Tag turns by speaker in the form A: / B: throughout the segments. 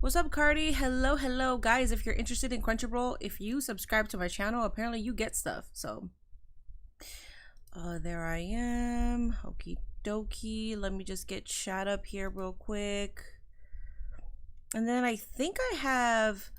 A: What's up, Cardi? Hello, guys. If you're interested in Crunchyroll, if you subscribe to my channel, apparently you get stuff. So, there I am. Okie dokie. Let me just get chat up here real quick. And then I think I have...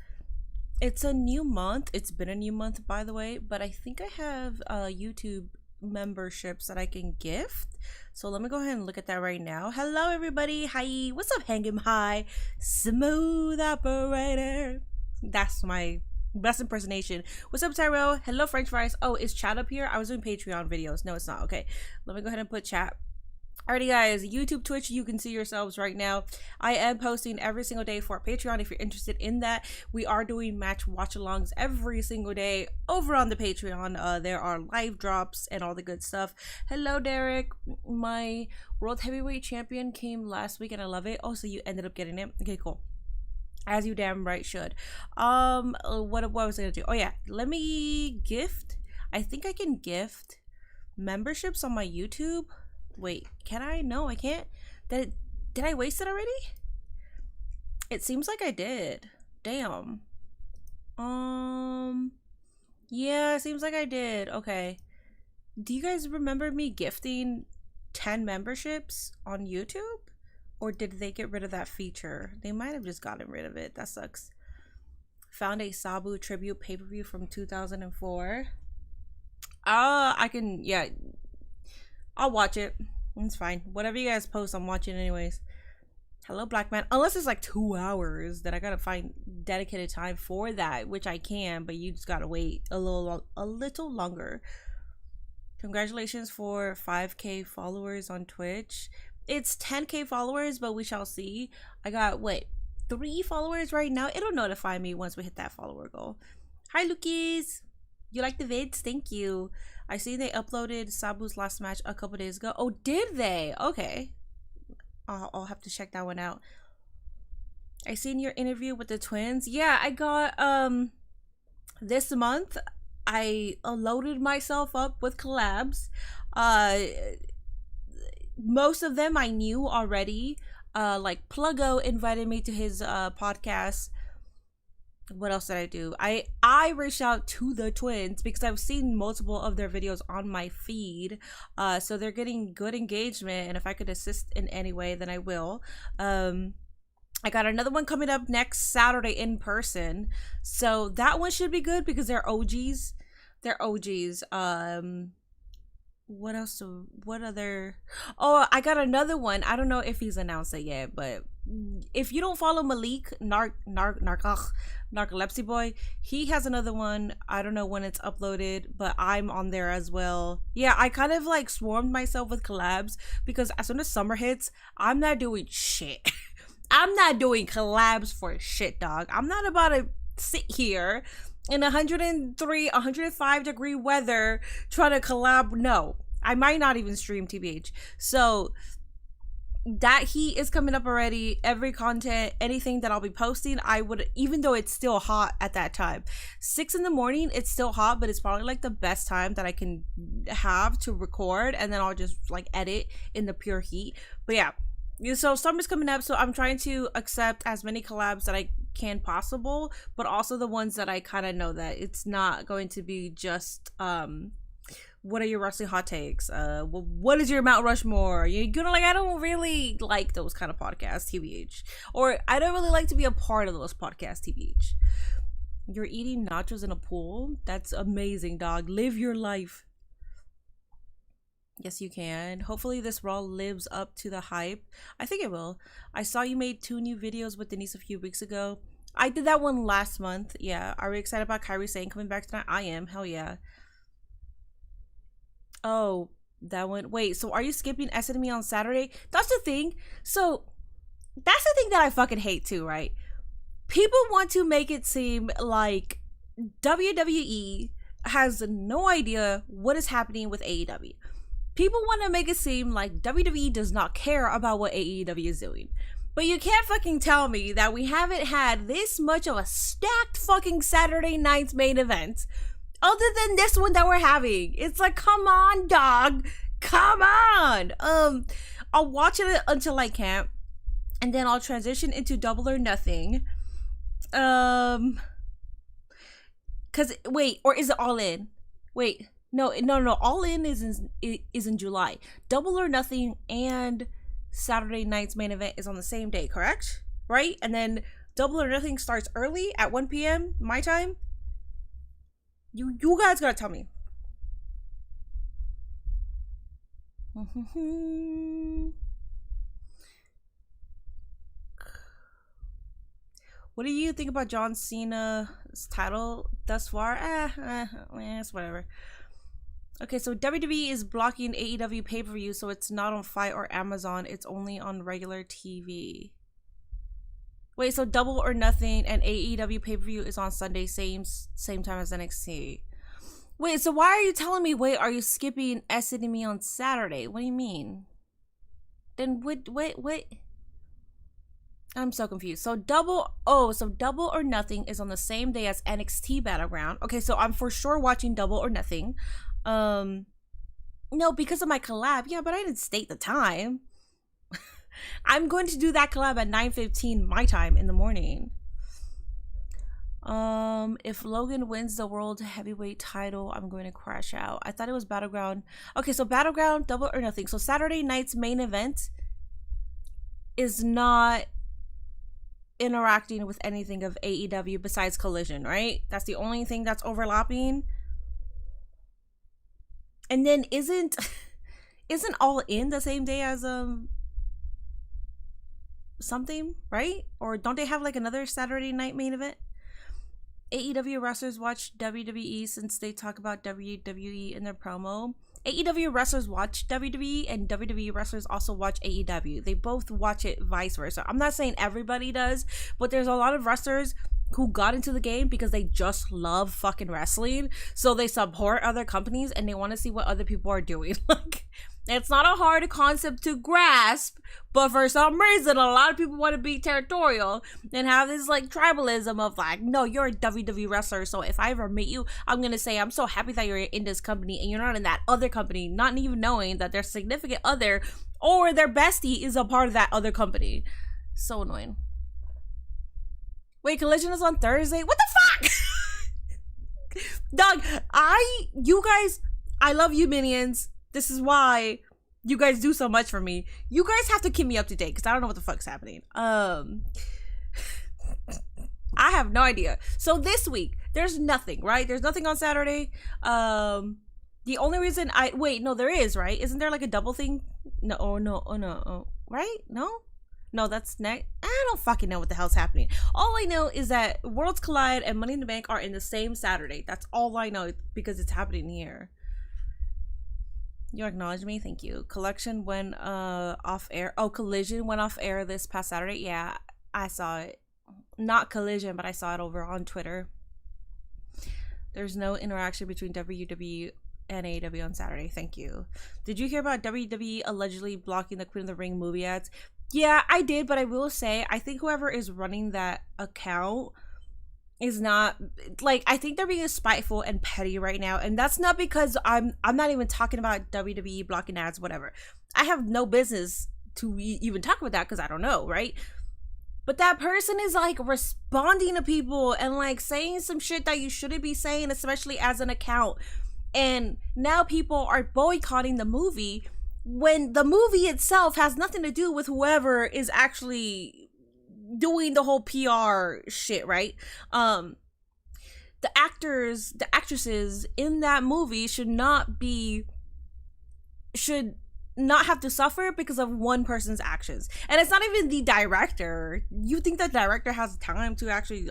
A: It's a new month. It's been a new month, by the way. But I think I have YouTube memberships that I can gift. So let me go ahead and look at that right now. Hello, everybody. Hi. What's up, Hangim High? Smooth operator. That's my best impersonation. What's up, Tyrell? Hello, French fries. Oh, is chat up here? I was doing Patreon videos. No, it's not. Okay. Let me go ahead and put chat. Alrighty, guys, YouTube, Twitch, you can see yourselves right now. I am posting every single day for Patreon if you're interested in that. We are doing match watch-alongs every single day over on the Patreon. There are live drops and all the good stuff. Hello, Derek. My World Heavyweight Champion came last week and I love it. Oh, so you ended up getting it? Okay, cool. As you damn right should. What was I gonna do? Oh, yeah. Let me gift. I think I can gift memberships on my YouTube. Wait, can I? No, I can't. Did I waste it already? It seems like I did. Damn. Yeah, it seems like I did. Okay. Do you guys remember me gifting 10 memberships on YouTube? Or did they get rid of that feature? They might have just gotten rid of it. That sucks. Found a Sabu tribute pay-per-view from 2004. I can, yeah. I'll watch it. It's fine. Whatever you guys post, I'm watching anyways. Hello, Black Man. Unless it's like 2 hours, then I gotta find dedicated time for that, which I can, but you just gotta wait a little longer. Congratulations for 5K followers on Twitch. It's 10K followers, but we shall see. I got, what, 3 followers right now? It'll notify me once we hit that follower goal. Hi, Lukies. You like the vids? Thank you. I see they uploaded Sabu's last match a couple days ago. Oh, did they? Okay. I'll have to check that one out. I seen your interview with the twins. Yeah, I got, this month, I loaded myself up with collabs. Most of them I knew already. Like Pluggo invited me to his podcast. What else did I do? I reached out to the twins because I've seen multiple of their videos on my feed. So they're getting good engagement, and if I could assist in any way, then I will. I got another one coming up next Saturday in person. So that one should be good because they're OGs. They're OGs. What else? What other? Oh, I got another one. I don't know if he's announced it yet, but if you don't follow Malik Narcolepsy Boy, he has another one. I don't know when it's uploaded, but I'm on there as well. Yeah, I kind of like swarmed myself with collabs because as soon as summer hits, I'm not doing shit. I'm not doing collabs for shit, dog. I'm not about to sit here in 103, 105 degree weather trying to collab. No, I might not even stream, TBH. So that heat is coming up already. Every content, anything that I'll be posting, I would, even though it's still hot at that time, 6 in the morning, it's still hot, but it's probably like the best time that I can have to record, and then I'll just like edit in the pure heat. But yeah, so summer's coming up, so I'm trying to accept as many collabs that I can possible, but also the ones that I kind of know that it's not going to be just what are your wrestling hot takes, what is your Mount Rushmore, you're gonna like, I don't really like those kind of podcasts, TBH, or I don't really like to be a part of those podcasts, TBH. You're eating nachos in a pool? That's amazing, dog. Live your life. Yes, you can. Hopefully this Raw lives up to the hype. I think it will. I saw you made 2 new videos with Denise a few weeks ago. I did that one last month. Yeah. Are we excited about Kyrie Sane coming back tonight? I am. Hell yeah. Oh, that one. Wait, so are you skipping S&M on Saturday? That's the thing. So that's the thing that I fucking hate too, right? People want to make it seem like WWE has no idea what is happening with AEW. People want to make it seem like WWE does not care about what AEW is doing. But you can't fucking tell me that we haven't had this much of a stacked fucking Saturday night's main event other than this one that we're having. It's like, come on, dog. Come on. I'll watch it until I can't. And then I'll transition into Double or Nothing. Um, cause wait, or is it All In? Wait, no. All In is in July. Double or Nothing and Saturday night's main event is on the same day, correct? Right? And then Double or Nothing starts early at 1 p.m. my time. You guys gotta tell me. What do you think about John Cena's title thus far? It's whatever. Okay, so WWE is blocking AEW pay-per-view, so it's not on Fight or Amazon. It's only on regular TV. Wait, so Double or Nothing and AEW pay-per-view is on Sunday, same time as NXT. Wait, so why are you telling me, wait, are you skipping exiting me on Saturday? What do you mean? Then wait. I'm so confused. So Double or Nothing is on the same day as NXT Battleground. Okay, so I'm for sure watching Double or Nothing. No, because of my collab. Yeah, but I didn't state the time. I'm going to do that collab at 9:15 my time in the morning. If Logan wins the world heavyweight title, I'm going to crash out. I thought it was Battleground. Okay, so Battleground, Double or Nothing. So Saturday night's main event is not interacting with anything of AEW besides Collision, right? That's the only thing that's overlapping. And then isn't All In the same day as something, right? Or don't they have like another Saturday night main event? AEW wrestlers watch WWE since they talk about WWE in their promo. AEW wrestlers watch WWE and WWE wrestlers also watch AEW. They both watch it vice versa. I'm not saying everybody does, but there's a lot of wrestlers who got into the game because they just love fucking wrestling. So they support other companies and they want to see what other people are doing. Like, it's not a hard concept to grasp, but for some reason, a lot of people want to be territorial and have this like tribalism of like, no, you're a WWE wrestler. So if I ever meet you, I'm going to say, I'm so happy that you're in this company and you're not in that other company, not even knowing that their significant other or their bestie is a part of that other company. So annoying. Wait, Collision is on Thursday? What the fuck? Dog, you guys, I love you, minions. This is why you guys do so much for me. You guys have to keep me up to date because I don't know what the fuck's happening. I have no idea. So this week, there's nothing, right? There's nothing on Saturday. The only reason there is, right? Isn't there like a double thing? No. Right? No, that's next. I don't fucking know what the hell's happening. All I know is that Worlds Collide and Money in the Bank are in the same Saturday. That's all I know because it's happening here. You acknowledge me? Thank you. Collection went off air. Oh, Collision went off air this past Saturday. Yeah, I saw it. Not Collision, but I saw it over on Twitter. There's no interaction between WWE and AEW on Saturday. Thank you. Did you hear about WWE allegedly blocking the Queen of the Ring movie ads? Yeah, I did, but I will say, I think whoever is running that account is not, like, I think they're being spiteful and petty right now, and that's not because I'm not even talking about WWE blocking ads, whatever. I have no business to even talk about that because I don't know, right? But that person is, like, responding to people and, like, saying some shit that you shouldn't be saying, especially as an account, and now people are boycotting the movie when the movie itself has nothing to do with whoever is actually doing the whole PR shit, right? The actresses in that movie should not have to suffer because of one person's actions. And it's not even the director. You think the director has time to actually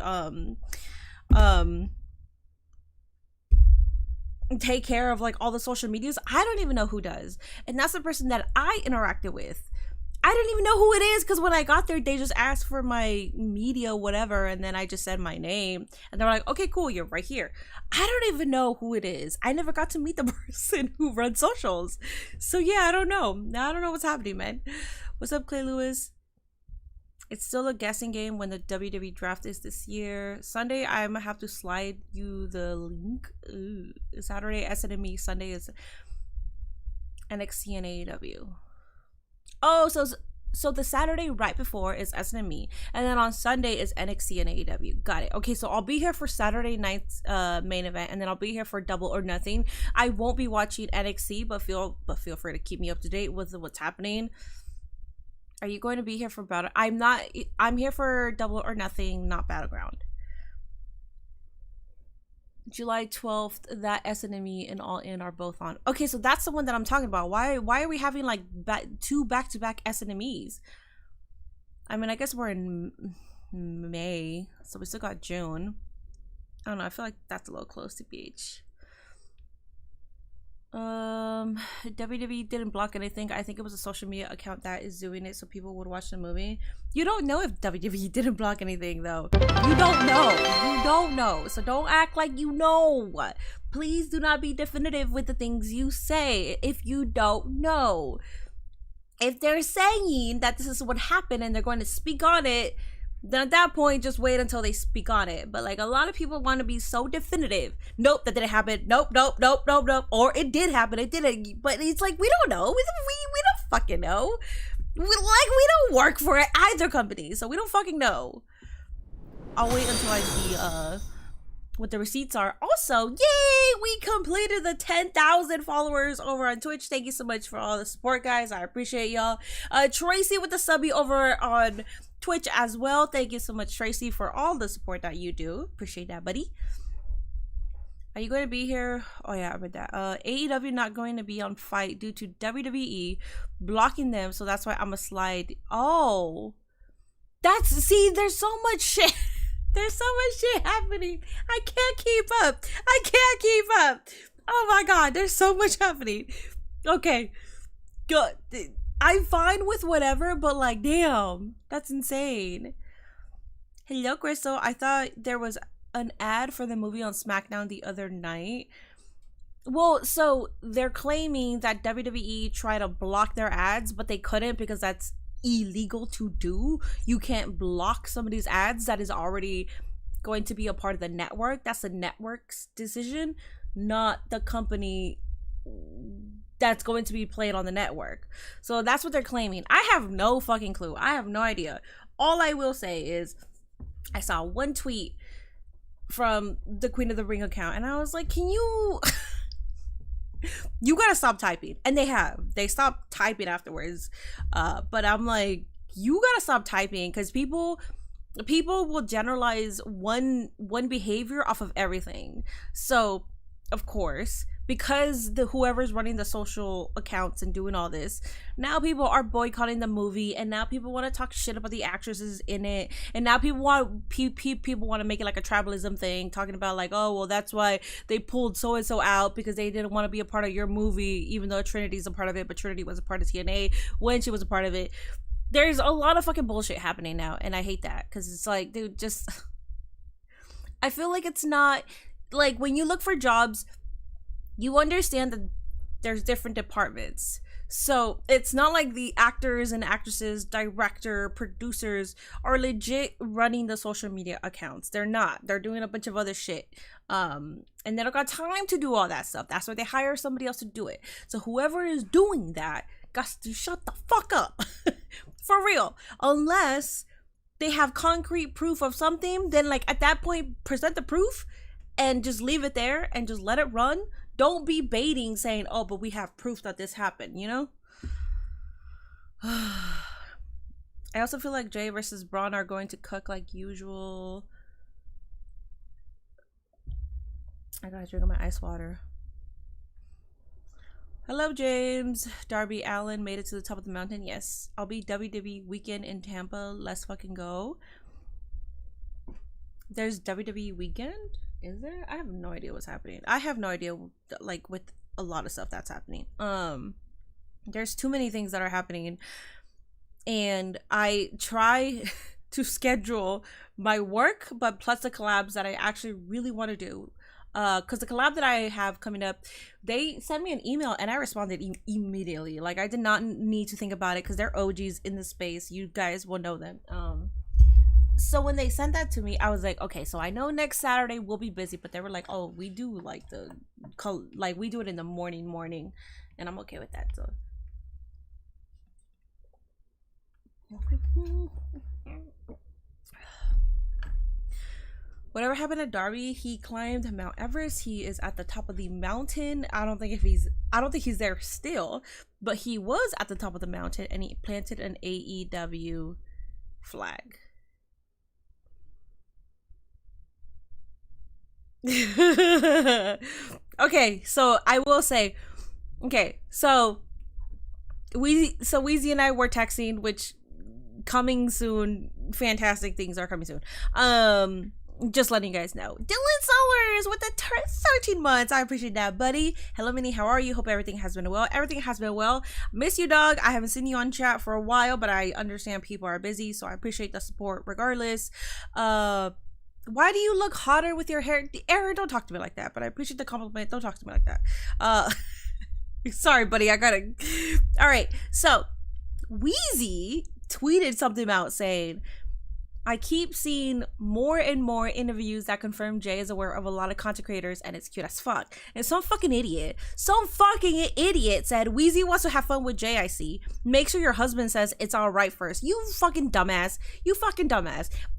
A: take care of like all the social medias? I don't even know who does, and that's the person that I interacted with. I didn't even know who it is because when I got there, they just asked for my media, whatever, and then I just said my name, and they're like, "Okay, cool, you're right here." I don't even know who it is. I never got to meet the person who runs socials, so yeah, I don't know. I don't know what's happening, man. What's up, Clay Lewis? It's still a guessing game when the WWE draft is this year. Sunday, I'm gonna have to slide you the link. Saturday, SNME. Sunday is NXT and AEW. Oh, so the Saturday right before is SNME, and then on Sunday is NXT and AEW. Got it. Okay, so I'll be here for Saturday night's main event, and then I'll be here for Double or Nothing. I won't be watching NXT, but feel free to keep me up to date with what's happening. Are you going to be here for Battle? I'm not. I'm here for Double or Nothing, not Battleground. July 12th, that SNME and All In are both on. Okay, so that's the one that I'm talking about. Why are we having like two back-to-back SNMEs? I mean, I guess we're in May, so we still got June. I don't know, I feel like that's a little close to BH. WWE didn't block anything. I think it was a social media account that is doing it so people would watch the movie. You don't know if WWE didn't block anything though. You don't know. You don't know. So don't act like you know. Please do not be definitive with the things you say if you don't know. If they're saying that this is what happened and they're going to speak on it, then at that point, just wait until they speak on it. But like a lot of people want to be so definitive. Nope, that didn't happen. Nope. Or it did happen. It didn't. But it's like, we don't know. We don't fucking know. We don't work for either company, so we don't fucking know. I'll wait until I see what the receipts are. Also, yay! We completed the 10,000 followers over on Twitch. Thank you so much for all the support, guys. I appreciate y'all. Tracy with the subby over on Twitch as well. Thank you so much, Tracy, for all the support that you do. Appreciate that, buddy. Are you going to be here? Oh yeah, I read that. AEW not going to be on Fight due to WWE blocking them, so that's why I'm a slide. Oh, see, there's so much shit. There's so much shit happening. I can't keep up. Oh my god, there's so much happening. Okay, good. I'm fine with whatever, but like, damn, that's insane. Hello, Crystal. I thought there was an ad for the movie on SmackDown the other night. Well, so they're claiming that WWE tried to block their ads, but they couldn't because that's illegal to do. You can't block somebody's ads that is already going to be a part of the network. That's the network's decision, not the company that's going to be played on the network. So that's what they're claiming. I have no fucking clue. I have no idea. All I will say is I saw one tweet from the Queen of the Ring account and I was like, can you you gotta stop typing. And they stopped typing afterwards, but I'm like, you gotta stop typing, because people will generalize one behavior off of everything. So of course, because whoever's running the social accounts and doing all this, now people are boycotting the movie, and now people want to talk shit about the actresses in it, and now people want to make it like a tribalism thing, talking about like, oh well, that's why they pulled so and so out, because they didn't want to be a part of your movie, even though Trinity's a part of it, but Trinity was a part of TNA when she was a part of it. There's a lot of fucking bullshit happening now, and I hate that, because it's like, dude, just I feel like it's not like, when you look for jobs, you understand that there's different departments. So it's not like the actors and actresses, director, producers are legit running the social media accounts. They're not. They're doing a bunch of other shit. And they don't got time to do all that stuff. That's why they hire somebody else to do it. So whoever is doing that got to shut the fuck up. For real. Unless they have concrete proof of something, then like at that point, present the proof and just leave it there and just let it run. Don't be baiting saying, oh, but we have proof that this happened, you know? I also feel like Jay versus Braun are going to cook like usual. I gotta drink my ice water. Hello, James. Darby Allen made it to the top of the mountain. Yes. I'll be WWE weekend in Tampa. Let's fucking go. There's WWE weekend? Is there? I have no idea what's happening. I have no idea, like, with a lot of stuff that's happening. There's too many things that are happening, and I try to schedule my work, but plus the collabs that I actually really want to do. Because the collab that I have coming up, they sent me an email and I responded immediately. Like, I did not need to think about it, because they're OGs in the space. You guys will know them. So when they sent that to me, I was like, okay, so I know next Saturday we'll be busy, but they were like, oh, we do like we do it in the morning, and I'm okay with that. So Whatever happened to Darby? He climbed Mount Everest. He is at the top of the mountain. I don't think he's there still, but he was at the top of the mountain and he planted an AEW flag. Okay, so I will say, okay, so Weezy and I were texting, which coming soon, fantastic things are coming soon. Just letting you guys know. Dylan Solers with the 13 months. I appreciate that, buddy. Hello, Minnie. How are you? Hope everything has been well. Everything has been well. Miss you, dog. I haven't seen you on chat for a while, but I understand people are busy, so I appreciate the support regardless. Why do you look hotter with your hair? Aaron, don't talk to me like that, but I appreciate the compliment. Don't talk to me like that. Sorry, buddy. I gotta. All right. So, Weezy tweeted something out saying, I keep seeing more and more interviews that confirm Jay is aware of a lot of content creators and it's cute as fuck. And some fucking idiot said, Weezy wants to have fun with Jay, I see. Make sure your husband says it's all right first. You fucking dumbass.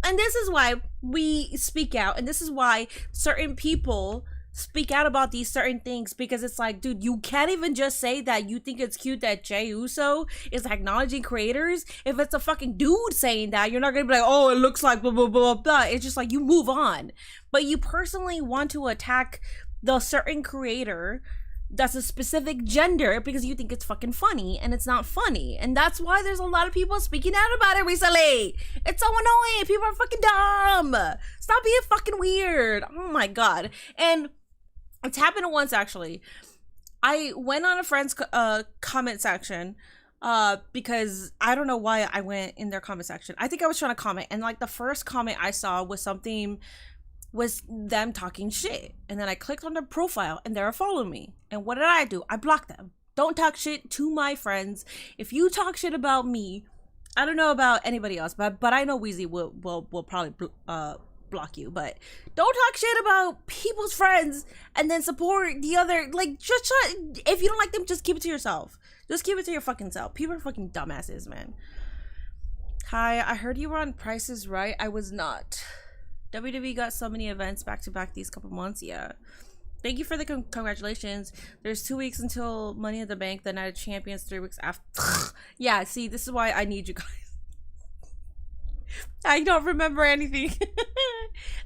A: And this is why we speak out. And this is why certain people speak out about these certain things, because it's like, dude, you can't even just say that you think it's cute that Jey Uso is acknowledging creators. If it's a fucking dude saying that, you're not gonna be like, oh, it looks like blah blah blah blah. It's just like, you move on. But you personally want to attack the certain creator that's a specific gender because you think it's fucking funny, and it's not funny. And that's why there's a lot of people speaking out about it recently. It's so annoying. People are fucking dumb. Stop being fucking weird. Oh my god. And it's happened once, actually. I went on a friend's comment section because I don't know why I went in their comment section. I think I was trying to comment, and like the first comment I saw was them talking shit. And then I clicked on their profile and they were following me. And what did I do? I blocked them. Don't talk shit to my friends. If you talk shit about me, I don't know about anybody else, but I know Weezy will probably block you, but don't talk shit about people's friends and then support the other. Like, just if you don't like them, just keep it to yourself. Just keep it to your fucking self. People are fucking dumbasses, man. Hi, I heard you were on Price is Right. I was not. WWE got so many events back to back these couple months. Yeah, thank you for the congratulations. There's 2 weeks until Money in the Bank, the Night of Champions 3 weeks after. Yeah, see, this is why I need you guys. I don't remember anything.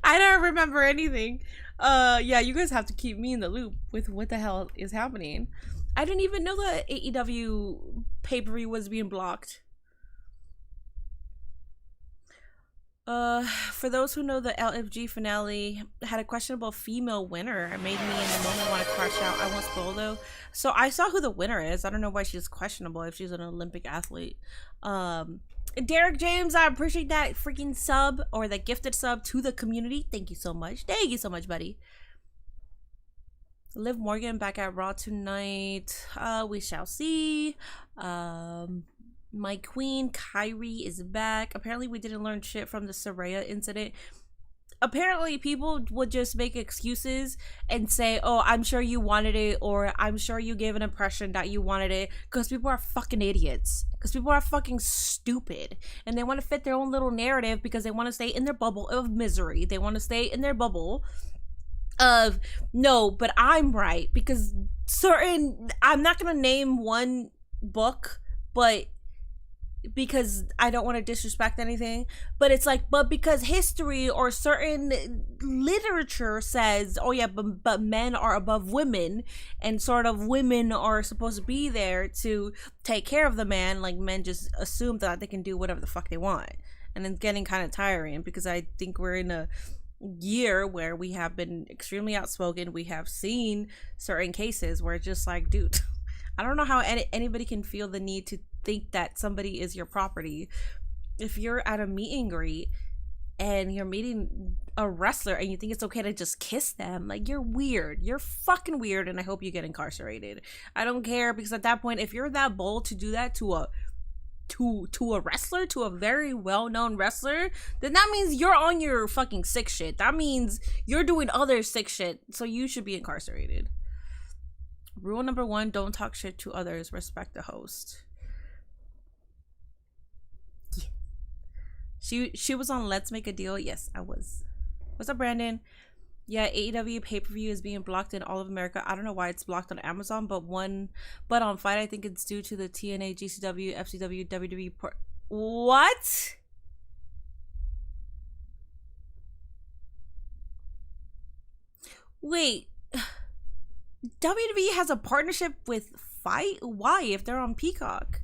A: I don't remember anything. Yeah, you guys have to keep me in the loop with what the hell is happening. I didn't even know the AEW pay-per-view was being blocked. For those who know, the LFG finale had a questionable female winner. It made me in the moment want to crash out. I won't spoil though. So I saw who the winner is. I don't know why she's questionable if she's an Olympic athlete. Derek James, I appreciate that freaking sub, or the gifted sub to the community. Thank you so much. Thank you so much, buddy. Liv Morgan back at Raw tonight. We shall see. My queen, Kyrie, is back. Apparently, we didn't learn shit from the Saraya incident. Apparently, people would just make excuses and say, oh, I'm sure you wanted it, or I'm sure you gave an impression that you wanted it, because people are fucking idiots. Because people are fucking stupid. And they want to fit their own little narrative because they want to stay in their bubble of misery. They want to stay in their bubble of, no, but I'm right. Because I'm not going to name one book, but because I don't want to disrespect anything, but it's like, but because history or certain literature says, oh yeah, but men are above women, and sort of women are supposed to be there to take care of the man, like men just assume that they can do whatever the fuck they want. And it's getting kind of tiring, because I think we're in a year where we have been extremely outspoken. We have seen certain cases where it's just like, dude, I don't know how anybody can feel the need to think that somebody is your property. If you're at a meet and greet and you're meeting a wrestler and you think it's okay to just kiss them, like, you're weird. You're fucking weird, and I hope you get incarcerated. I don't care, because at that point, if you're that bold to do that to a wrestler, to a very well-known wrestler, then that means you're on your fucking sick shit. That means you're doing other sick shit, so you should be incarcerated. Rule number 1, don't talk shit to others. Respect the host. She was on Let's Make a Deal. Yes, I was. What's up, Brandon? Yeah, AEW pay-per-view is being blocked in all of America. I don't know why it's blocked on Amazon, but on Fight, I think it's due to the TNA, GCW, FCW, WWE What? Wait. WWE has a partnership with Fight? Why, if they're on Peacock?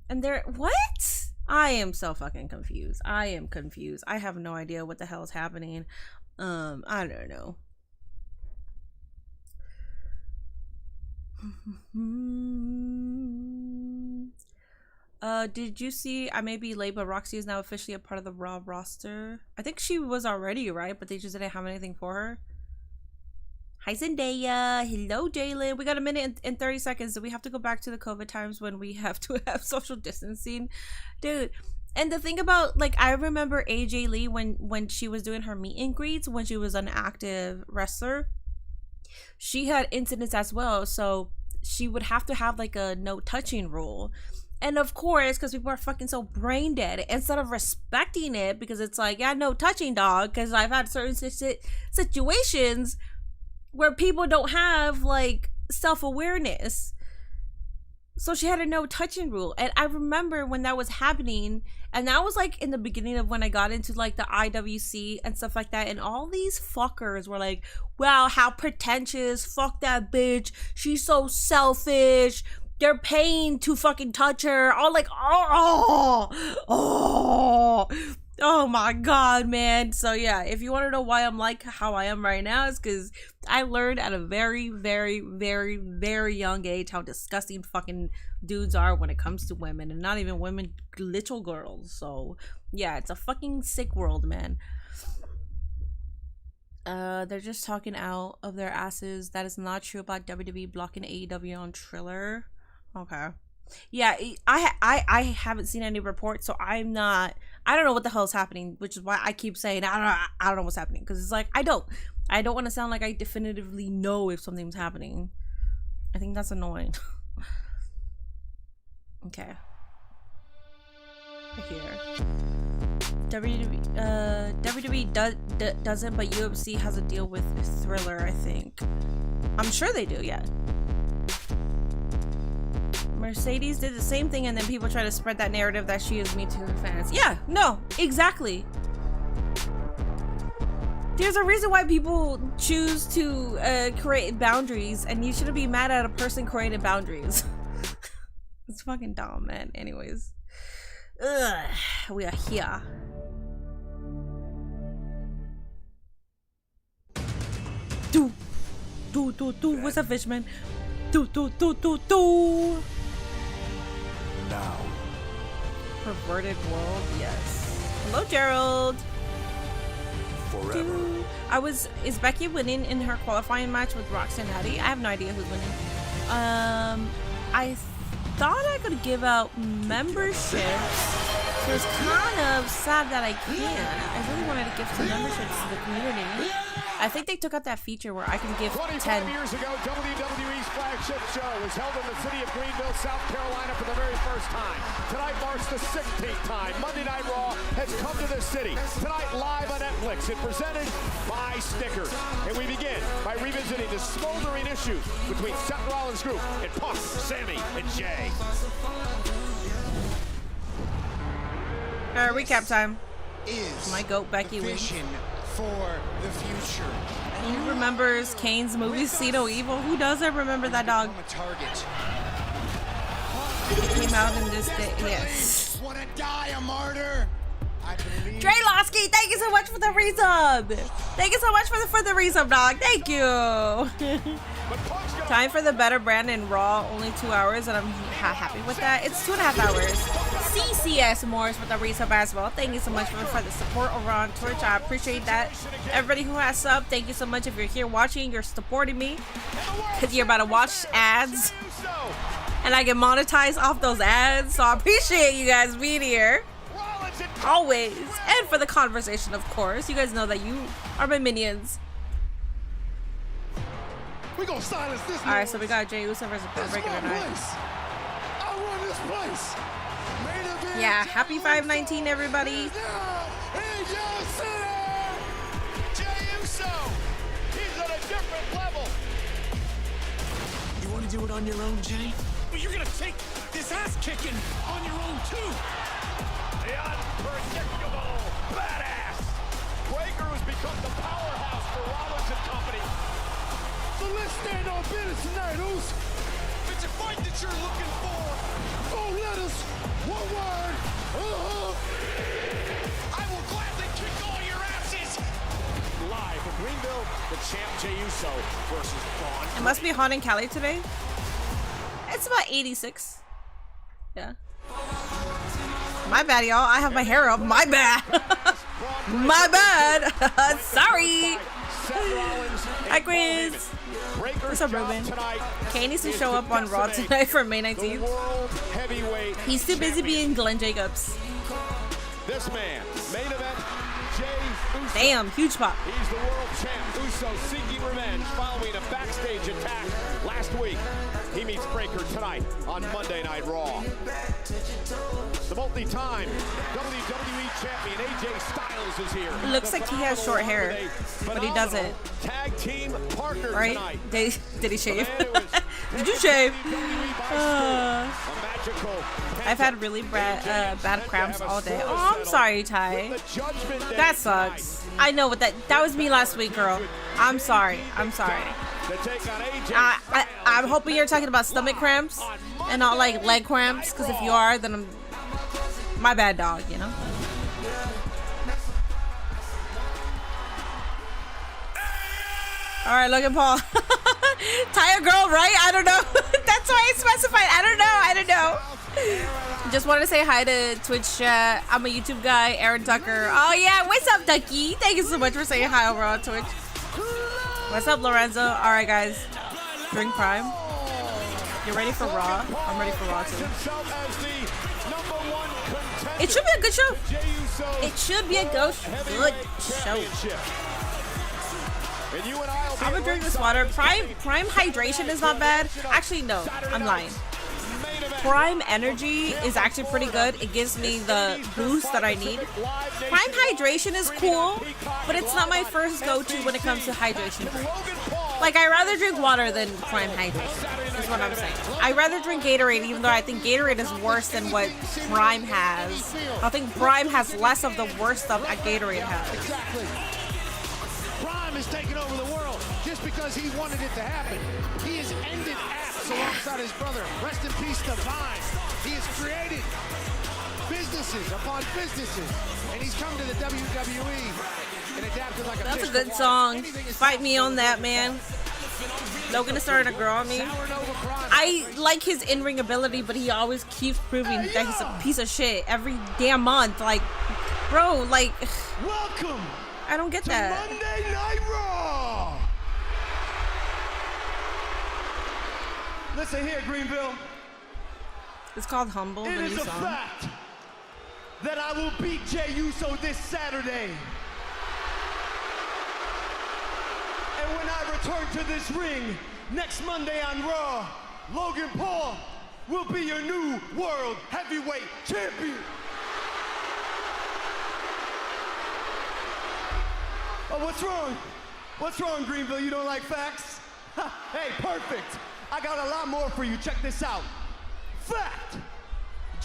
A: And they're... What? I am so fucking confused. I am confused. I have no idea what the hell is happening. I don't know. Did you see, I may be late, but Roxy is now officially a part of the Raw roster? I think she was already, right? But they just didn't have anything for her. Hi, Zendaya. Hello, Jalen. We got a minute and 30 seconds. So we have to go back to the COVID times when we have to have social distancing. Dude. And the thing about, like, I remember AJ Lee when she was doing her meet and greets, when she was an active wrestler, she had incidents as well. So she would have to have, like, a no touching rule. And of course, because people are fucking so brain dead, instead of respecting it, because it's like, yeah, no touching, dog. Because I've had certain situations where people don't have, like, self-awareness. So she had a no touching rule. And I remember when that was happening, and that was like in the beginning of when I got into like the IWC and stuff like that, and all these fuckers were like, wow, how pretentious, fuck that bitch, she's so selfish, they're paying to fucking touch her. All like, oh my god, man. So yeah, if you want to know why I'm like how I am right now, it's because I learned at a very, very, very, very young age how disgusting fucking dudes are when it comes to women, and not even women, little girls. So yeah, it's a fucking sick world, man. They're just talking out of their asses. That is not true about WWE blocking AEW on Triller. Okay. Yeah, I haven't seen any reports, so I don't know what the hell is happening, which is why I keep saying I don't know what's happening, because it's like I don't want to sound like I definitively know if something's happening. I think that's annoying. Okay. Here. WWE doesn't, but UFC has a deal with Thriller, I think. I'm sure they do, yeah. Mercedes did the same thing, and then people try to spread that narrative that she is Me Too fans. Yeah, no, exactly. There's a reason why people choose to create boundaries, and you shouldn't be mad at a person creating boundaries. It's fucking dumb, man. Anyways. Ugh, we are here. Do. What's up, Fishman? Do.
B: Now.
A: Perverted world, yes. Hello, Gerald.
B: Forever.
A: Is Becky winning in her qualifying match with Roxanne Hattie? I have no idea who's winning. I thought I could give out memberships, so it's kind of sad that I can't. I really wanted to give some memberships to the community. I think they took out that feature where I can give 10.
C: 25 years ago, WWE's flagship show was held in the city of Greenville, South Carolina for the very first time. Tonight marks the 16th time Monday Night Raw has come to this city. Tonight live on Netflix and presented by Snickers. And we begin by revisiting the smoldering issues between Seth Rollins' group and Punk, Sammy, and Jay.
A: Recap time.
D: Is
A: my goat Becky wins.
D: For the future.
A: Who remembers Kane's movie See No Evil? Who doesn't remember that dog? It came out in this day. Yes.
D: Wanna die a martyr?
A: Dre Losky, thank you so much for the resub. Thank you so much for the resub, dog. Thank you. Time for the better brand in Raw. Only 2 hours, and I'm happy with that. It's 2.5 hours. CCS Morris with the resub as well. Thank you so much for the support over on Twitch. I appreciate that. Everybody who has sub, thank you so much. If you're here watching, you're supporting me, because you're about to watch ads, and I get monetized off those ads. So I appreciate you guys being here. Always. And for the conversation, of course. You guys know that you are my minions.
D: We gonna silence this.
A: Alright, so we got Jey Uso versus Brock Breaker tonight.
D: I run this place. Main
A: Yeah, happy 5/19, everybody.
C: Jey Uso, he's at a different level.
B: You want to do it on your own, Jay?
E: Well, you're gonna take this ass kicking on your own too.
C: The unpredictable badass. Breaker has become the powerhouse for Rollins and company.
D: So let's stand on business tonight, Uso.
E: It's a fight that you're looking for.
D: Oh, let us. One word.
E: I will gladly kick all your asses.
C: Live from Greenville, the champ Jey Uso versus Braun.
A: It must be hot in Cali today. It's about 86. Yeah. My bad, y'all. I have my hair up. My bad. My bad. Sorry. Hi, Quiz. What's up, Ruben? Kane needs to show up on Raw tonight for May 19th. He's too busy being Glenn Jacobs.
C: This man, main event, Jey Uso.
A: Damn, huge pop.
C: He's the world champ. Uso seeking revenge following a backstage attack last week. He meets Breaker tonight on Monday Night Raw. The multi-time WWE champion AJ Styles is here.
A: Looks like he has short hair, but he doesn't.
C: Tag team partner
A: Right?
C: tonight.
A: Did he shave? Did you shave?
C: A magical
A: I've had really bad cramps all day. Oh, I'm sorry, Ty. That sucks. I know what that was me last week, girl. I'm sorry. I'm sorry. I'm hoping you're talking about stomach cramps and not like leg cramps, because if you are, then I'm my bad, dog, you know? All right, Logan Paul. Tire girl, right? I don't know. That's why I specified. I don't know. Just wanted to say hi to Twitch chat. I'm a YouTube guy, Aaron Tucker. Oh, yeah. What's up, Ducky? Thank you so much for saying hi over on Twitch. What's up, Lorenzo? All right, guys. Drink Prime. You ready for Raw? I'm ready for Raw, too. It should be a good show. It should be a good show. I'm gonna drink this water. Prime hydration is not bad. Actually, no, I'm lying. Prime energy is actually pretty good. It gives me the boost that I need. Prime hydration is cool, but it's not my first go-to when it comes to hydration. Like, I'd rather drink water than Prime hydration, is what I'm saying. I'd rather drink Gatorade, even though I think Gatorade is worse than what Prime has. I think Prime has less of the worst stuff that Gatorade has.
D: Exactly. Prime is taking over the world just because he wanted it to happen. He has ended acts alongside his brother. Rest in peace, Divine. He has created businesses upon businesses, and he's come to the WWE and adapted like a
A: That's a
D: fish
A: good
D: to
A: song.
D: water.
A: Fight me on that, man. Logan is starting to grow on me. I like his in-ring ability, but he always keeps proving that he's a piece of shit every damn month. Like, bro, like,
D: Welcome
A: I don't get
D: to
A: that.
D: Monday Night Raw. Listen here, Greenville.
A: It's called Humble, the
D: It
A: new
D: is a
A: song.
D: fact that I will beat Jey Uso this Saturday. And when I return to this ring next Monday on Raw, Logan Paul will be your new World Heavyweight Champion. Oh, what's wrong? What's wrong, Greenville? You don't like facts? Hey, perfect. I got a lot more for you. Check this out. Fact.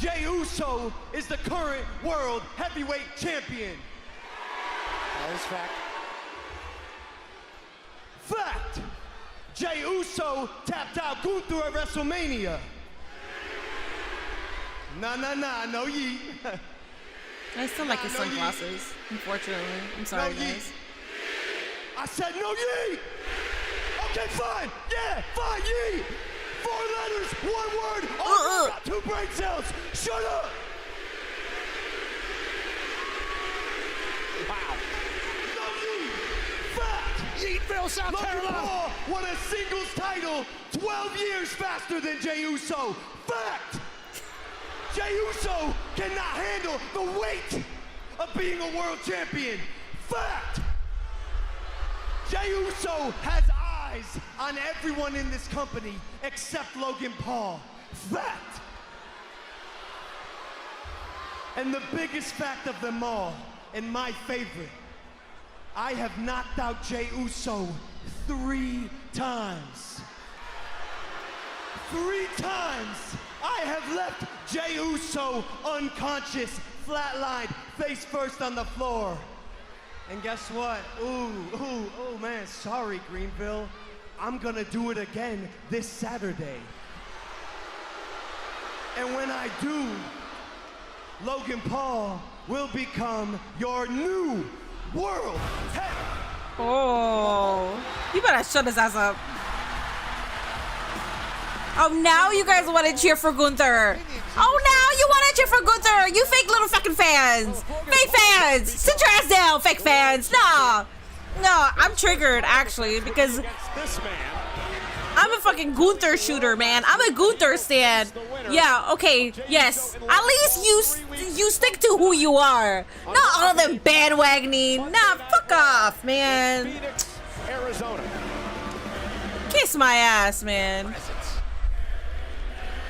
D: Jey Uso is the current World Heavyweight Champion. That is fact. Fact. Jey Uso tapped out Gunther at WrestleMania. Nah, no yeet.
A: I still like his sunglasses, unfortunately. I'm sorry,
D: No
A: guys.
D: yeet. I said no yeet. Okay, fine. Yeah, fine, yeet. 4 letters, 1 word. Oh, got 2 brain cells. Shut up.
C: Wow.
D: No yeet. Fact.
E: Yeetville, South
D: Logan
E: Carolina.
D: Paul won a singles title 12 years faster than Jey Uso. Fact. Jey Uso cannot handle the weight of being a world champion. Fact. Jey Uso has eyes on everyone in this company except Logan Paul. Fact. And the biggest fact of them all, and my favorite, I have knocked out Jey Uso 3 times. 3 times I have left Jey Uso unconscious, flatlined, face first on the floor. And guess what? Oh man, sorry Greenville. I'm gonna do it again this Saturday. And when I do, Logan Paul will become your new world head.
A: Oh, you better shut his ass up. Oh, now you guys want to cheer for Gunther. Oh, now you want to cheer for Gunther. You fake little fucking fans. Fake fans. Sit your ass down, fake fans. No, I'm triggered actually because
C: This man.
A: I'm a fucking Gunther shooter, man. I'm a Gunther stan. Yeah, okay, yes. At least you stick to who you are. Not all them bandwagoning. Nah, fuck off, man.
C: Phoenix, Arizona.
A: Kiss my ass, man.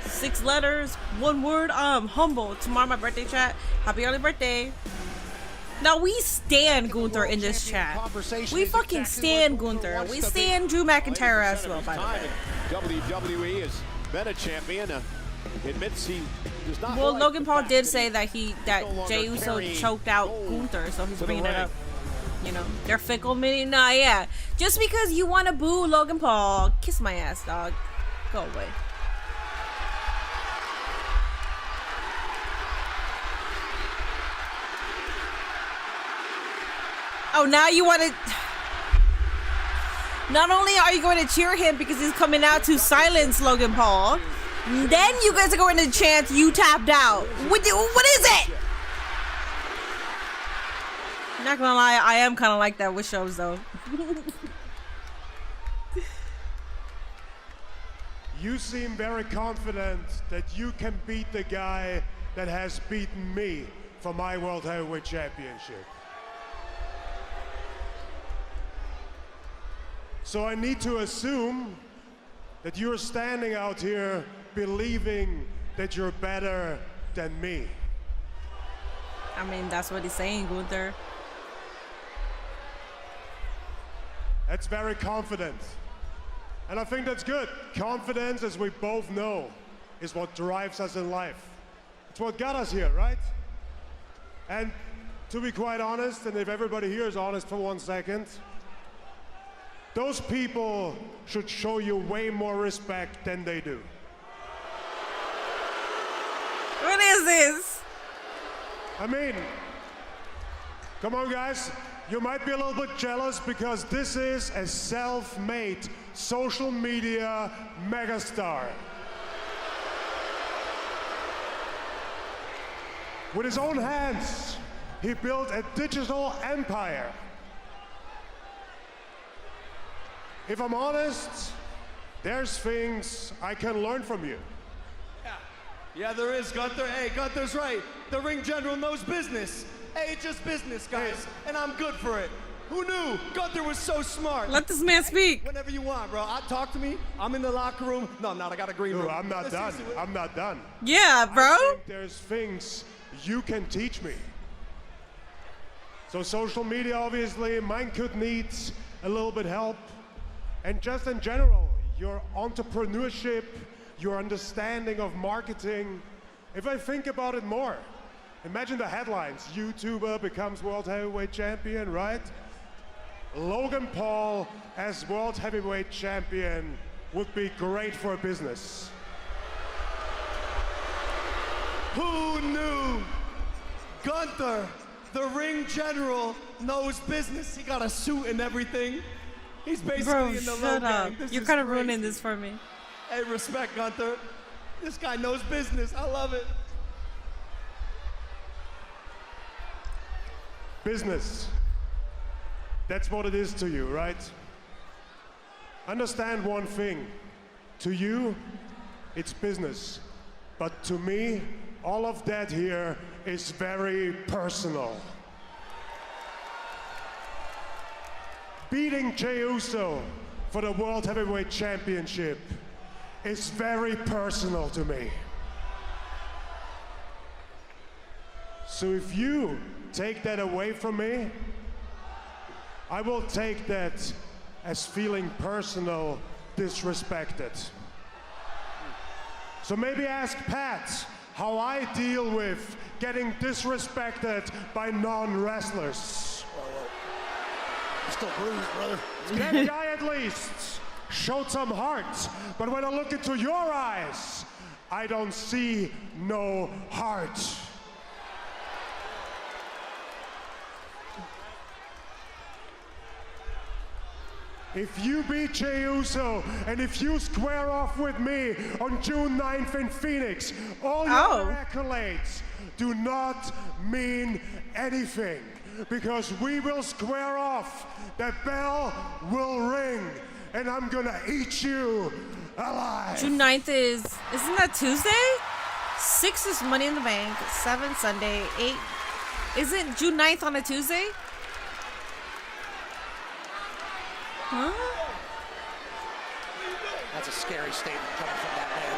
A: 6 letters, 1 word. I'm humble. Tomorrow my birthday chat. Happy early birthday. Now we stan Gunther in this chat. We fucking stan Gunther. We stan Drew McIntyre as well, by the way.
C: WWE has been a champion. Admits he does not.
A: Well,
C: like
A: Logan
C: the
A: Paul
C: fact
A: did
C: that
A: say
C: he
A: that
C: no longer
A: Jey Uso
C: carrying
A: choked out
C: gold
A: Gunther, so he's
C: to the
A: bringing it
C: ring.
A: up. You know, they're fickle. Nah, yeah. Just because you want to boo Logan Paul, kiss my ass, dog. Go away. Oh, now you want to... Not only are you going to cheer him because he's coming out to silence Logan Paul, then you guys are going to chant, you tapped out. What is it? Not gonna lie, I am kind of like that with shows, though.
F: You seem very confident that you can beat the guy that has beaten me for my World Heavyweight Championship. So I need to assume that you're standing out here believing that you're better than me.
A: I mean, that's what he's saying, Gunther.
F: That's very confident. And I think that's good. Confidence, as we both know, is what drives us in life. It's what got us here, right? And to be quite honest, and if everybody here is honest for 1 second, those people should show you way more respect than they do.
A: What is this?
F: I mean, come on guys, you might be a little bit jealous because this is a self-made social media megastar. With his own hands, he built a digital empire. If I'm honest, there's things I can learn from you.
D: Yeah, there is, Gunther. Hey, Gunther's right. The ring general knows business. Hey, it's just business, guys, and I'm good for it. Who knew Gunther was so smart?
A: Let this man speak.
D: Whenever you want, bro. Talk to me. I'm in the locker room. No, I'm not. I got a green room.
F: No, I'm not done.
D: Seriously,
F: I'm not done.
A: Yeah, bro.
F: I think there's things you can teach me. So social media, obviously, mine could need a little bit help. And just in general, your entrepreneurship, your understanding of marketing. If I think about it more, imagine the headlines. YouTuber becomes World Heavyweight Champion, right? Logan Paul as World Heavyweight Champion would be great for business.
D: Who knew? Gunther, the ring general, knows business. He got a suit and everything. He's basically
A: Bro,
D: in the
A: shut
D: low
A: up.
D: gang. This
A: You're
D: is
A: kind of
D: crazy.
A: ruining this for me.
D: Hey, respect, Gunther. This guy knows business. I love it.
F: Business. That's what it is to you, right? Understand one thing. To you, it's business. But to me, all of that here is very personal. Beating Jey Uso for the World Heavyweight Championship is very personal to me. So if you take that away from me, I will take that as feeling personal disrespected. So maybe ask Pat how I deal with getting disrespected by non-wrestlers.
B: Still bruised, brother.
F: That guy at least showed some heart, but when I look into your eyes, I don't see no heart. If you beat Jey Uso and if you square off with me on June 9th in Phoenix, all your accolades do not mean anything because we will square off, the bell will ring, and I'm gonna eat you alive.
A: June 9th isn't that Tuesday? 6 is Money in the Bank, 7 Sunday, 8. Isn't June 9th on a Tuesday? Huh?
B: That's a scary statement coming from that man.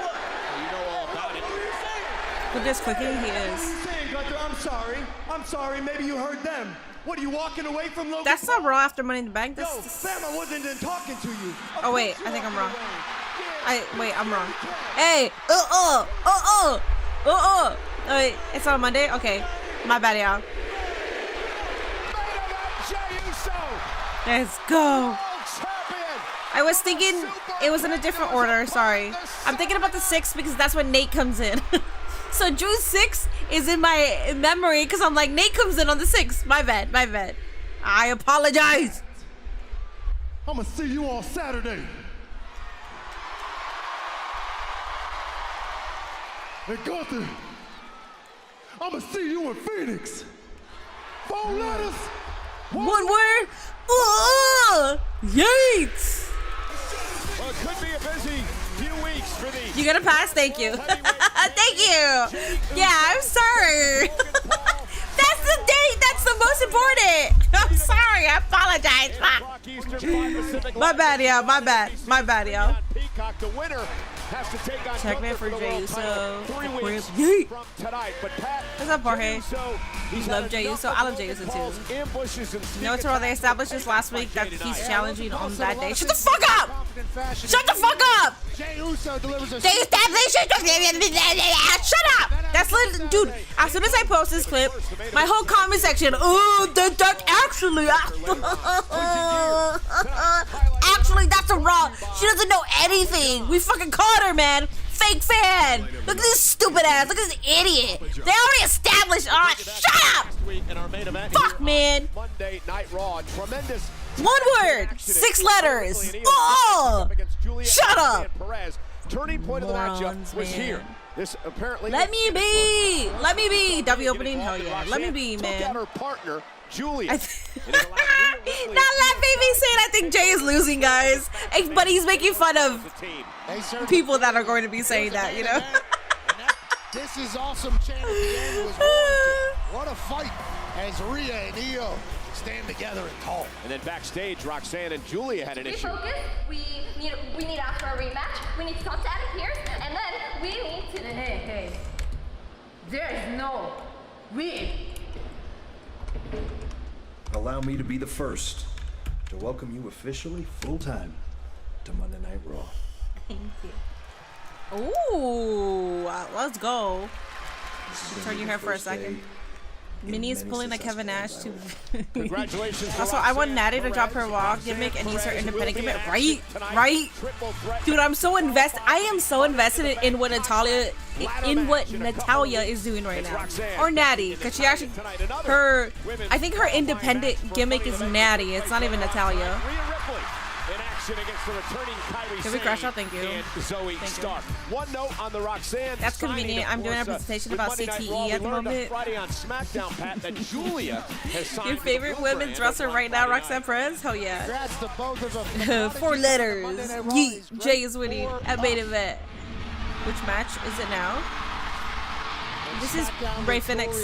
B: You know all about it.
A: With this cooking, he
D: What are
A: is.
D: you saying, Gunther? I'm sorry. Maybe you heard them. What are you walking away from Logan?
A: That's not Raw after Money in the Bank.
D: Yo,
A: That's
D: fam, I wasn't even talking to you.
A: Oh wait, I think I'm wrong. I'm wrong. Hey, wait, it's on Monday. Okay, my bad, y'all. Let's go. I was thinking it was in a different order. Sorry, I'm thinking about the 6th because that's when Nate comes in. So June 6th is in my memory because I'm like, Nate comes in on the 6th. My bad. I apologize.
D: I'm gonna see you on Saturday. Hey, Gunther, I'm gonna see you in Phoenix. 4 letters.
A: One word. Yates.
C: Well, it could be a busy few weeks for the...
A: You got a pass? Thank you. Thank you. Yeah, I'm sorry. That's the date. That's the most important. I'm sorry. I apologize. My bad, y'all. My bad, y'all.
C: Peacock, the winner has to take on
A: Checkmate
C: Gunther
A: for
C: the
A: Jey
C: world
A: Uso.
C: title 3 weeks
A: Yeet.
C: from tonight. But Pat,
A: What's up, Jorge?
C: Jey Uso, he's
A: Love
C: had
A: Jey
C: enough
A: Uso.
C: of
A: I love Jey
C: Logan
A: Uso, too.
C: Paul's ambushes and
A: You know, Terrell, they established this last week that he's challenging on that day. Shut the fuck up!
B: Fashion.
A: Shut the fuck up!
B: Jey Uso delivers a
A: They established it. Shut up! That's literally, dude. As soon as I post this clip, my whole comment section. Oh, that actually, actually, that's a Raw. She doesn't know anything. We fucking caught her, man. Fake fan. Look at this stupid ass. Look at this idiot. They already established. All right, shut up. Fuck, man.
C: Monday Night Raw, tremendous.
A: One word, 6 letters. Oh, shut up.
C: Turning point of the matchup
A: Morons,
C: was
A: man.
C: here. This apparently.
A: Let me be. Let me be. W opening. Hell yeah. Let me be,
C: Took out
A: man.
C: her partner, Julia.
A: Not laughing me saying I think Jay is losing, guys. But he's making fun of people that are going to be saying that, you know?
B: This is awesome chant at the end was warranted. What a fight as Rhea and Io stand together and tall.
C: And then backstage, Roxanne and Julia had an issue.
G: Refocus. We need after a rematch. We need to talk to Adam Pearce, and then we need to. Hey. There is no we.
H: Allow me to be the first to welcome you officially full-time to Monday Night Raw.
A: Thank you. Ooh, let's go. Turn your hair for a second. Minnie is pulling a Kevin Nash to.
C: Congratulations.
A: Also, I want Natty to drop her walk gimmick and use her independent gimmick. Right? Dude, I'm so invested. I am so invested in what Natalia is doing right now, or Natty, because she actually I think her independent gimmick is Natty. It's not even Natalia.
C: In action against the returning Kyrie
A: Can we crash out? Thank you.
C: And Zoe Stark. One note on the Roxanne.
A: That's convenient. I'm doing a presentation about CTE at the moment.
C: Friday on SmackDown, Pat, that Julia has signed
A: Your favorite women's wrestler right now, Roxanne Perez? Hell yeah.
B: Congrats to both of them.
A: 4 letters. Yeet. Jay is winning at main event. Which match is it now? This is Rey Fenix.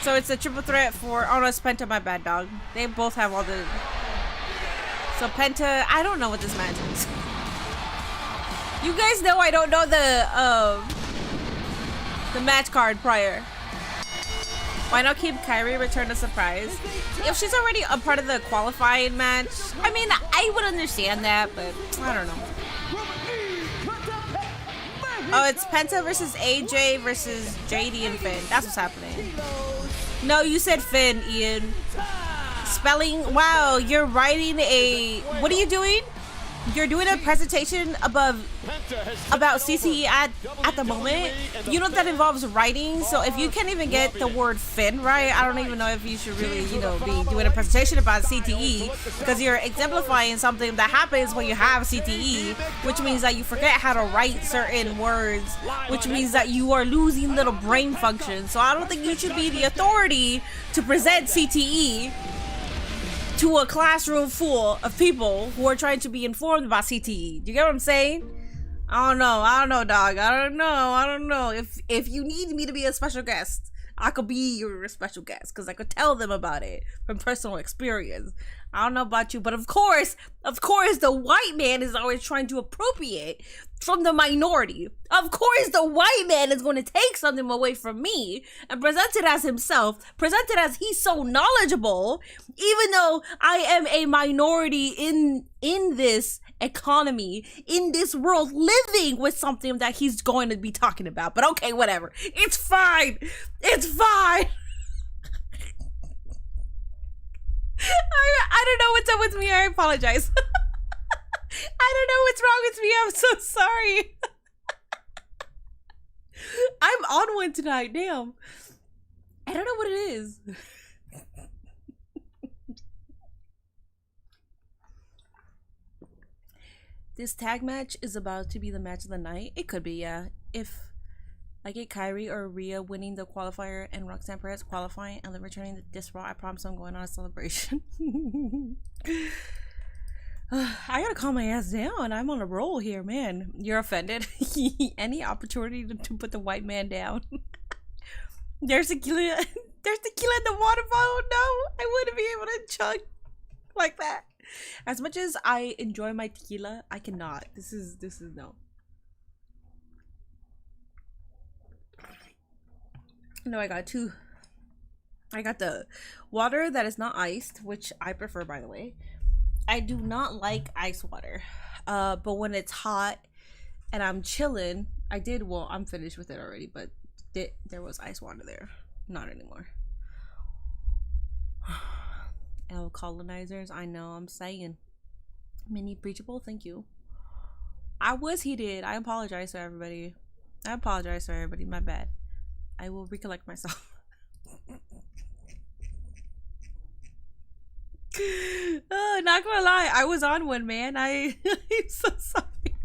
A: So it's a triple threat for. Oh no, it's Penta. My bad, dog. They both have all the. So Penta. I don't know what this match is. You guys know I don't know the The match card prior. Why not keep Kyrie return a surprise? If she's already a part of the qualifying match, I mean, I would understand that, but I don't know. Oh, it's Penta versus AJ versus JD and Finn. That's what's happening. No, you said Finn, Ian. Spelling. Wow, you're writing a... What are you doing? You're doing a presentation about CCE at the moment. You know that involves writing, so if you can't even get the word Finn right, I don't even know if you should really, you know, be doing a presentation about CTE, because you're exemplifying something that happens when you have CTE, which means that you forget how to write certain words, which means that you are losing little brain function. So I don't think you should be the authority to present CTE to a classroom full of people who are trying to be informed about CTE. Do you get what I'm saying? I don't know, dog. I don't know. If you need me to be a special guest, I could be your special guest, because I could tell them about it from personal experience. I don't know about you, but of course, the white man is always trying to appropriate from the minority. Of course, the white man is going to take something away from me and present it as himself, present it as he's so knowledgeable, even though I am a minority in this economy, in this world, living with something that he's going to be talking about. But okay, whatever. It's fine. It's fine. I don't know what's up with me. I apologize. I don't know what's wrong with me. I'm so sorry. I'm on one tonight. Damn. I don't know what it is. This tag match is about to be the match of the night. It could be, yeah. If I get Kyrie or Rhea winning the qualifier and Roxanne Perez qualifying and then returning this Raw, I promise I'm going on a celebration. I gotta calm my ass down. I'm on a roll here, man. You're offended? Any opportunity to put the white man down? There's tequila in the water bottle. No, I wouldn't be able to chug like that. As much as I enjoy my tequila, I cannot. This is no. No, I got two. I got the water that is not iced, which I prefer, by the way. I do not like ice water. But when it's hot and I'm chilling, I'm finished with it already, but there was ice water there. Not anymore. L colonizers, I know, I'm saying. Mini preachable, thank you. I was heated. I apologize to everybody. My bad. I will recollect myself. Oh, not gonna lie, I was on one, man. I'm so sorry.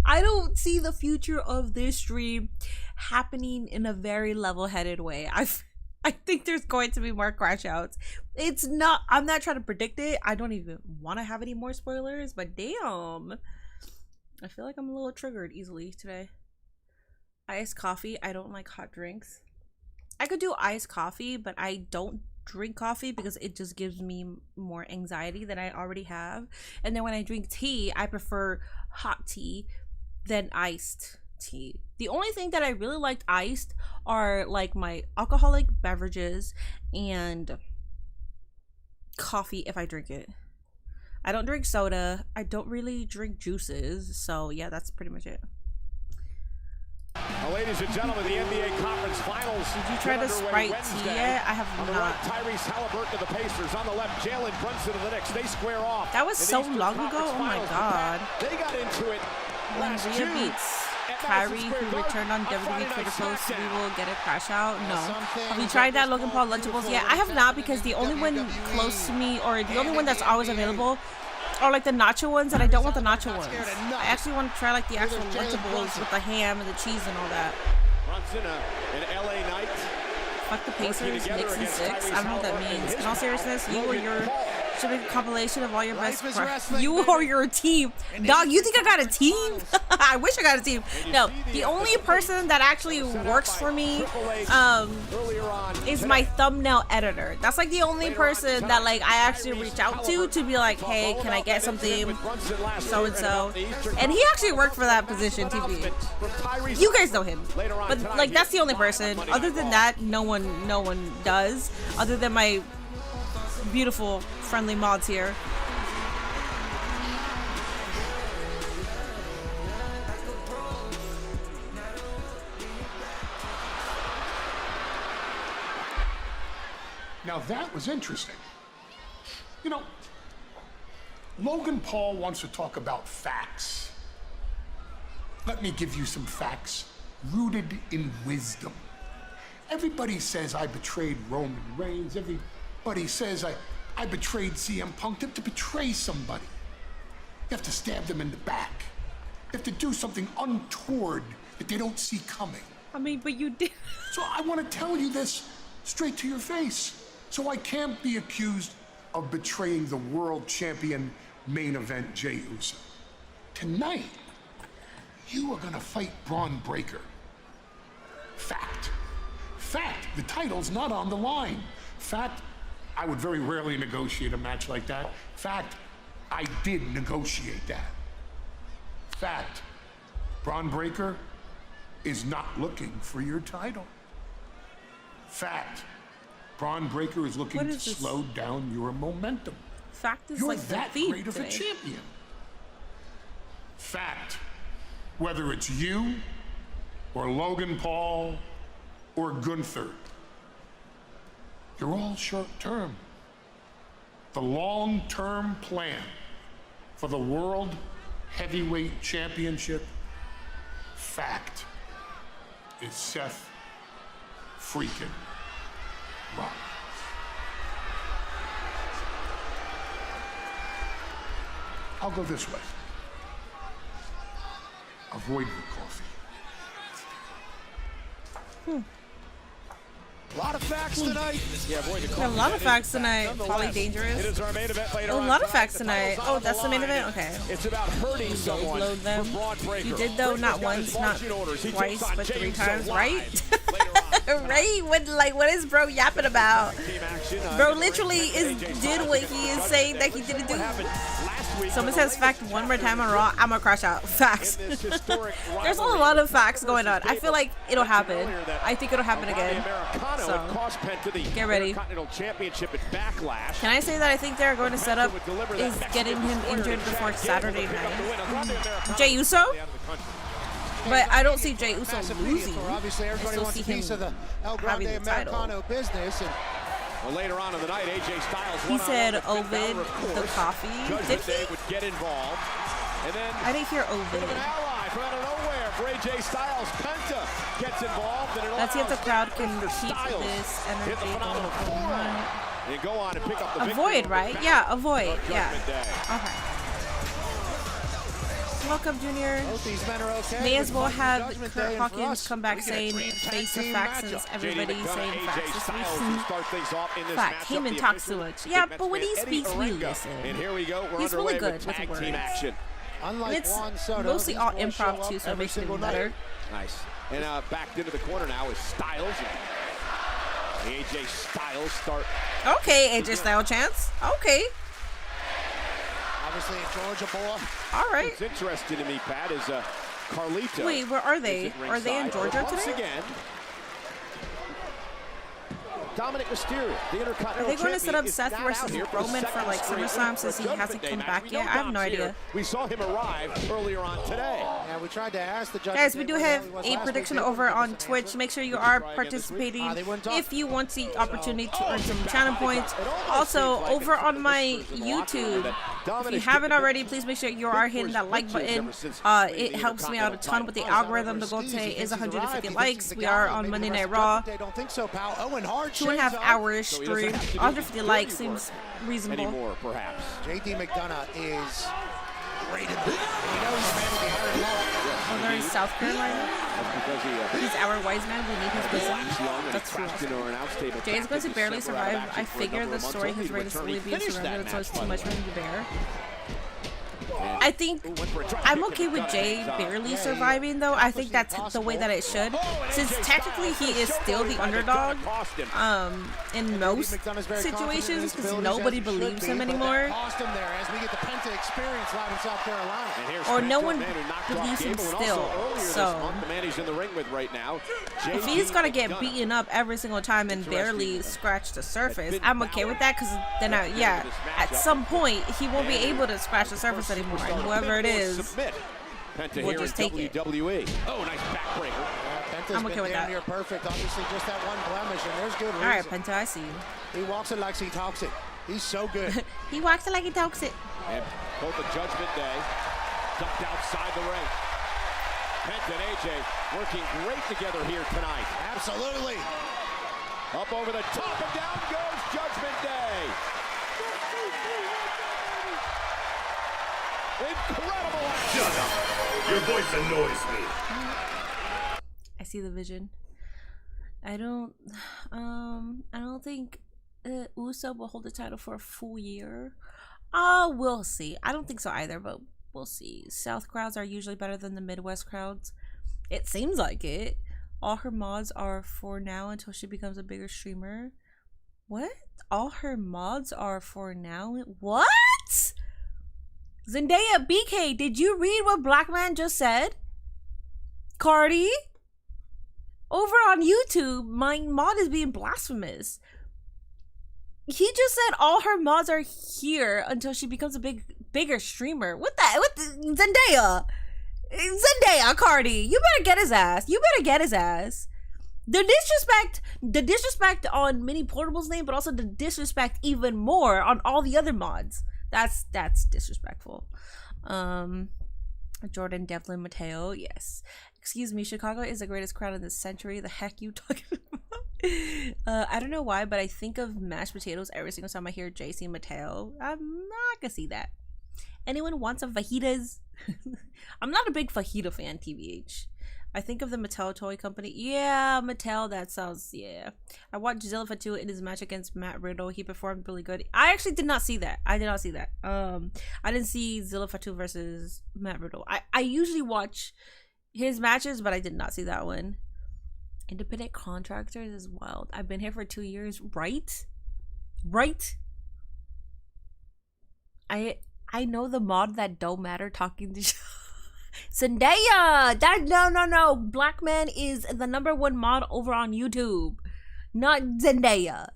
A: I don't see the future of this stream happening in a very level-headed way. I think there's going to be more crash outs. I'm not trying to predict it. I don't even want to have any more spoilers, but damn. I feel like I'm a little triggered easily today. Iced coffee. I don't like hot drinks. I could do iced coffee, but I don't drink coffee because it just gives me more anxiety than I already have. And then when I drink tea, I prefer hot tea than iced tea. The only thing that I really liked iced are like my alcoholic beverages and coffee if I drink it. I don't drink soda. I don't really drink juices. So yeah, that's pretty much it.
C: Well, ladies and gentlemen, the NBA Conference Finals.
A: Did you try the Sprite tea yet? I have not.
C: Tyrese Halliburton of the Pacers. On the left, Jalen Brunson of the Knicks. They square off.
A: That was so long ago. Oh my god.
C: They got into it
A: when Rhea beats Kyrie, who returned on WWE Twitter post, we will get a crash out. No. Have you tried that Logan Paul Lunchables? Yeah, I have not, because the only one close to me, or the only one that's always available, are like the nacho ones, and I don't want the nacho ones. I actually want to try like the actual Lunchables with the ham and the cheese and all that.
C: Brunson, an LA Knight.
A: Fuck the Pacers, Knicks and 6. I don't know what that means. In all seriousness, you or your Should make a compilation of all your best friends. You or your team. Dog, you think I got a team? I wish I got a team. No, the only person that actually works for me is my thumbnail editor. That's like the only person that like I actually reach out to be like, hey, can I get something so and so? And he actually worked for that position, TV. You guys know him, but like that's the only person. Other than that, no one does. Other than my beautiful, friendly mods here.
I: Now that was interesting. You know, Logan Paul wants to talk about facts. Let me give you some facts rooted in wisdom. Everybody says I betrayed Roman Reigns. Everybody says I betrayed CM Punk. To betray somebody, you have to stab them in the back. You have to do something untoward that they don't see coming.
A: I mean, but you did.
I: So I want to tell you this straight to your face. So I can't be accused of betraying the world champion main event Jey Uso. Tonight, you are gonna fight Braun Breaker. Fact. Fact, the title's not on the line. Fact, I would very rarely negotiate a match like that. Fact, I did negotiate that. Fact, Braun Breaker is not looking for your title. Fact, Braun Breaker is looking to slow down your momentum.
A: Fact is
I: You're
A: like
I: that
A: the
I: great of a
A: today.
I: champion. Fact, whether it's you or Logan Paul or Gunther, you're all short-term. The long-term plan for the World Heavyweight Championship, fact, is Seth freaking Rollins. I'll go this way. Avoid the coffee.
B: A lot of facts tonight.
A: A lot of facts tonight. Probably dangerous.
C: It is our main event later
A: A
C: on
A: lot of
C: tonight.
A: facts tonight. Oh, that's the main event? Okay.
C: It's about hurting someone
A: Load them.
C: for Braun Breaker.
A: You did though, not
C: Breaker's got
A: once,
C: his
A: not
C: marching orders. He
A: twice,
C: takes on
A: but
C: Jey
A: 3
C: Uso
A: times,
C: live.
A: right?
C: Later on.
A: Right? What is bro yapping about?
C: Team action,
A: Bro literally did what he is saying that he didn't do. Someone says fact one more time on Raw, I'm gonna crash out. Facts. There's a lot of facts going on. I feel like it'll happen. I think it'll happen again. So get ready.
C: Championship at Backlash.
A: Can I say that I think they're going to set up is getting him injured before Saturday night? Jey Uso? But I don't see Jey Uso losing.
B: Obviously,
A: I
B: everybody
A: still
B: wants
A: see
B: a
A: him
B: piece of the El
A: having
B: Grande
A: the title.
B: Americano business. And
C: Well, later on in the night, AJ Styles
A: He said Ovid the coffee. Did he?
C: would get involved. And then
A: I didn't hear
C: an
A: Ovid.
C: ally from out of nowhere for AJ Styles. Penta gets involved. And it
A: Let's see if the
C: allows
A: crowd can
C: Mr.
A: keep
C: Styles
A: this
C: hit
A: energy
C: the
A: going
C: phenomenal
A: for
C: forearm.
A: one.
C: And go on and pick up the victory.
A: Avoid, right? Yeah, avoid. Yeah.
C: Judgment Day.
A: Okay. Welcome, Junior.
B: both these men are okay.
A: May as well
B: with
A: have
B: Judgment
A: Kurt
B: Day, and for
A: Hawkins
B: us,
A: come back
B: we get a
A: saying
B: great tag
A: face of
B: team
A: facts
B: matchup.
A: since
C: JD
A: everybody's
C: McDonough,
A: saying
C: AJ
A: facts this
C: Styles
A: week.
C: to start things off in this
A: Fact,
C: matchup.
A: Heyman
C: The
A: talks
C: official
A: too much.
C: big
A: Yeah,
C: Mets
A: but when
C: man,
A: he
C: Eddie
A: speaks, we
C: Orengo.
A: listen.
C: And here we go. We're
A: He's
C: underway
A: really good
C: with
A: with
C: tag
A: words.
C: team action.
B: Unlike
A: It's
B: Juan Soto,
A: mostly
B: these
A: all
B: boys show
A: improv
B: up
A: too, so it
B: every
A: makes it
B: single
A: even better.
B: night.
C: Nice. And back into the corner now is Styles. AJ Styles start.
A: Okay, AJ Style chance. Okay.
B: Obviously, a Georgia boy.
A: All right.
C: What's interesting to me, Pat, is Carlito.
A: Wait, where are they?
C: is at
A: Are they in
C: ringside.
A: Georgia
C: Once
A: today?
C: again, Dominic Mysterio, the Intercontinental
A: Are they going to set
C: Champion,
A: up
C: is
A: Seth
C: not
A: versus
C: out here for
A: Roman for
C: second
A: like
C: straight
A: SummerSlam
C: week
A: since
C: for
A: he
C: Judgment
A: hasn't
C: Day
A: come
C: match?
A: back
C: We
A: yet?
C: know
A: I have no
C: Dom's here.
A: idea.
C: We saw him arrive earlier on today.
B: Yeah, we tried to ask the judges.
A: Guys, we do have a prediction over on Twitch. Make sure you are participating if you want the opportunity to earn some channel points. Also, over on my YouTube, if you haven't already, please make sure you are hitting that like button. It helps me out a ton with the algorithm. The goal today is 150 likes. We are on Monday Night Raw.
B: Don't think so, pal. Owen Hart
A: 2.5 hours stream. 150 likes seems reasonable.
C: Anymore, perhaps.
B: JD McDonough is rated. And you know he's a man to be hired along.
A: Oh, they're in South Carolina.
C: That's because
A: He's our wise man. We need his wisdom. That's true. Jay is going to barely survive. I figure the story his rate is slowly being surrounded, so it's too much for him to bear. I think I'm okay with Jay barely surviving, though. I think that's the way that it should, since technically he is still the underdog in most situations, because nobody believes him anymore, or no one believes him still. So if he's gonna get beaten up every single time and barely scratch the surface, I'm okay with that, because then at some point he won't be able to scratch the surface anymore. And whoever it is, we'll just take it.
C: Oh, nice backbreaker.
A: I'm okay with that.
B: Near perfect. Obviously, just that one blemish, and there's good reason.
A: All right, Penta, I see you.
B: He walks it like he talks it. He's so good.
A: He walks it like he talks it.
C: And both the Judgment Day ducked outside the ring. Penta and AJ working great together here tonight.
B: Absolutely.
C: Up over the top and down goes Judgment Day. Incredible action.
E: Shut up. Your voice annoys me.
A: I see the vision. I don't think Uso will hold the title for a full year. We'll see. I don't think so either, but we'll see. South crowds are usually better than the Midwest crowds. It seems like it. All her mods are for now until she becomes a bigger streamer. What? All her mods are for now? What? Zendaya, BK, did you read what Black Man just said? Cardi? Over on YouTube, my mod is being blasphemous. He just said all her mods are here until she becomes a bigger streamer. What Zendaya? Zendaya, Cardi, you better get his ass. You better get his ass. The disrespect on Mini Portable's name, but also the disrespect even more on all the other mods. That's disrespectful. Jordan, Devlin, Mateo, yes. Excuse me, Chicago is the greatest crowd in this century. The heck you talking about? I don't know why, but I think of mashed potatoes every single time I hear JC and Mateo. I'm not gonna see that. Anyone want some fajitas? I'm not a big fajita fan, TBH. I think of the Mattel Toy Company. Yeah, Mattel, that sounds, yeah. I watched Zilla Fatu in his match against Matt Riddle. He performed really good. I actually did not see that. I didn't see Zilla Fatu versus Matt Riddle. I usually watch his matches, but I did not see that one. Independent contractors is wild. I've been here for 2 years, right? I know the mod that don't matter talking to Zendaya! No. Black Man is the #1 mod over on YouTube. Not Zendaya.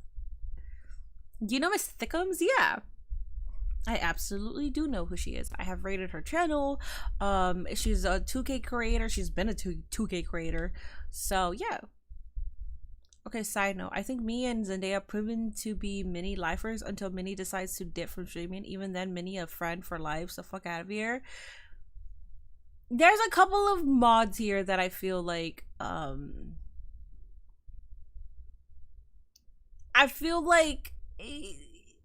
A: You know Miss Thickums? Yeah. I absolutely do know who she is. I have rated her channel. She's a 2K creator. She's been a 2K creator. So, yeah. Okay, side note. I think me and Zendaya proven to be mini lifers until Minnie decides to dip from streaming. Even then, Minnie a friend for life. So, fuck out of here. There's a couple of mods here that I feel like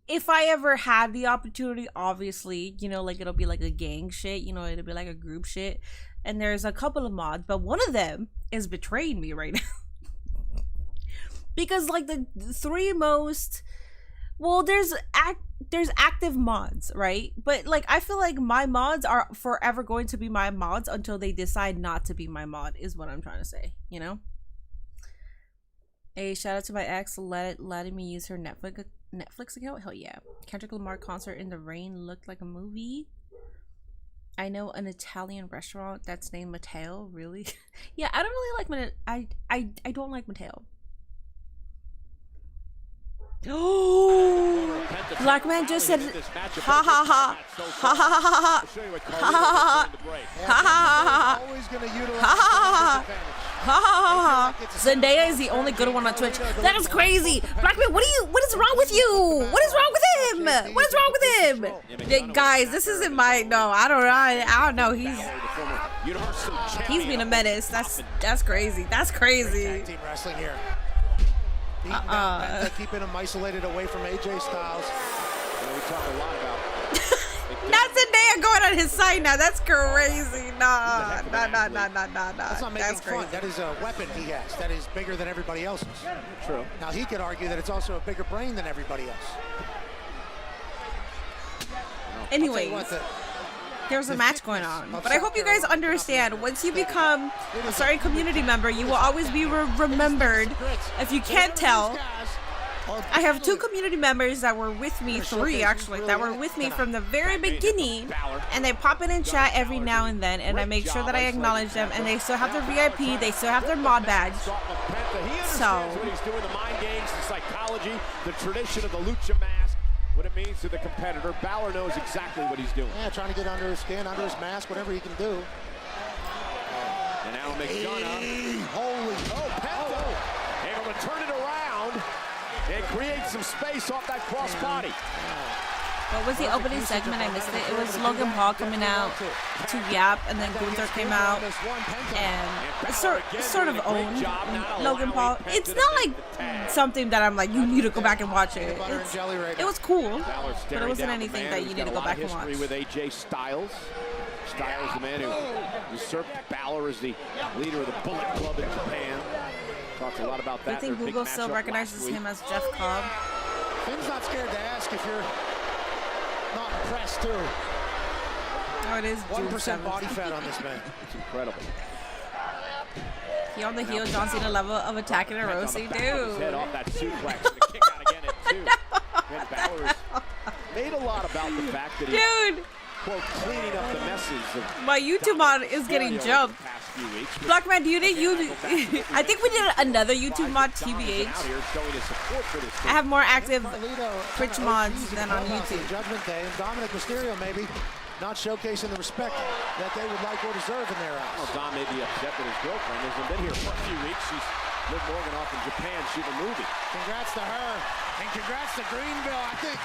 A: if I ever had the opportunity, obviously, you know, like it'll be like a gang shit, you know, it'll be like a group shit. And there's a couple of mods, but one of them is betraying me right now. Because like the three most, well, there's active mods, right? But like I feel like my mods are forever going to be my mods until they decide not to be my mod, is what I'm trying to say, you know? Hey, shout out to my ex letting me use her Netflix account. Hell yeah. Kendrick Lamar concert in the rain looked like a movie. I know an Italian restaurant that's named Matteo. Really? Yeah, I don't really like I don't like Matteo. Oh, Black Man just said ha ha ha ha ha ha ha ha ha ha. Zendaya is the only good one on Twitch. That is crazy. Black Man, what is wrong with you? What is wrong with him? What is wrong with him? Guys, this isn't my, no, I don't know. He's being a menace. That's crazy. That's crazy.
B: Team wrestling here. Keeping him isolated away from AJ Styles.
C: We talk a lot about
A: Not Zendaya going on his side now. That's crazy. Nah.
B: That's not making
A: That's
B: fun.
A: crazy.
B: That is a weapon he has. That is bigger than everybody else's.
C: True.
B: Now he could argue that it's also a bigger brain than everybody else.
A: Anyways, there's a match going on. But I hope you guys understand, once you become a certain community member, you will always be remembered. If you can't tell, I have 2 community members that were with me, 3 actually, that were with me from the very beginning, and they pop in chat every now and then, and I make sure that I acknowledge them, and they still have their VIP, they still have their mod badge. So,
C: what he's doing, the mind games, the psychology, the tradition of the lucha mask, what it means to the competitor. Balor knows exactly what he's doing.
B: Yeah, trying to get under his skin, under his mask, whatever he can do.
C: And now McDonough.
B: Holy.
C: Oh, Penta. Able to turn it around and create some space off that crossbody.
A: what was the opening segment? I missed it. It was Logan Paul coming out to yap, and then Gunther came out and sort of owned Logan Paul. It's not like something that I'm like, you need to go back and watch it. It was cool, but it wasn't anything that you need to go back and watch.
C: With AJ Styles. Styles, the man who usurped Balor as the leader of the Bullet Club in Japan. Talks a lot about that.
A: I think Google still recognizes him as Jeff Cobb.
B: Finn's not scared to ask if you're not impressed too.
A: Oh, it is
B: 1% body fat on this man.
C: It's incredible.
A: He on the heel John Cena level of attacking a Rosie, dude.
C: Head off that suplex and the kick out again at 2. And Balor has made a lot about the fact that he's,
A: Dude,
C: quote, cleaning up the messes of
A: my YouTube mod is getting jumped.
C: the past few weeks.
A: Black man, do you think you? I think we did another YouTube mod, TBH.
C: Out here showing his support for this
A: I have more active
B: Carlito,
A: Twitch mods than on YouTube.
B: Judgment Day, and Dominic Mysterio maybe not showcasing the respect that they would like or deserve in their eyes.
C: Well, Dom may be upset that his girlfriend hasn't been here for a few weeks. She's Liv Morgan off in Japan shooting a movie.
B: Congrats to her, and congrats to Greenville, I think.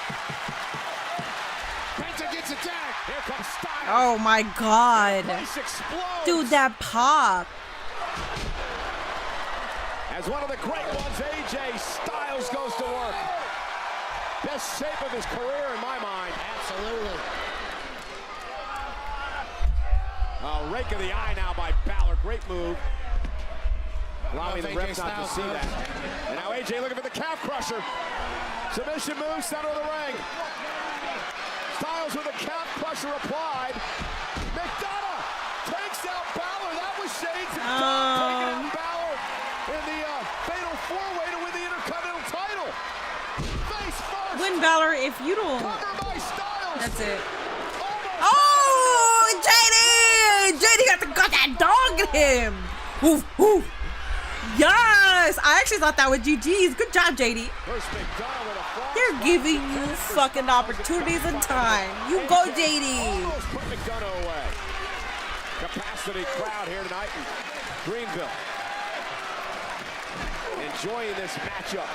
B: Penta gets attacked.
C: Here comes Styles.
A: Oh my god,
C: Place explodes.
A: dude, that pop.
C: As one of the great ones, AJ Styles goes to work. Best shape of his career in my mind.
B: Absolutely.
C: Rake of the eye now by Balor. Great move. Allowing the refs not to see that. And now AJ looking for the calf crusher. Submission move, center of the ring. Styles with a calf crusher applied. McDonough takes out Balor. That was shades of Dom taking out Balor in the fatal four-way to win the Intercontinental title. Face first.
A: Win Balor if you don't.
C: Cover by Styles.
A: That's it.
C: Almost.
A: Oh, JD got that dog in him. Woof, woof. Yes, I actually thought that was GG's. Good job, JD.
C: First McDonough with a frog.
A: They're giving you fucking opportunities and time. You go, JD.
C: Almost put McDonough away. Capacity crowd here tonight in Greenville. Enjoying this matchup.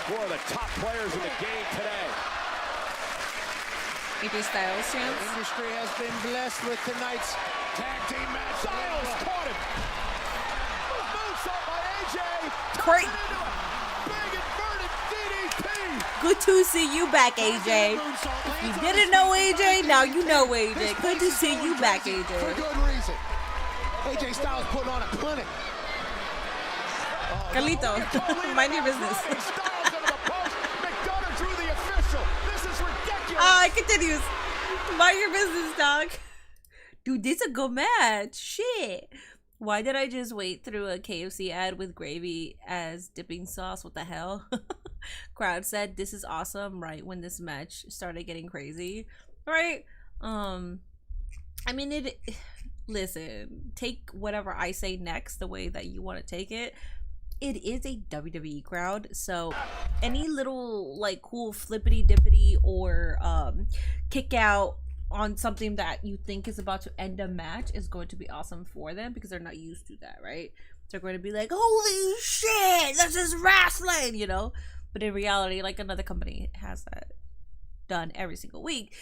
C: Four of the top players in the game today.
A: AJ Styles chance.
B: Industry has been blessed with tonight's tag team match.
C: Styles caught him. Moonsault by AJ.
A: Great.
C: Big inverted DDT.
A: Good to see you back, AJ. If you didn't know AJ, now you know AJ. Good to see you back,
B: For
A: AJ.
B: good reason. AJ Styles putting on a clinic.
A: Carlito, mind your business.
C: Styles into the post. McDonough drew the official. This is ridiculous.
A: It continues. Mind your business, dog. Dude, this is a good match. Shit. Why did I just wait through a KFC ad with gravy as dipping sauce? What the hell? Crowd said this is awesome right when this match started getting crazy. Right? I mean, listen, take whatever I say next the way that you want to take it. It is a WWE crowd, so any little like cool flippity dippity or kick out on something that you think is about to end a match is going to be awesome for them because they're not used to that, right? They're going to be like, holy shit, this is wrestling, you know? But in reality, like another company has that done every single week,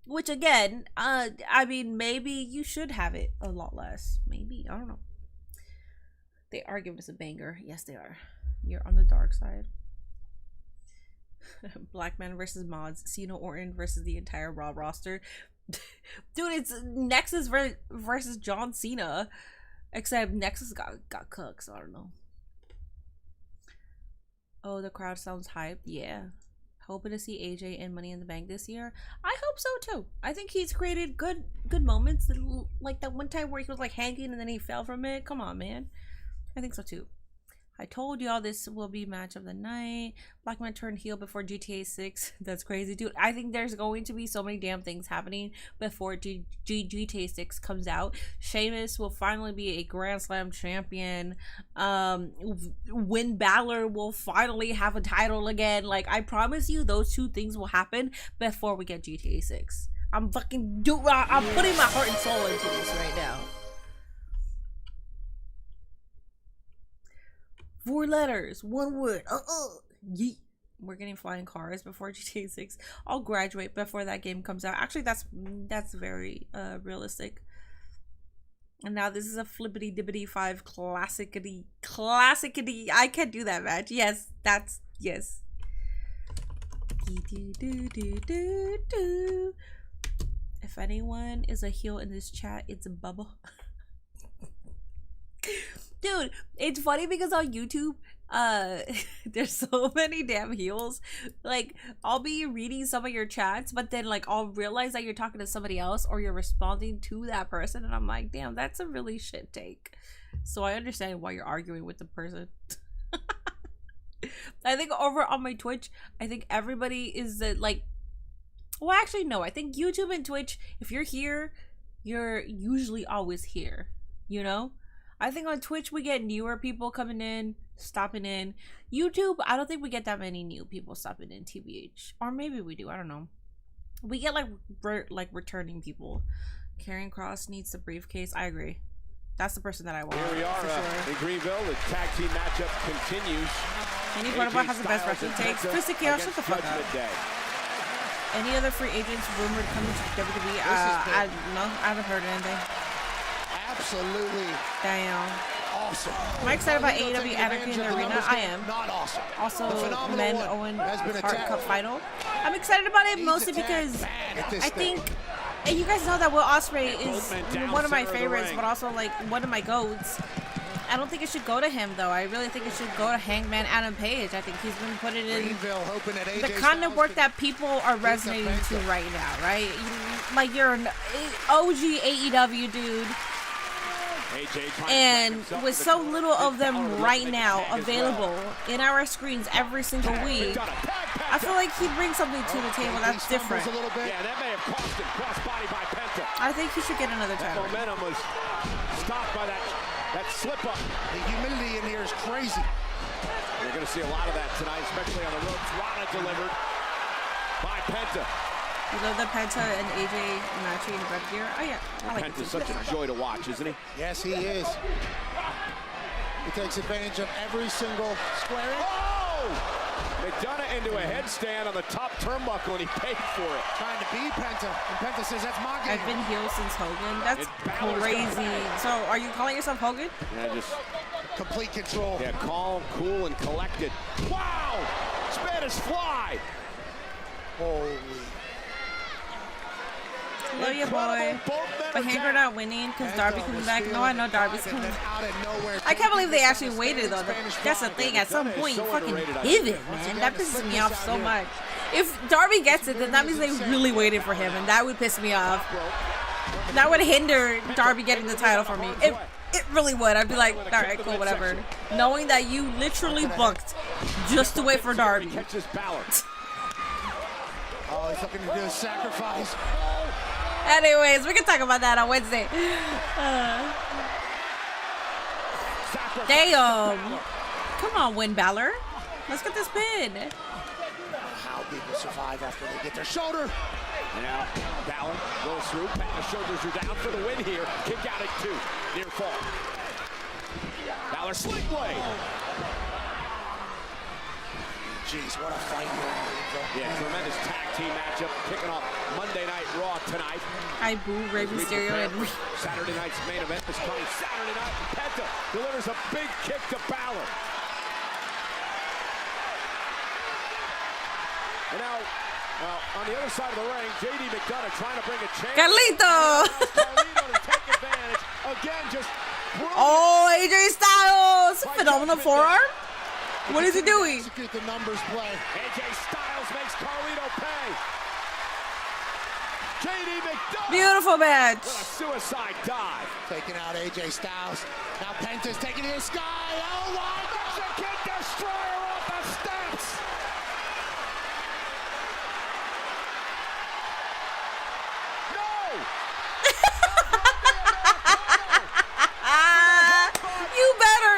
A: which again, I mean, maybe you should have it a lot less. Maybe, I don't know. They are giving us a banger. Yes, they are. You're on the dark side. Black man versus mods, Cena Orton versus the entire Raw roster. Dude, it's Nexus versus John Cena, except Nexus got cooked, so I don't know. Oh, the crowd sounds hyped. Yeah, hoping to see AJ in Money in the Bank this year. I hope so too. I think he's created good moments, like that one time where he was like hanging and then he fell from it. Come on, man. I think so too. I told y'all this will be match of the night. Black man turned heel before GTA 6. That's crazy, dude. I think there's going to be so many damn things happening before GTA 6 comes out. Sheamus will finally be a Grand Slam champion. When Balor will finally have a title again. Like, I promise you, those two things will happen before we get GTA 6. I'm putting my heart and soul into this right now. 4 letters, 1 word. Yeet. We're getting flying cars before GTA 6. I'll graduate before that game comes out. Actually, that's very realistic. And now this is a flippity dippity 5 classicity. I can't do that match. Yes, that's yes. If anyone is a heel in this chat, it's a Bubba. Dude, it's funny because on YouTube, there's so many damn heels. Like, I'll be reading some of your chats, but then like I'll realize that you're talking to somebody else or you're responding to that person, and I'm like, damn, that's a really shit take. So I understand why you're arguing with the person. I think over on my Twitch, I think everybody is like, well, actually no, I think YouTube and Twitch, if you're here, you're usually always here, you know? I think on Twitch we get newer people coming in, stopping in. YouTube, I don't think we get that many new people stopping in, TBH. Or maybe we do, I don't know. We get like returning people. Karrion Kross needs the briefcase. I agree. That's the person that I want.
C: Here we are in Greenville. The tag team matchup continues.
A: Any Butterball has the best wrestling takes. Chrissy Kale, shut the fuck up. Any other free agents rumored coming to WWE? I haven't heard anything.
B: Absolutely.
A: Damn.
B: Awesome.
A: Am I excited about AEW Anarchy in the Arena? I am.
B: Not awesome.
A: Also, Men Owen Hart Cup final. I'm excited about it mostly because I think, and you guys know that Will Ospreay is one of my favorites, but also like one of my goats. I don't think it should go to him though. I really think it should go to Hangman Adam Page. I think he's been putting in the kind of work that people are resonating to right now, right? Like you're an OG AEW dude. And with so little of them right now available in our screens every single week, I feel like he brings something to the table that's different.
C: Yeah, that may have cost him. Crossbody by Penta.
A: I think he should get another title.
C: Momentum was stopped by that slip up.
B: The humidity in here is crazy.
C: You're going to see a lot of that tonight, especially on the ropes. Rana delivered by Penta.
A: You love the Penta and AJ matching in red gear? Oh yeah, I like
C: Penta's such a joy to watch, isn't he?
B: Yes, he is. He takes advantage of every single square.
C: Oh! McDonough into a headstand on the top turnbuckle, and he paid for it.
B: Trying to beat Penta, and Penta says that's my game.
A: I've been heel since Hogan. That's crazy. So, are you calling yourself Hogan?
C: Yeah, just
B: complete control.
C: Yeah, calm, cool, and collected. Wow! Spanish fly!
B: Holy.
A: Love you, boy. But Hager not winning because Darby comes back. No, I know Darby's coming. I can't believe they actually waited though. That's the thing. At some point, fucking pivot, man. That pisses me off so much. If Darby gets it, then that means they really waited for him, and that would piss me off. That would hinder Darby getting the title for me. It really would. I'd be like, all right, cool, whatever. Knowing that you literally booked just to wait for Darby.
B: Oh, he's looking to do a sacrifice.
A: Anyways, we can talk about that on Wednesday. Damn. Come on, Win Balor. Let's get this pin.
B: How people survive after they get their shoulder.
C: Now, Balor goes through. The shoulders are down for the win here. Kick out at 2. Near fall. Balor sling blade.
B: Jeez, what a fight here.
C: Yeah, tremendous tag team matchup kicking off Monday Night Raw tonight.
A: I boo Rey Mysterio and
C: Saturday night's main event is coming Saturday night. Penta delivers a big kick to Balor. And now, on the other side of the ring, JD McDonough trying to bring a change.
A: Carlito!
C: Carlito to take advantage. Again, just brilliant.
A: Oh, AJ Styles! Phenomenal forearm? What is he doing?
B: Execute the numbers play.
C: AJ Styles makes Carlito pay. JD McDonough.
A: Beautiful match.
C: With a suicide dive.
B: Taking out AJ Styles. Now Penta's taking it to the sky. Oh my God!
C: The Kid Destroyer off the steps.
A: You better.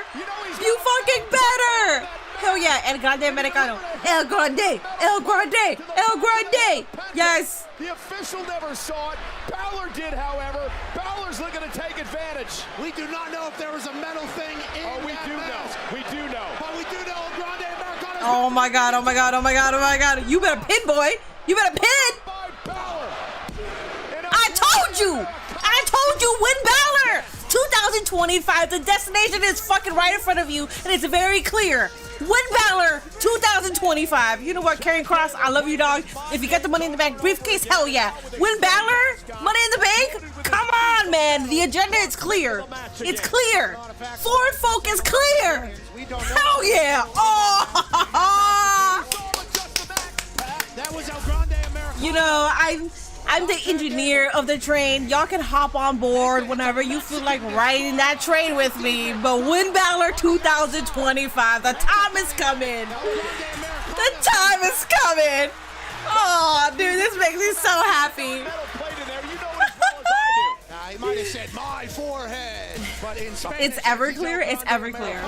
A: You fucking better. Hell yeah, El Grande Americano. El Grande. El Grande. El Grande. Yes.
C: The official never saw it. Balor did, however. Balor's looking to take advantage.
B: We do not know if there was a metal thing in
C: we
B: that
C: do
B: match.
C: know. We do know.
B: But we do know Grande Americano.
A: Oh my God. Oh my God. Oh my God. Oh my God. You better pin, boy. You better pin.
C: By Balor.
A: I told you. I told you, win Balor. 2025. The destination is fucking right in front of you, and it's very clear. Win Balor 2025. You know what, Karrion Kross, I love you, dog. If you get the Money in the Bank briefcase, hell yeah. Win Balor, Money in the Bank. Come on, man. The agenda is clear. It's clear. Forward focus clear. Hell yeah. Oh.
B: That was El Grande Americano.
A: You know, I'm the engineer of the train. Y'all can hop on board whenever you feel like riding that train with me. But Win Balor 2025, the time is coming. The time is coming. Oh, dude, this makes me so happy.
B: He might have said my forehead, but in Spanish,
A: It's Everclear. It's Everclear.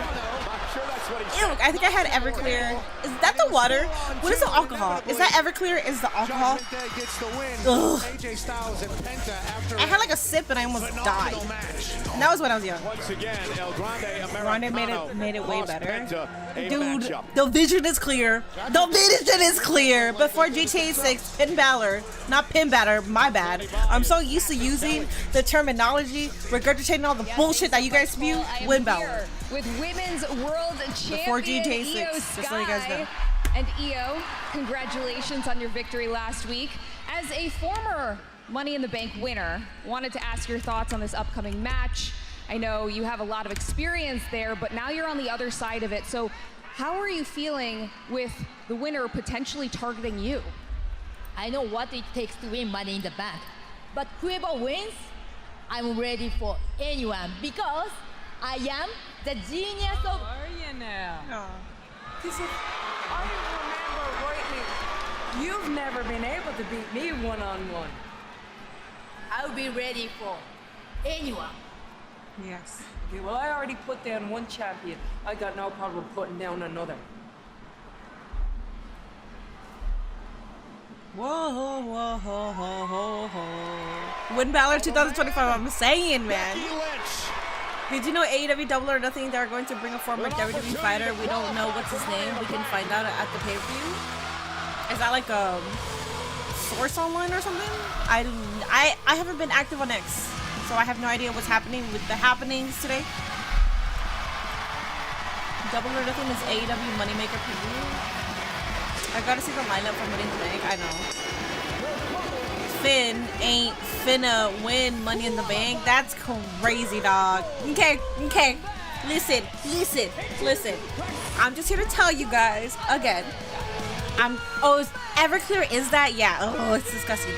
A: Ew, I think I had Everclear. Is that the water? What is the alcohol? Is that Everclear? Is the alcohol? Ugh. I had like a sip and I almost died. And that was when I was young.
C: Once again, El Grande
A: Grande made it way better. Dude, the vision is clear. The vision is clear. Before GTA 6, Pin Balor, not Pin Balor, my bad. I'm so used to using the terminology, regurgitating all the bullshit that you guys spew. Win Balor.
J: With Women's World
A: Before
J: Champion
A: GTA 6,
J: Io
A: just so you guys know.
J: Sky. And Io, congratulations on your victory last week. As a former Money in the Bank winner, wanted to ask your thoughts on this upcoming match. I know you have a lot of experience there, but now you're on the other side of it. So how are you feeling with the winner potentially targeting you?
G: I know what it takes to win Money in the Bank, but whoever wins, I'm ready for anyone because I am the genius of.
K: Are you now? Because if I remember rightly, you've never been able to beat me one-on-one.
G: I'll be ready for anyone.
K: Yes. Okay, well, I already put down one champion. I got no problem putting down another.
A: Whoa, whoa, ho, ho, ho, ho. Win Balor 2025, I'm saying, man. Did you know AEW Double or Nothing, they're going to bring a former WWE fighter? We don't know what's his name. We can find out at the pay-per-view. Is that like a source online or something? I haven't been active on X, so I have no idea what's happening with the happenings today. Double or Nothing is AEW Moneymaker preview. I gotta see the lineup for Money in the Bank. I know. Finn ain't finna win Money in the Bank. That's crazy, dog. Okay. Listen. I'm just here to tell you guys again. Everclear is that? Yeah. Oh, it's disgusting.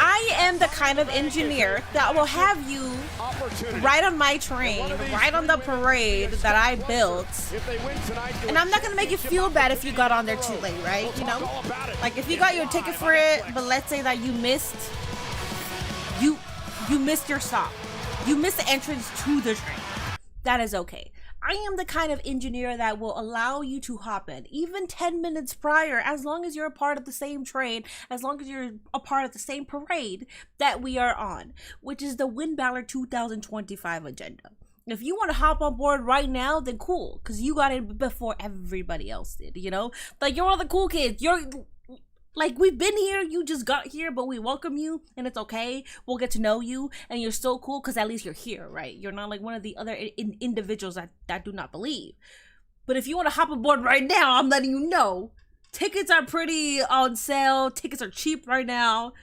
A: I am the kind of engineer that will have you ride on my train, ride on the parade that I built, and I'm not gonna make you feel bad if you got on there too late, right? You know, like if you got your ticket for it, but let's say that you missed your stop, you missed the entrance to the train. That is okay. I am the kind of engineer that will allow you to hop in even 10 minutes prior, as long as you're a part of the same train, as long as you're a part of the same parade that we are on, which is the Win Balor 2025 agenda. If you want to hop on board right now, then cool, because you got in before everybody else did, you know? Like, you're all the cool kids. You're like, we've been here, you just got here, but we welcome you, and it's okay. We'll get to know you, and you're still cool, because at least you're here, right? You're not like one of the other individuals that do not believe. But if you want to hop aboard right now, I'm letting you know. Tickets are pretty on sale. Tickets are cheap right now.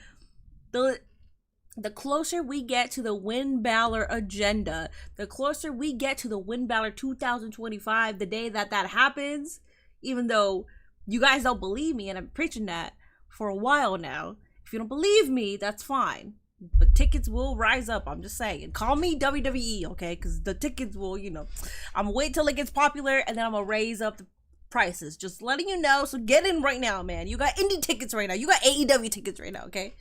A: The closer we get to the Win Balor agenda, the closer we get to the Win Balor 2025, the day that happens, even though you guys don't believe me and I'm preaching that for a while now. If you don't believe me, that's fine. But tickets will rise up. I'm just saying. Call me WWE, okay? Because the tickets will, I'm going to wait till it gets popular and then I'm going to raise up the prices. Just letting you know. So get in right now, man. You got indie tickets right now. You got AEW tickets right now, okay?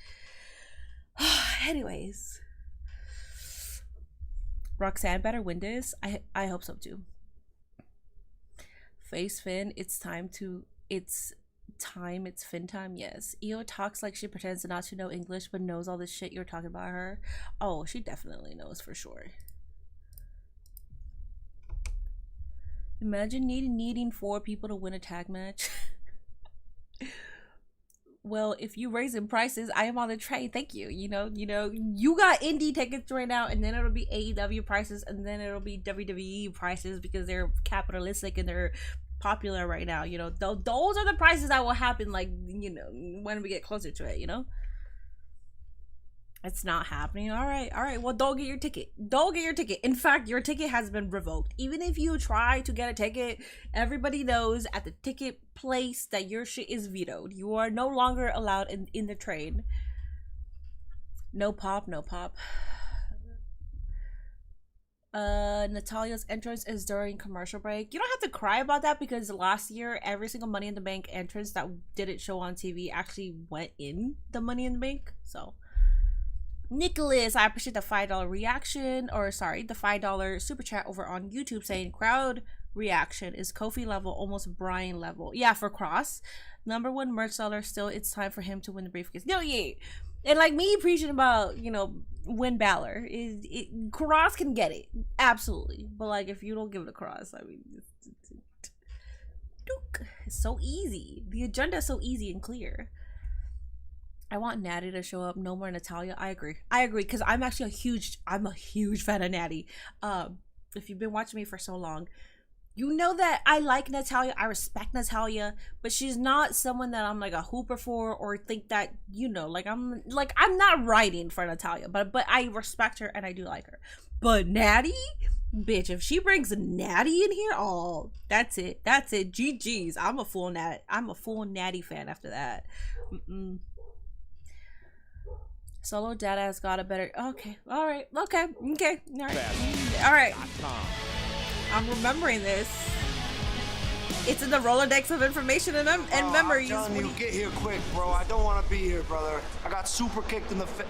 A: Anyways, Roxanne better win this. I hope so too. Face Finn, it's Finn time. Yes, Io talks like she pretends not to know English but knows all this shit you're talking about her. Oh, she definitely knows for sure. Imagine needing 4 people to win a tag match. Well, if you raising prices, I am on the train. Thank you. You got indie tickets right now, and then it'll be AEW prices, and then it'll be WWE prices because they're capitalistic and they're popular right now. Those are the prices that will happen, like, when we get closer to it, It's not happening. All right. Well, don't get your ticket. In fact, your ticket has been revoked. Even if you try to get a ticket, everybody knows at the ticket place that your shit is vetoed. You are no longer allowed in the train. No pop. Natalia's entrance is during commercial break. You don't have to cry about that because last year, every single Money in the Bank entrance that didn't show on TV actually went in the Money in the Bank. So... Nicholas, I appreciate the $5 reaction, the $5 super chat over on YouTube saying crowd reaction is Kofi level, almost Brian level. Yeah, for Cross, #1 merch seller. Still, it's time for him to win the briefcase. No, yeah, and like me preaching about Win Balor Cross can get it absolutely, but like if you don't give it a Cross, I mean, it's so easy. The agenda is so easy and clear. I want Natty to show up. No more Natalia. I agree because I'm actually a huge fan of Natty. If you've been watching me for so long, you know that I like Natalia. I respect Natalia, but she's not someone that I'm like a hooper for or think that I'm not writing for Natalia, but I respect her and I do like her. But Natty, bitch, if she brings Natty in here, oh, that's it. GG's. I'm a full Natty fan after that. Solo Data has got a better... Okay. All right. I'm remembering this. It's in the Rolodex of information and memories.
L: I'm telling you, get here quick, bro. I don't want to be here, brother. I got super kicked in the face.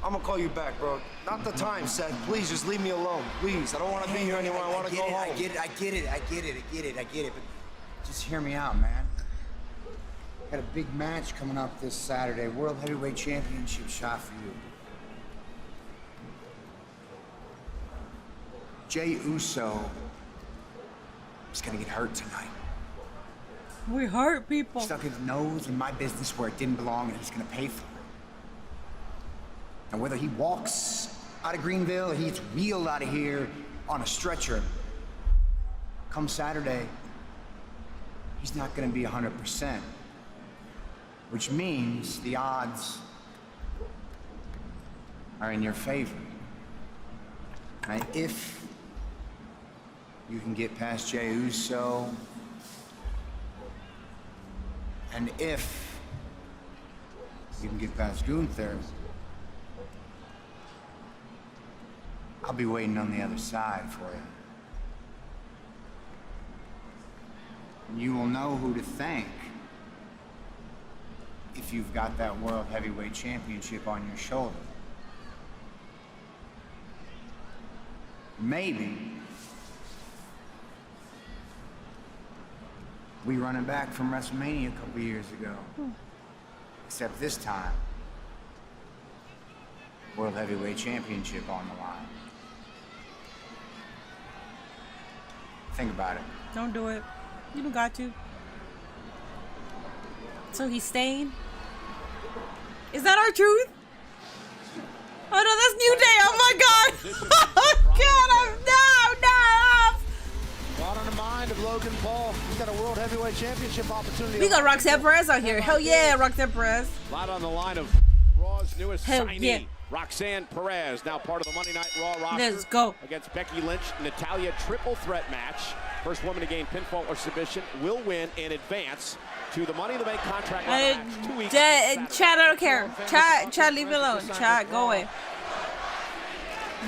L: I'm going to call you back, bro. Not the time, Seth. Please, just leave me alone. Please. I don't want to be here anymore. I want to go home.
M: I get it. But just hear me out, man. Got a big match coming up this Saturday. World Heavyweight Championship shot for you. Jey Uso is gonna get hurt tonight.
A: We hurt people.
M: Stuck his nose in my business where it didn't belong, and he's gonna pay for it. And whether he walks out of Greenville or he gets wheeled out of here on a stretcher, come Saturday, he's not gonna be 100%. Which means the odds are in your favor. And if you can get past Jey Uso, and if you can get past Gunther, I'll be waiting on the other side for you. And you will know who to thank if you've got that World Heavyweight Championship on your shoulder. Maybe we run it back from WrestleMania a couple years ago. Except this time, World Heavyweight Championship on the line. Think about it.
A: Don't do it. You don't got to. So he's staying? Is that our truth? Oh no, that's New Day. Oh my god. Oh god, I'm no.
C: Brought on the mind.
B: mind of Logan Paul. He's got a World Heavyweight Championship opportunity.
A: We got Roxanne Perez out here. Hell yeah, Roxanne Perez.
C: A lot on the line of Raw's newest
A: Hell
C: signee,
A: yeah.
C: Roxanne Perez, now part of the Monday Night Raw roster.
A: Let's go.
C: Against Becky Lynch, Natalya triple threat match. First woman to gain pinfall or submission will win and advance to the Money in the Bank contract match 2 weeks.
A: Chat, I don't care. Chat, leave me alone. Chat, go away.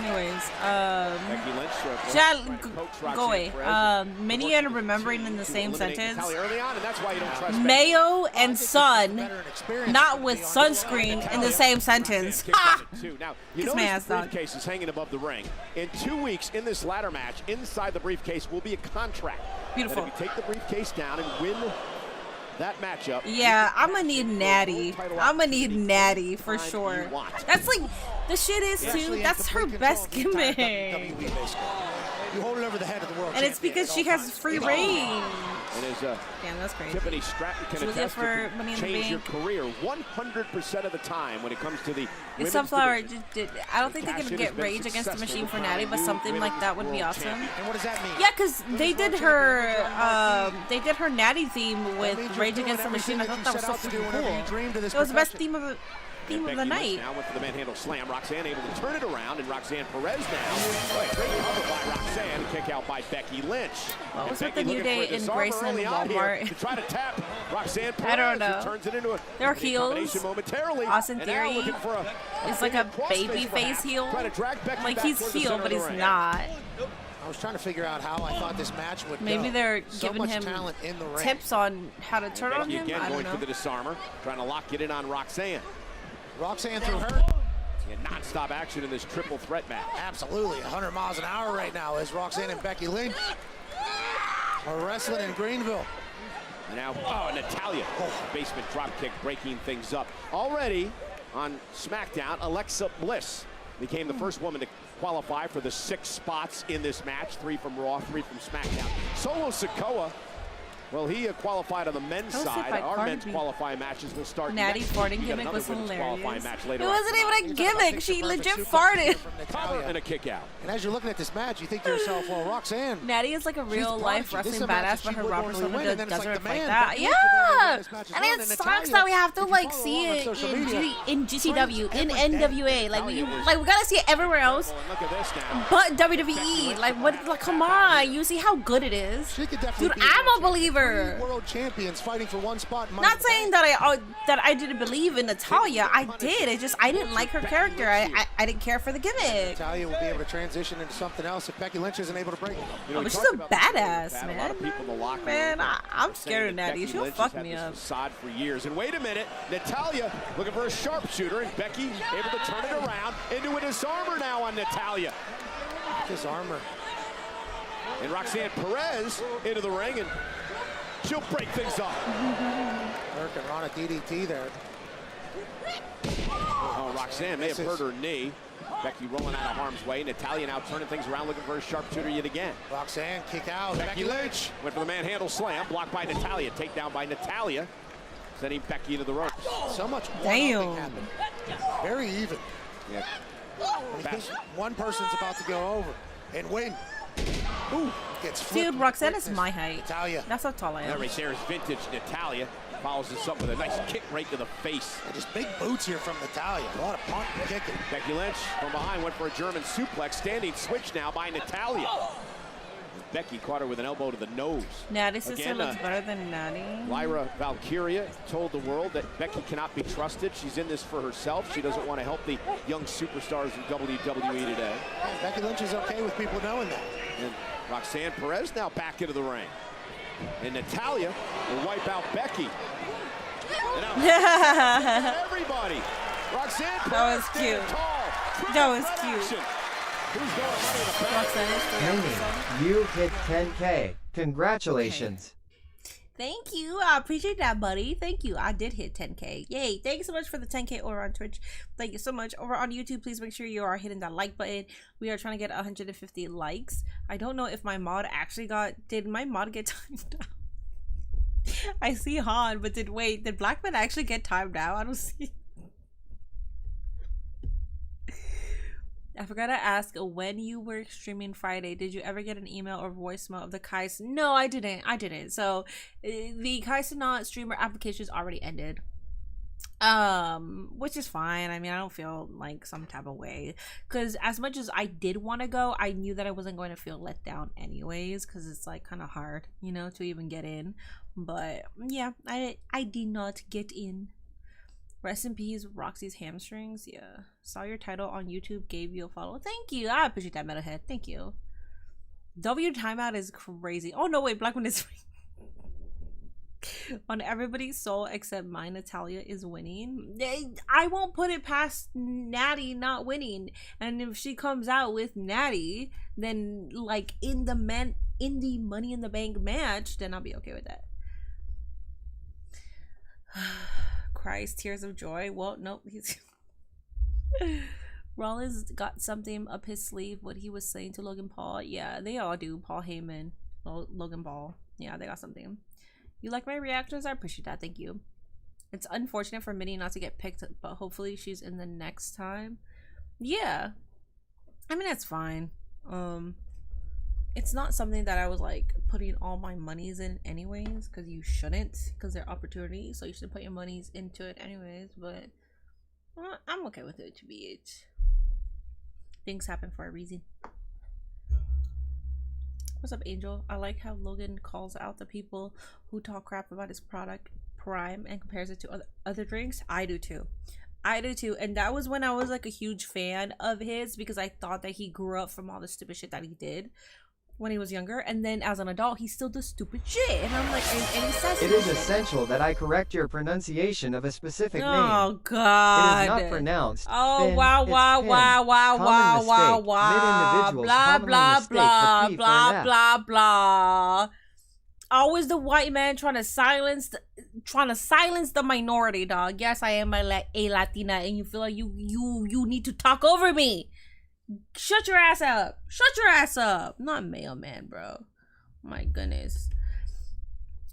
A: Anyways,
C: Becky Lynch,
A: chat,
C: coach
A: go away.
C: Perez,
A: Many and remembering in the same sentence.
C: Natalya early on, and that's why you don't trust
A: Mayo and sun, not with sunscreen in the same sentence. Ha!
C: Now, you
A: Kiss
C: know
A: my
C: this
A: ass, dog.
C: briefcase is hanging above the ring. In 2 weeks, in this ladder match, inside the briefcase will be a contract.
A: Beautiful.
C: And if you take the briefcase down and win that matchup.
A: Yeah, I'm gonna need Natty. I'm gonna need Natty for sure. That's like, the shit is too, that's her best gimmick.
B: You hold it over the head of the world
A: And it's because she has free reign.
C: And as
A: Damn, that's crazy.
C: Tiffany Stratton can
A: Julia
C: attest
A: for
C: to
A: Money in the
C: change your
A: Bank.
C: career 100% of the time when it comes to the
A: It's
C: women's
A: Sunflower.
C: division.
A: I don't think they
C: Cash
A: can
C: in
A: get
C: has been
A: Rage Against the
C: successful
A: Machine for
C: with
A: Natty, but
C: new
A: something like that would be
C: women's
A: awesome.
B: And what does that mean?
A: Yeah, because they did her Natty theme with Rage Against the Machine. I thought that was so freaking cool. It was the best theme of the night.
C: Now went for the manhandle slam. Roxanne able to turn it around, and Roxanne Perez now. Great cover by Roxanne. Kick out by Becky Lynch.
A: What was
C: And
A: with the
C: Becky
A: New
C: looking
A: Day
C: for a
A: in
C: disarmer
A: Grayson
C: early on here
A: Walmart?
C: to try to tap Roxanne Perez.
A: I don't know.
C: Who turns it into a
A: They're heels.
C: combination momentarily.
A: Austin
C: And now
A: Theory
C: looking for
A: is like a
C: crossface
A: baby face
C: perhaps.
A: heel.
C: Try to drag Becky
A: Like
C: back
A: he's
C: towards the
A: heel,
C: center
A: but
C: of the
A: he's
C: ring.
A: not.
B: I was trying to figure out how I thought this match would
A: Maybe
B: go.
A: they're
B: So
A: giving
B: much
A: him
B: talent in the ring.
A: tips on how to turn on
C: Becky
A: him.
C: again
A: I
C: going
A: don't
C: for
A: know.
C: the disarmer, trying to lock it in on Roxanne.
B: Roxanne through her.
C: And non-stop action in this triple threat match.
B: Absolutely, 100 miles an hour right now as Roxanne and Becky Lynch are wrestling in Greenville.
C: Now, Natalya, basement drop kick, breaking things up. Already on SmackDown, Alexa Bliss became the first woman to qualify for the 6 spots in this match. 3 from Raw, 3 from SmackDown. Solo Sikoa, well, he qualified on the men's
A: Hosted
C: side.
A: by
C: Our
A: Cardi
C: men's
A: B.
C: qualifying matches will start
A: Natty
C: next
A: farting
C: week. We got
A: gimmick
C: another
A: was
C: women's qualifying
A: hilarious.
C: match
A: It
C: later on
A: wasn't even a gimmick. She legit farted.
C: Cover and a kick out.
B: And as you're looking at this match, you think to yourself, well, Roxanne.
A: Natty is like a real life wrestling badass, but her Raw persona
B: doesn't
A: doesn't
B: like
A: reflect that. Yeah, and it sucks that we have to like see it in GCW, in NWA. Like we gotta see it everywhere else,
C: Look at this now.
A: but WWE. Like what? Like come on, you see how good it is, dude. I'm a believer.
B: World champions fighting for one spot.
A: Not saying that I didn't believe in Natalya. I did. It just I didn't like her character. I didn't care for the gimmick.
B: Natalya will be able to transition into something else if Becky Lynch isn't able to break it.
A: But she's a badass,
C: A lot
A: man.
C: of people in the locker room
A: Man, I'm scared of
C: saying that
A: Natty.
C: Becky
A: She'll
C: Lynch
A: fuck
C: has had
A: me
C: this
A: up.
C: facade for years. And wait a minute, Natalya looking for a sharpshooter, and Becky able to turn it around into a disarmer now on Natalya.
B: Disarmer.
C: And Roxanne Perez into the ring, and she'll break things up.
B: Burke and Rana DDT there.
C: Oh, Roxanne may have hurt her knee. Becky rolling out of harm's way. Natalya now turning things around, looking for a sharpshooter yet again.
B: Roxanne kick out.
C: Becky Lynch went for the manhandle slam, blocked by Natalya. Takedown by Natalya, sending Becky into the ropes.
B: So much
A: Damn.
B: happened. Very even.
C: Yeah.
B: You think one person's about to go over and win. Ooh, gets flipped.
A: Dude, Roxanne is my height.
B: Natalya.
A: That's how tall I
C: That
A: am.
C: right there is vintage Natalya. Follows this up with a nice kick right to the face.
B: And just big boots here from Natalya. A lot of pump and kicking.
C: Becky Lynch from behind went for a German suplex. Standing switch now by Natalya. Becky caught her with an elbow to the nose.
A: Natty's sister
C: Again,
A: looks better than Natty.
C: Lyra Valkyria told the world that Becky cannot be trusted. She's in this for herself. She doesn't want to help the young superstars in WWE today.
B: And Becky Lynch is okay with people knowing that.
C: And Roxanne Perez now back into the ring. And Natalya will wipe out Becky. And now everybody. Roxanne Perez
A: That was cute.
C: tall.
A: That was
C: Triple
A: cute.
C: action. Who's going Money in the Bank?
A: Roxanne is the
N: Mimi, you hit 10K. Congratulations.
A: Thank you. I appreciate that, buddy. Thank you. I did hit 10K. Yay. Thank you so much for the 10K over on Twitch. Thank you so much. Over on YouTube, please make sure you are hitting that like button. We are trying to get 150 likes. I don't know if my mod actually did my mod get timed out? I see Han, but did Blackman actually get timed out? I don't see. I forgot to ask, when you were streaming Friday, did you ever get an email or voicemail of the Kais? No, I didn't. So the Kaisanot streamer application is already ended. Which is fine. I mean, I don't feel like some type of way, because as much as I did want to go, I knew that I wasn't going to feel let down anyways, because it's like kind of hard, you know, to even get in. But yeah, I did not get in. Rest in peace, Roxy's hamstrings. Yeah, saw your title on YouTube, gave you a follow. Thank you. I appreciate that, Metalhead. Thank you. W timeout is crazy. Oh no, wait, Black One is on everybody's soul except mine. Natalia is winning. I won't put it past Natty not winning. And if she comes out with Natty, then like in the Money in the Bank match, then I'll be okay with that. Christ, tears of joy. Well, nope, he's Rollins got something up his sleeve, what he was saying to Logan Paul. Yeah, they all do. Paul Heyman, Logan Paul. Yeah, they got something. You like my reactions? I appreciate that. Thank you. It's unfortunate for Minnie not to get picked, but hopefully she's in the next time. Yeah, I mean, that's fine. It's not something that I was like putting all my monies in anyways, because you shouldn't, because they're opportunities, so you should put your monies into it anyways. But I'm okay with it, to be it. Things happen for a reason. What's up, Angel? I like how Logan calls out the people who talk crap about his product Prime and compares it to other drinks. I do too. And that was when I was like a huge fan of his, because I thought that he grew up from all the stupid shit that he did when he was younger, and then as an adult he still does stupid shit, and I'm like, and he says
N: it is essential that I correct your pronunciation of a specific name.
A: Oh God!
N: It is not pronounced.
A: Oh
N: Finn,
A: wow! Blah blah blah blah blah. Always the white man trying to silence the minority, dog. Yes, I am a Latina, and you feel like you need to talk over me. Shut your ass up. Shut your ass up. Not mailman, bro. My goodness.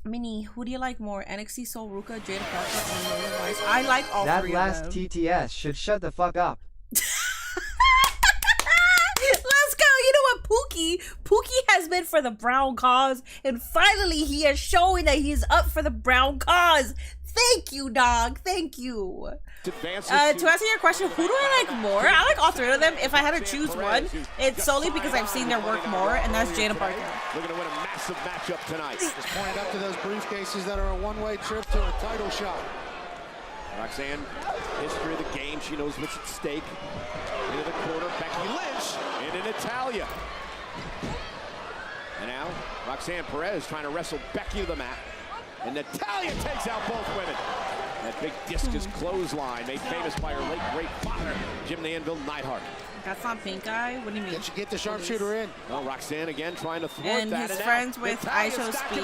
A: Minnie, who do you like more? NXT Soul Ruka, Jada Parker, or Logan Rice? I like all
N: that
A: three
N: last
A: of them.
N: TTS should shut the fuck up.
A: Let's go. You know what, Pookie has been for the brown cause, and finally he is showing that he's up for the brown cause. Thank you, dog. Thank you. To answer your question, who do I like more? I like all three of them. If I had to choose one, it's solely because I've seen their work more, and that's Jada Parker.
C: Looking to win a massive matchup tonight.
B: Just pointed up to those briefcases that are a one-way trip to a title shot.
C: Roxanne, history of the game. She knows what's at stake. Into the corner, Becky Lynch, into Natalia. And now, Roxanne Perez trying to wrestle Becky to the mat. And Natalia takes out both women. That big discus clothesline made famous by her late great father, Jim the Anvil Neidhart.
A: That's not pink eye? What do you mean?
B: Get the sharpshooter in.
C: Well, Roxanne again trying to thwart
A: and
C: that.
A: His friends with Aisho Speed.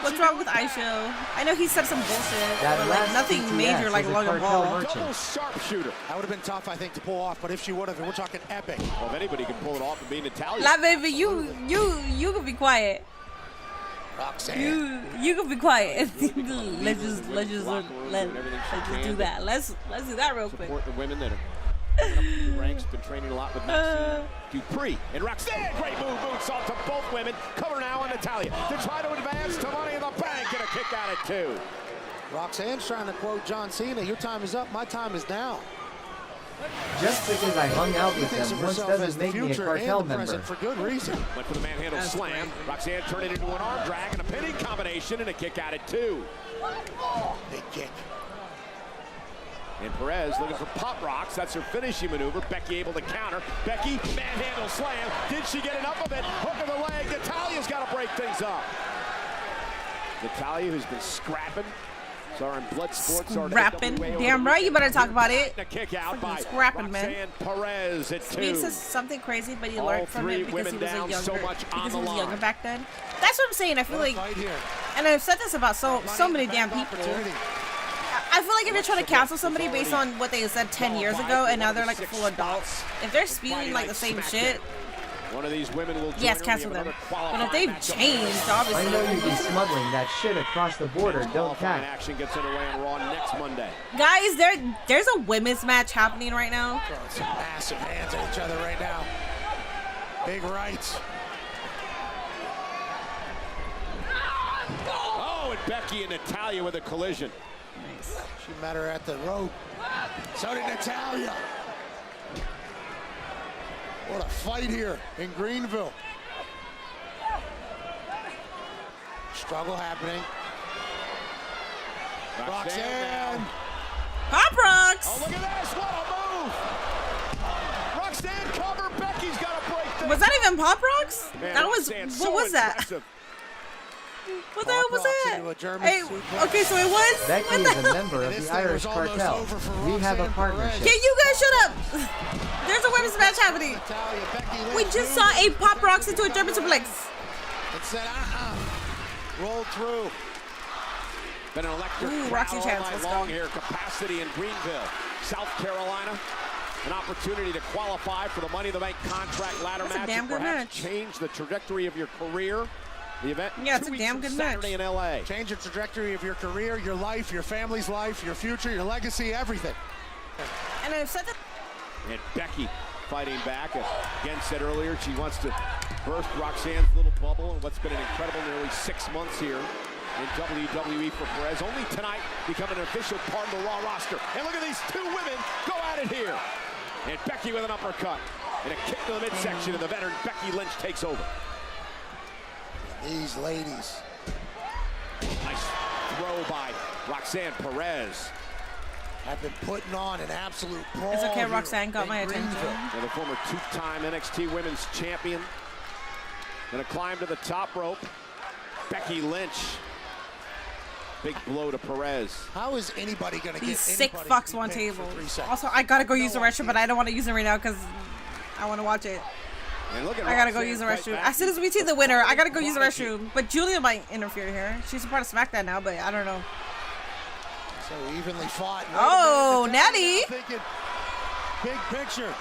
A: What's wrong with Aisho? I know he said some bullshit, but like nothing major like Logan Paul.
C: Double sharpshooter.
B: That would have been tough, I think, to pull off, but if she would have, we're talking epic.
C: Well, if anybody can pull it off, it'd be Natalia.
A: La baby, you can be quiet.
B: Roxanne.
A: You can be quiet. let's just do that. Let's do that real quick.
C: Support the women that are coming up through the ranks. Been training a lot with Maxine Dupree and Roxanne. Great moonsault to both women. Cover now on Natalia to try to advance to Money in the Bank. Get a kick out at 2.
B: Roxanne's trying to quote John Cena. Your time is up. My time is now.
N: Just because I hung out with them once doesn't make me a cartel member.
B: For good reason.
C: Went for the manhandle slam. Great. Roxanne turned it into an arm drag and a pinning combination and a kick out at 2.
B: Big kick.
C: And Perez looking for pop rocks. That's her finishing maneuver. Becky able to counter. Becky, manhandle slam. Did she get enough of it? Hook of the leg. Natalia's got to break things up. Natalia, who's been scrapping. Sorry, blood sports are
A: scrapping. Damn right, you better talk about it.
C: The kick out by
A: scrapping, man.
C: Perez at 2.
A: Speed says something crazy, but he learned from it because he was younger back then. That's what I'm saying. I feel like, and I've said this about so many damn people. I feel like if you're trying to cancel somebody based on what they said 10 years ago and now they're like a full adult, if they're spewing like the same shit,
C: One of these women will join
A: Yes,
C: her.
A: cancel
C: We have
A: them.
C: another
A: But
C: qualifying
A: if they've
C: matchup.
A: changed, obviously.
N: I know you'd be smuggling that shit across the border. Don't
C: Qualifying
N: tack.
C: action gets underway on Raw next Monday.
A: Guys, there's a women's match happening right now.
B: Throwing some massive hands at each other right now. Big rights.
C: Oh, and Becky and Natalya with a collision.
A: Nice.
B: She met her at the rope. So did Natalya. What a fight here in Greenville. Struggle happening. Roxanne.
A: Pop Rocks.
C: Oh, look at this. What a move. Roxanne cover. Becky's got to break this.
A: Was that even Pop Rocks?
C: Man,
A: That was,
C: Roxanne's
A: what
C: so
A: was that?
C: impressive.
A: What the hell was
B: Rocks
A: that?
B: into a German
A: Hey,
B: suplex.
A: okay, so it was.
N: Becky
A: what
N: is
A: the
N: a
A: hell?
N: member of
B: This
N: the
B: thing
N: Irish
B: was almost
N: cartel.
B: over for
N: We have a
B: Roxanne
N: partnership.
A: Can you guys shut up? There's a women's match happening.
B: Natalya, Becky Lynch
A: We just saw a Pop Rocks into a German suplex.
B: It said, rolled through.
C: Been an electric
A: Ooh,
C: crowd
A: Roxy
C: all
A: Chance,
C: night
A: let's
C: long
A: go.
C: here. Capacity in Greenville, South Carolina. An opportunity to qualify for the Money in the Bank contract ladder
A: That's a
C: match.
A: damn
C: and
A: good
C: perhaps
A: match.
C: change the trajectory of your career. The event
A: Yeah, it's
C: 2
A: a
C: weeks
A: damn
C: from
A: good match.
C: Saturday in LA.
B: Change the trajectory of your career, your life, your family's life, your future, your legacy, everything.
A: And I've said that.
C: And Becky fighting back. Again, said earlier she wants to burst Roxanne's little bubble in what's been an incredible nearly 6 months here in WWE for Perez. Only tonight becoming an official part of the Raw roster. And look at these two women go at it here. And Becky with an uppercut and a kick to the midsection, and the veteran Becky Lynch takes over.
B: These ladies.
C: Nice throw by Roxanne Perez.
B: Have been putting on an absolute brawl.
A: It's okay,
B: here
A: Roxanne got
B: in
A: my attention.
B: Greenville.
C: And the former two-time NXT Women's Champion. Gonna climb to the top rope. Becky Lynch. Big blow to Perez.
B: How is anybody going to get
A: These sick
B: anybody
A: fucks
B: to be
A: want
B: pinned
A: table.
B: for 3 seconds?
A: Also, I gotta go use the restroom, but I don't want to use it right now because I want to watch it.
C: And look at
A: I gotta go
C: Roxanne
A: use the
C: fight
A: restroom.
C: back.
A: As soon as we see the winner, I gotta go use the restroom. But Julia might interfere here. She's a part of SmackDown now, but I don't know.
B: So evenly fought. Wait a
A: Oh,
B: minute, Natalya
A: Natty.
B: now thinking big picture.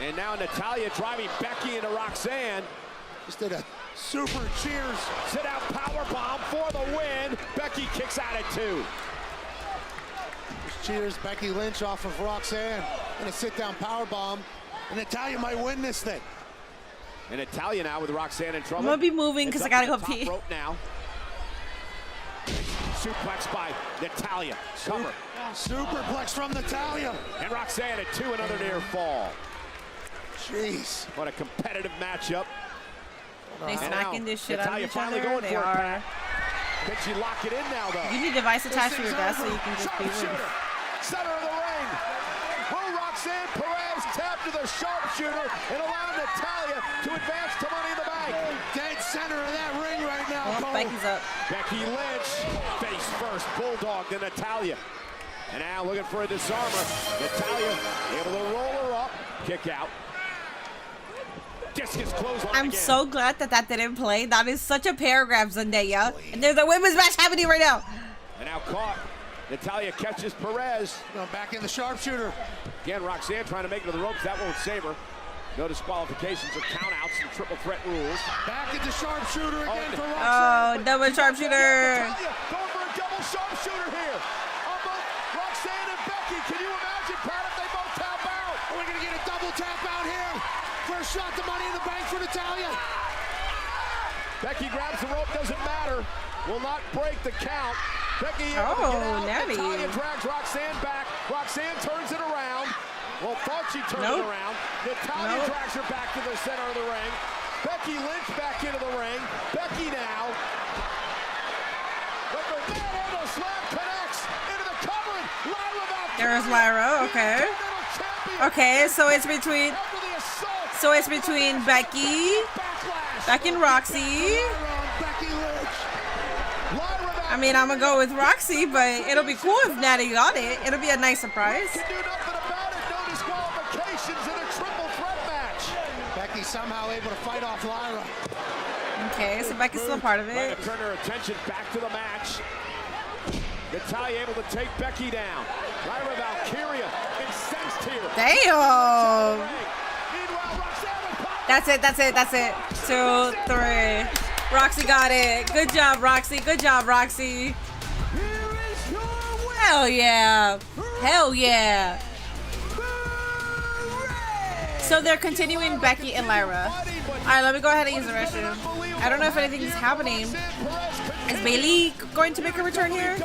C: And now Natalya driving Becky into Roxanne.
B: Just did a super cheers.
C: Sit out power bomb for the win. Becky kicks out at 2.
B: Just cheers Becky Lynch off of Roxanne. And a sit-down powerbomb. And Natalya might win this thing.
C: And Natalya now with Roxanne in trouble.
A: I'm gonna be moving because I gotta go
C: Top
A: pee.
C: rope now. Suplex by Natalya. Cover.
B: Superplex from Natalya.
C: And Roxanne at 2, another near fall.
B: Jeez.
C: What a competitive matchup.
A: They
C: And
A: smacking
C: now,
A: this shit out of
C: Natalya
A: each
C: finally
A: other.
C: going
A: They
C: for it,
A: are.
C: Pat. Can she lock it in now, though?
A: You need a device attached to your desk so you can just be with.
C: Sharpshooter. Center of the ring. Will Roxanne Perez tap to the sharpshooter and allow Natalya to advance to Money in the Bank?
B: Dead center of that ring right now.
A: Oh,
B: Cole.
A: Becky's up.
C: Becky Lynch, face first, bulldog to Natalya. And now looking for a disarmer. Natalya able to roll her up, kick out. Discus clothesline
A: I'm
C: again.
A: so glad that that didn't play. That is such a paragraph, Zendaya. And there's a women's match happening right now.
C: And now caught. Natalya catches Perez.
B: Going back in the sharpshooter.
C: Again, Roxanne trying to make it to the ropes. That won't save her. No disqualifications or countouts and triple threat rules.
B: Back into sharpshooter again for
A: Oh,
B: Roxanne.
A: double sharpshooter.
C: Natalya going for a double sharpshooter here. On both Roxanne and Becky. Can you imagine, Pat, if they both tap out?
B: We're going to get a double tap out here. First shot to Money in the Bank for Natalya.
C: Becky grabs the rope, doesn't matter. Will not break the count. Becky able to get out.
A: Natty.
C: Natalya drags Roxanne back. Roxanne turns it around. Well, thought she turned it around. Natalya drags her back to the center of the ring. Becky Lynch back into the ring. Becky now. But the manhandle slam connects into the covering. Lyra back.
A: There's Lyra. Okay. Okay, so it's between. So it's between Becky and Roxy. I mean, I'm gonna go with Roxy, but it'll be cool if Natty got it. It'll be a nice surprise.
C: Can do nothing about it. No disqualifications in a triple threat match.
B: Becky somehow able to fight off Lyra.
A: Okay, so Becky's still a part of
C: Trying
A: it.
C: to turn her attention back to the match. Natalya able to take Becky down. Lyra Valkyria incensed here.
A: Damn.
C: Meanwhile,
A: That's it. 2, 3. Roxy got it. Good job, Roxy. Good job, Roxy. Hell yeah. Hell yeah. So they're continuing Becky and Lyra. Alright, let me go ahead and use the restroom. I don't know if anything is happening. Is Bailey going to make a return here?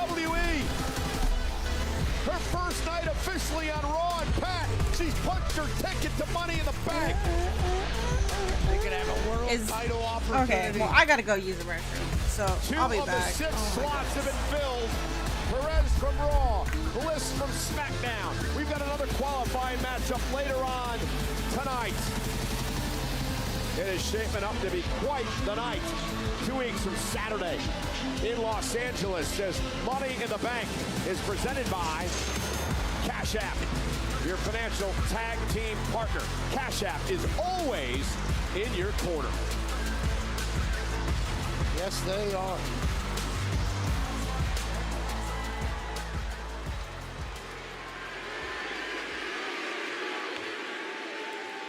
C: Her first night officially on Raw and Pat. She's punched her ticket to Money in the Bank. They could have a world title opportunity.
A: Okay, well, I gotta go use the restroom, so I'll be back.
C: 2 of the 6 slots have been filled. Perez from Raw, Bliss from SmackDown. We've got another qualifying matchup later on tonight. It is shaping up to be quite the night. 2 weeks from Saturday in Los Angeles, as Money in the Bank is presented by Cash App, your financial tag team partner. Cash App is always in your corner.
B: Yes, they are.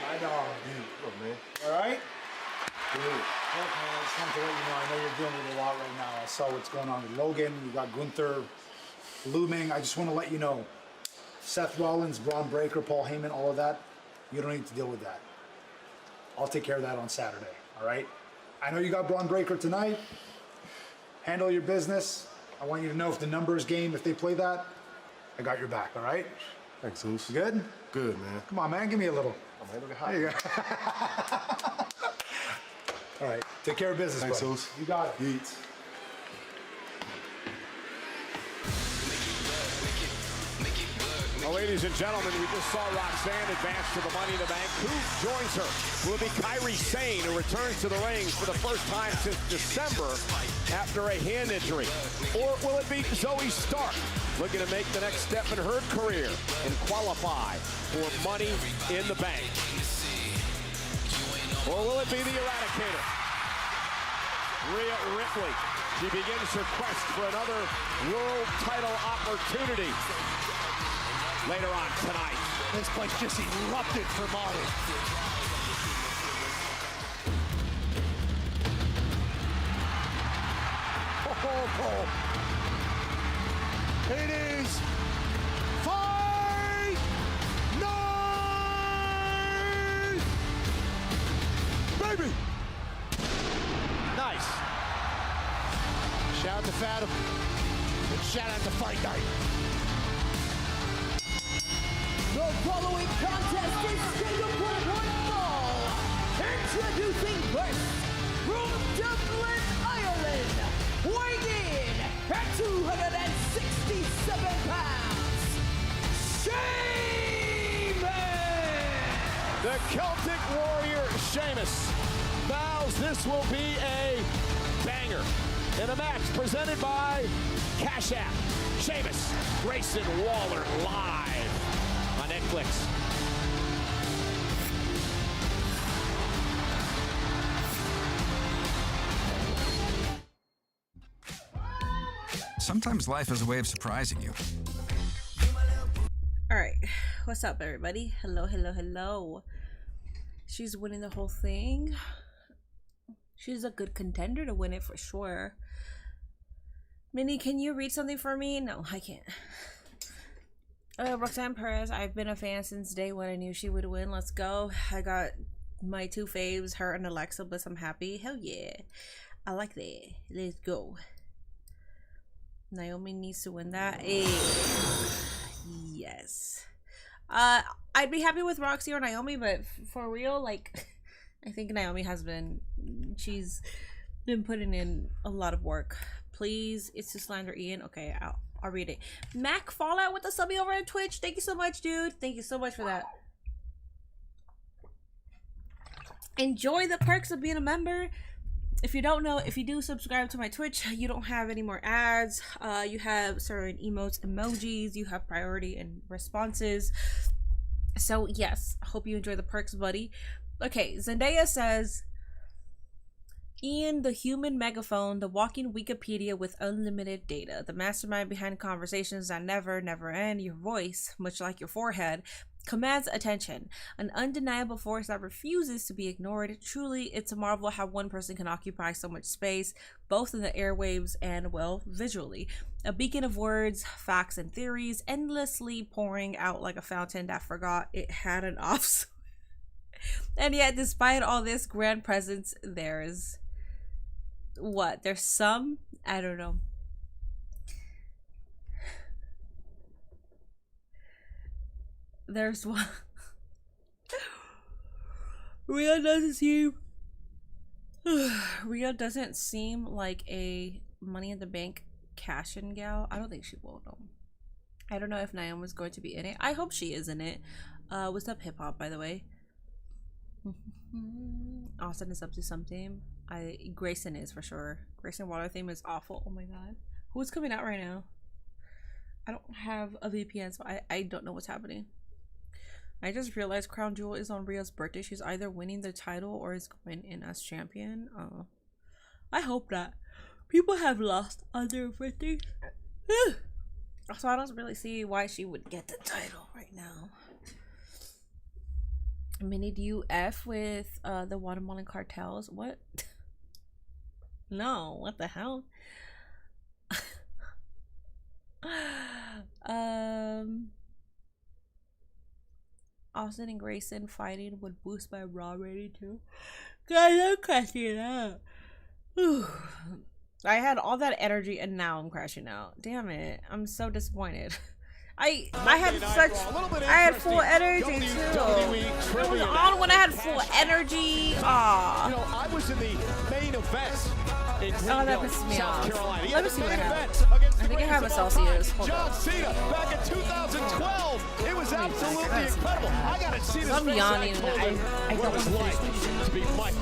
O: My dog.
B: Look, man.
O: All right? Dude. Look, man, I just wanted to let you know, I know you're dealing with a lot right now. I saw what's going on with Logan. You got Gunther looming. I just want to let you know, Seth Rollins, Braun Breaker, Paul Heyman, all of that, you don't need to deal with that. I'll take care of that on Saturday, all right? I know you got Braun Breaker tonight. Handle your business. I want you to know if the numbers game, if they play that, I got your back, all right?
F: Thanks, Zeus.
O: You good?
F: Good, man.
O: Come on, man, give me a little.
F: Oh, man, look at
O: There you go. All right, take care of business,
F: Thanks,
O: buddy.
F: Zeus.
O: You got it.
F: Yeet.
C: Well, ladies and gentlemen, we just saw Roxanne advance to the Money in the Bank. Who joins her? Will it be Kairi Sane, who returns to the ring for the first time since December after a hand injury? Or will it be Zoe Stark, looking to make the next step in her career and qualify for Money in the Bank? Or will it be the Eradicator, Rhea Ripley? She begins her quest for another world title opportunity later on tonight.
B: This place just erupted for Money. Oh. It is fight night, baby.
C: Nice.
B: Shout out to Fathom and shout out to Fight Night.
P: The following contest is scheduled for one fall. Introducing first, from Dublin, Ireland, weighing in at 267 pounds, Sheamus!
C: The Celtic Warrior Sheamus vows this will be a banger in a match presented by Cash App. Sheamus, Grayson Waller live on Netflix.
Q: Sometimes life has a way of surprising you.
A: Alright, what's up, everybody? Hello. She's winning the whole thing. She's a good contender to win it for sure. Minnie, can you read something for me? No, I can't. Roxanne Perez, I've been a fan since day one. I knew she would win. Let's go. I got my 2 faves, her and Alexa Bliss. I'm happy. Hell yeah. I like that. Let's go. Naomi needs to win that. Hey. Yes. I'd be happy with Roxy or Naomi, but for real, like, I think Naomi has been, she's been putting in a lot of work. Please, it's to slander Ian. Okay, I'll read it. Mac Fallout with the subby over on Twitch. Thank you so much, dude. Thank you so much for that. Enjoy the perks of being a member. If you don't know, if you do subscribe to my Twitch, you don't have any more ads. You have certain emotes, emojis. You have priority and responses. So yes, hope you enjoy the perks, buddy. Okay, Zendaya says, Ian, the human megaphone, the walking Wikipedia with unlimited data, the mastermind behind conversations that never end, your voice, much like your forehead, commands attention, an undeniable force that refuses to be ignored. Truly, it's a marvel how one person can occupy so much space, both in the airwaves and, well, visually. A beacon of words, facts, and theories, endlessly pouring out like a fountain that forgot it had an off. And yet, despite all this grand presence, there's some, I don't know. There's one. Rhea doesn't seem like a Money in the Bank cash-in gal. I don't think she will, though. I don't know if Naomi's going to be in it. I hope she is in it. What's up, hip hop, by the way? Austin is up to something. Grayson is for sure. Grayson Water theme is awful. Oh my god. Who's coming out right now? I don't have a VPN, so I don't know what's happening. I just realized Crown Jewel is on Rhea's birthday. She's either winning the title or is going in as champion. I hope not. People have lost on their birthdays. So I don't really see why she would get the title right now. Minnie, do you F with the Watermelon Cartels? What? No, what the hell? Austin and Grayson fighting would boost my Raw rating too. Guys, I'm crashing out. I had all that energy and now I'm crashing out. Damn it. I'm so disappointed. I had full energy too. It was on when I had full energy. Aww.
C: You know, I was in the main event in
A: that pisses me
C: South
A: off.
C: Carolina.
A: Let me see what I have. I think I have a Celsius.
C: John Cena back in 2012. It was absolutely incredible. I gotta see this.
A: I'm yawning. I
C: what it was like to be Mike.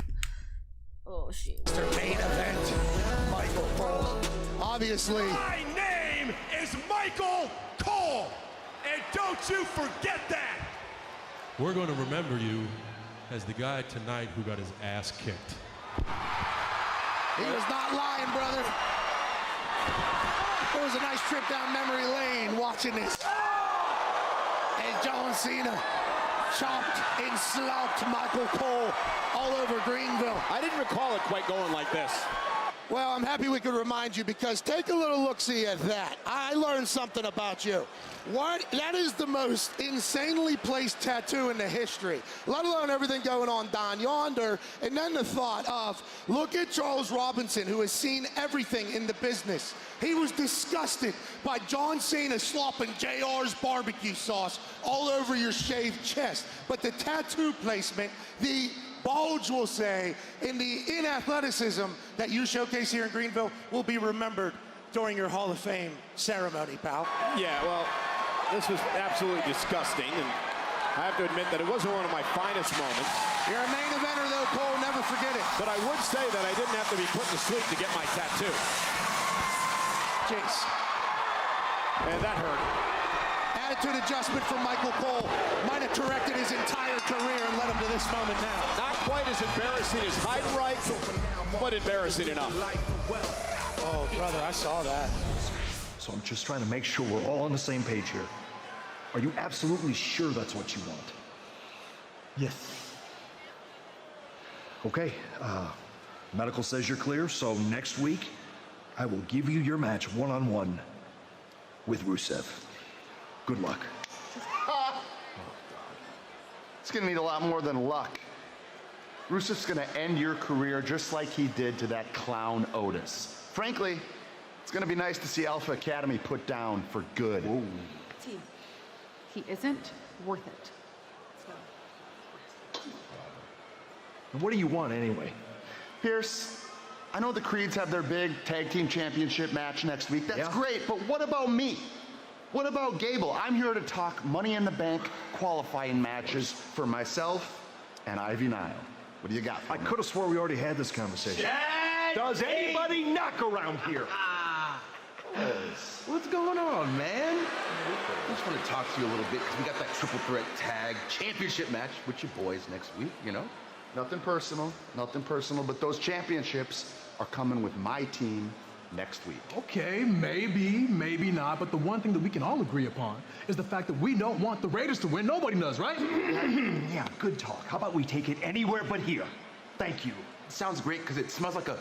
A: Oh shit.
B: Main event. Michael Cole. Obviously.
D: My name is Michael Cole, and don't you forget that.
R: We're going to remember you as the guy tonight who got his ass kicked.
B: He was not lying, brother. It was a nice trip down memory lane watching this. And John Cena chopped and slapped Michael Cole all over Greenville.
C: I didn't recall it quite going like this.
B: Well, I'm happy we could remind you because take a little look-see at that. I learned something about you. That is the most insanely placed tattoo in the history, let alone everything going on down yonder. And then the thought of, look at Charles Robinson, who has seen everything in the business. He was disgusted by John Cena slopping JR's barbecue sauce all over your shaved chest. But the tattoo placement, the bulge, will say, in the athleticism that you showcase here in Greenville will be remembered during your Hall of Fame ceremony, pal.
C: Yeah, well, this was absolutely disgusting, and I have to admit that it wasn't one of my finest moments.
B: You're a main eventer, though, Cole. Never forget it.
C: But I would say that I didn't have to be put to sleep to get my tattoo.
B: Jeez.
C: And that hurt.
B: Attitude adjustment from Michael Cole might have corrected his entire career and led him to this moment now.
C: Not quite as embarrassing as Heidenreich, but embarrassing enough.
B: Oh, brother, I saw that.
H: So I'm just trying to make sure we're all on the same page here. Are you absolutely sure that's what you want? Yes. Okay, medical says you're clear, so next week, I will give you your match one-on-one with Rusev. Good luck.
S: It's gonna need a lot more than luck. Rusev's gonna end your career just like he did to that clown Otis. Frankly, it's gonna be nice to see Alpha Academy put down for good.
H: Whoa.
T: He isn't worth it.
H: And what do you want anyway?
S: Pierce, I know the Creeds have their big tag team championship match next week. That's great, but what about me? What about Gable? I'm here to talk Money in the Bank qualifying matches for myself and Ivy Nile. What do you got for me?
H: I could have swore we already had this conversation.
S: Does anybody knock around here?
U: What's going on, man? I just want to talk to you a little bit because we got that triple threat tag championship match with your boys next week, you know?
S: Nothing personal, but those championships are coming with my team
U: next week.
I: Okay, maybe not. But the one thing that we can all agree upon is the fact that we don't want the Raiders to win. Nobody does, right?
H: Yeah, good talk. How about we take it anywhere but here? Thank you.
U: Sounds great because it smells like a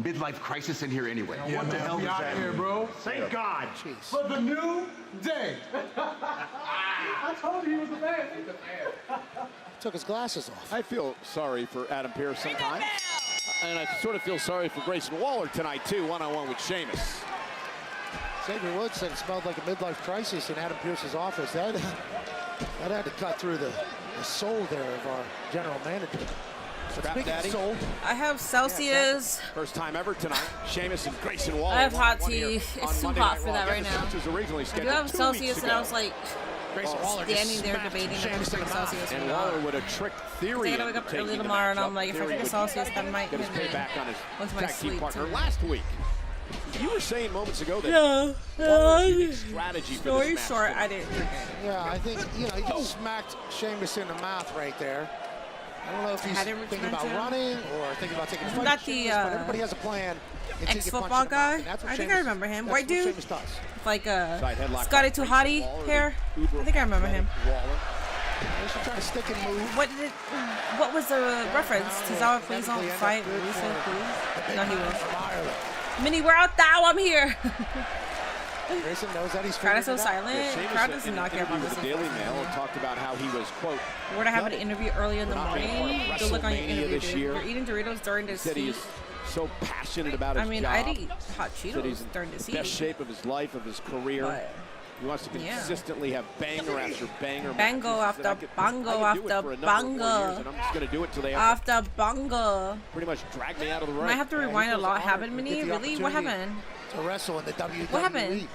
U: midlife crisis in here anyway.
I: Yeah, what the hell is that here, bro?
H: Thank God.
I: Jeez. For the new day. I told you he was the man. He's the man.
B: Took his glasses off.
C: I feel sorry for Adam Pearce sometimes. And I sort of feel sorry for Grayson Waller tonight, too, one-on-one with Sheamus.
B: Xavier Woods said it smelled like a midlife crisis in Adam Pearce's office. That had to cut through the soul there of our general manager. Speaking of soul,
A: I have Celsius.
C: First time ever tonight. Sheamus and Grayson Waller.
A: I have hot tea. It's too hot for that right now.
C: I
A: do have Celsius, and I was like standing there debating if I should drink Celsius or
C: and
A: not.
C: Waller would have tricked Theory.
A: I gotta wake up early tomorrow, and I'm like, if I drink a Celsius, that might
C: get his payback on his
A: with my
C: tag team
A: sleep
C: partner
A: too.
C: last week. You were saying moments ago that strategy for
A: Story
C: this match
A: short,
C: tonight.
A: I didn't drink it.
B: yeah, I think, he just smacked Sheamus in the mouth right there. I don't know if he's thinking about running or thinking about taking a fight.
A: That the
B: but everybody has a plan.
A: ex-football guy? I think I remember him. White dude? With like Scotty Too Hottie hair? I think I remember him.
B: They should try to stick and move.
A: What was the reference? Tozawa, please don't fight Rusev, please? No, he will. Minnie, we're out now. I'm here.
B: Grayson knows that he's
A: Crowd is so
B: figured it out.
A: silent. Crowd does not care about
C: with
A: this.
C: the Daily Mail and talked about how he was, quote,
A: We're gonna have an interview early in the morning. Good luck on your
C: WrestleMania
A: interview,
C: this
A: dude.
C: year.
A: You're eating Doritos during this
C: said he
A: heat.
C: is so passionate about his
A: I mean,
C: job.
A: I'd eat hot
C: Said he's
A: Cheetos
C: in
A: during this
C: the
A: heat.
C: best shape of his life, of his career.
A: But,
C: he wants to consistently have banger after banger.
A: Bango
C: matches.
A: after bango
C: I could do it
A: after
C: for a number of more
A: bango.
C: years, and I'm just going to do it till they have
A: After bango.
C: pretty much drag me out of the ring.
A: Might have to rewind a lot. Happened, Minnie? Really? What happened?
B: To wrestle in the WWE.
A: What happened?
B: He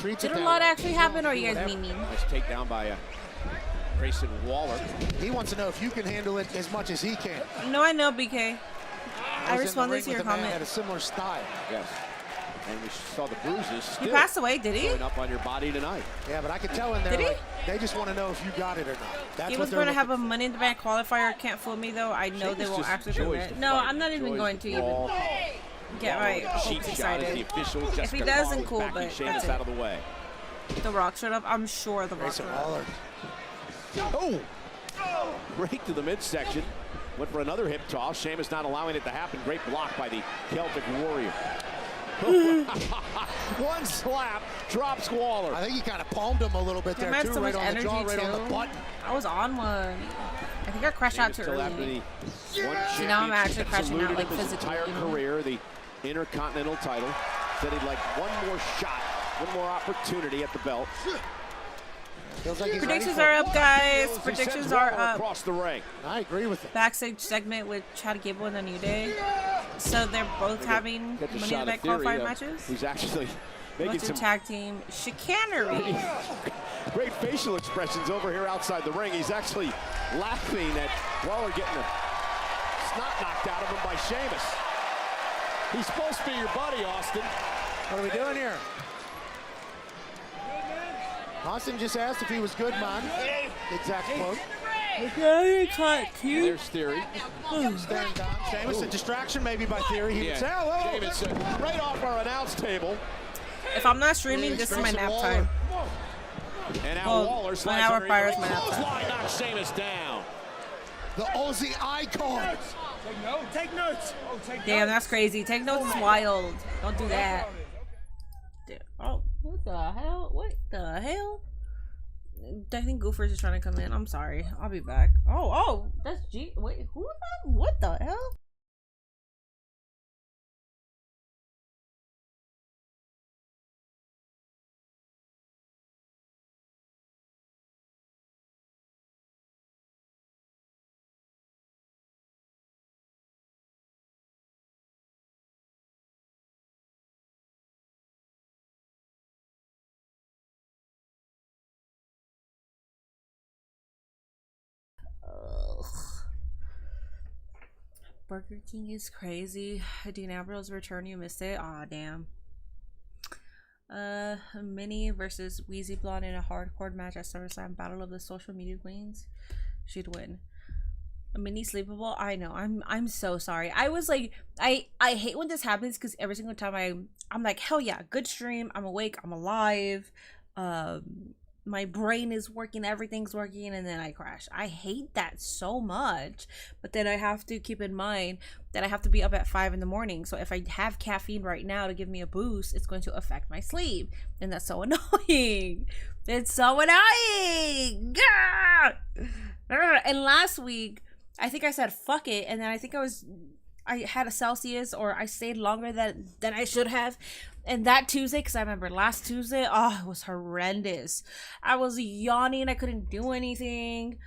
B: treats
A: Did
B: it
A: a
B: that
A: lot
B: way.
A: actually happen, or are you guys mean?
C: Nice takedown by Grayson Waller.
B: He wants to know if you can handle it as much as he can.
A: No, I know, BK. I
B: Was in the
A: responded
B: ring
A: to your
B: with a man
A: comment.
B: Had a similar style.
C: Yes. And we saw the bruises still
A: He passed away, did he?
C: showing up on your body tonight.
B: Yeah, but I could tell in there,
A: Did he?
B: like, they just want to know if you got it or not. That's
A: He
B: what
A: was
B: they're
A: going to
B: looking
A: have a Money in the Bank qualifier. Can't fool me, though. I know
C: Sheamus
A: they won't
C: just
A: actually do
C: enjoys
A: it.
C: the
A: No,
C: fight,
A: I'm not even
C: enjoys
A: going
C: the
A: to even
C: brawl.
A: get my
C: Cheap
A: hopes
C: shot as the
A: excited.
C: official
A: If he
C: Jessica
A: doesn't,
C: Long was
A: cool,
C: backing
A: but
C: Sheamus
A: that's
C: out
A: it.
C: of the way.
A: The Rock showed up. I'm sure The Rock
B: Grayson
A: showed up.
B: Waller.
C: Oh! Right to the midsection. Went for another hip toss. Sheamus not allowing it to happen. Great block by the Celtic Warrior. One slap, drops Waller.
B: I think he kind of palmed him a little bit
A: He
B: there,
A: had
B: too,
A: so
B: right
A: much
B: on the
A: energy,
B: jaw, right on the
A: too.
B: button.
A: I was on one. I think I crashed out too
C: Still after
A: early.
C: the one
A: See, now I'm actually
C: championship
A: crashing out,
C: eluded
A: like,
C: him his
A: physically,
C: entire
A: you know?
C: career, the Intercontinental title. Said he'd like one more shot, one more opportunity at the belt.
B: Feels like he's
A: Predictions
B: ready
A: are
B: for
A: up,
B: it.
A: guys.
C: He
A: Predictions
C: sends
A: are
C: Waller
A: up.
C: across the ring.
B: I agree with it.
A: Backstage segment with Chad Gable and the New Day. So they're both having
C: Get the
A: Money in
C: shot
A: the
C: of
A: Bank
C: Theory,
A: qualifier matches.
C: who's actually making
A: What's
C: some
A: your tag team chicanery?
C: great facial expressions over here outside the ring. He's actually laughing at Waller getting a snot knocked out of him by Sheamus. He's supposed to be your buddy, Austin.
B: What are we doing here? Austin just asked if he was good, man. Exact quote.
C: There's Theory.
B: Stand down. Sheamus, a distraction maybe by Theory. He would say, hello.
C: Sheamus right off our announce table.
A: If I'm not streaming, this is my nap time.
C: And now
A: Well,
C: Waller
A: my
C: slides
A: hour
C: underneath
A: prior
C: the
A: is my nap time.
C: clothesline, knocks Sheamus down.
B: The Aussie icon.
E: Take notes. Oh, take
A: Damn,
E: notes.
A: that's crazy. Take notes is wild. Don't do that. Dude, oh, what the hell? What the hell? I think Goofers is trying to come in. I'm sorry. I'll be back. Oh, that's G. Wait, who that? What the hell? Burger King is crazy. Dean Ambrose's return, you missed it. Aw, damn. Minnie versus Wheezy Blonde in a hardcore match at SummerSlam Battle of the Social Media Queens. She'd win. A mini sleepable. I know. I'm so sorry. I was like, I hate when this happens because every single time I'm like, hell yeah, good stream. I'm awake. I'm alive. My brain is working. Everything's working, and then I crash. I hate that so much. But then I have to keep in mind that I have to be up at 5 in the morning. So if I have caffeine right now to give me a boost, it's going to affect my sleep, and that's so annoying. It's so annoying. Gah! And last week, I think I said fuck it, and then I had a Celsius, or I stayed longer than I should have. And that Tuesday, because I remember last Tuesday, oh, it was horrendous. I was yawning, I couldn't do anything.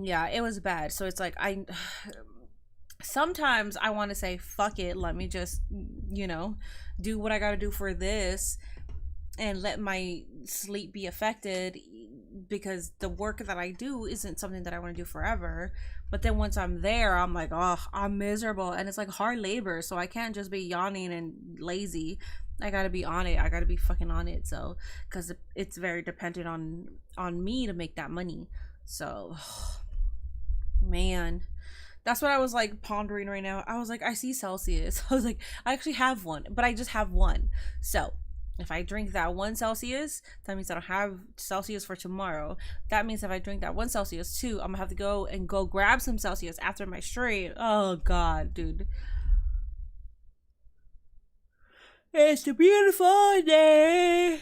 A: Yeah, it was bad. So it's like, sometimes I want to say fuck it, let me just, you know, do what I gotta do for this and let my sleep be affected, because the work that I do isn't something that I want to do forever. But then once I'm there, I'm like, oh, I'm miserable, and it's like hard labor, so I can't just be yawning and lazy. I gotta be on it. I gotta be fucking on it. So, because it's very dependent on me to make that money. So, man, that's what I was like pondering right now. I was like, I see Celsius. I was like, I actually have one, but I just have one. So if I drink that 1 Celsius, that means I don't have Celsius for tomorrow. That means if I drink that 1 Celsius too, I'm gonna have to go grab some Celsius after my stream. Oh God, dude. It's a beautiful day.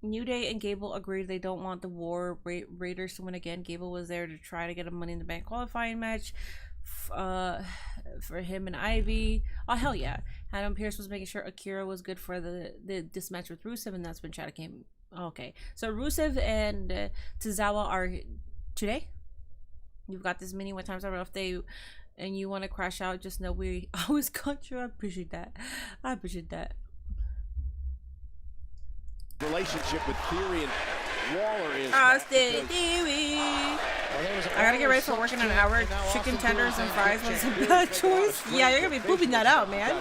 A: New Day and Gable agreed they don't want the War Raiders to win again. Gable was there to try to get a Money in the Bank qualifying match for him and Ivy. Oh hell yeah. Adam Pearce was making sure Akira was good for this match with Rusev, and that's when Chad came. Okay, so Rusev and Tozawa are today. You've got this mini. What times are rough day and you want to crash out, just know we always got you. I appreciate that. I appreciate that.
C: Relationship with Theory and Waller is
A: Austin Theory. I gotta get ready for working an hour. Chicken tenders and fries was a bad choice. Yeah, you're gonna be pooping that out, man.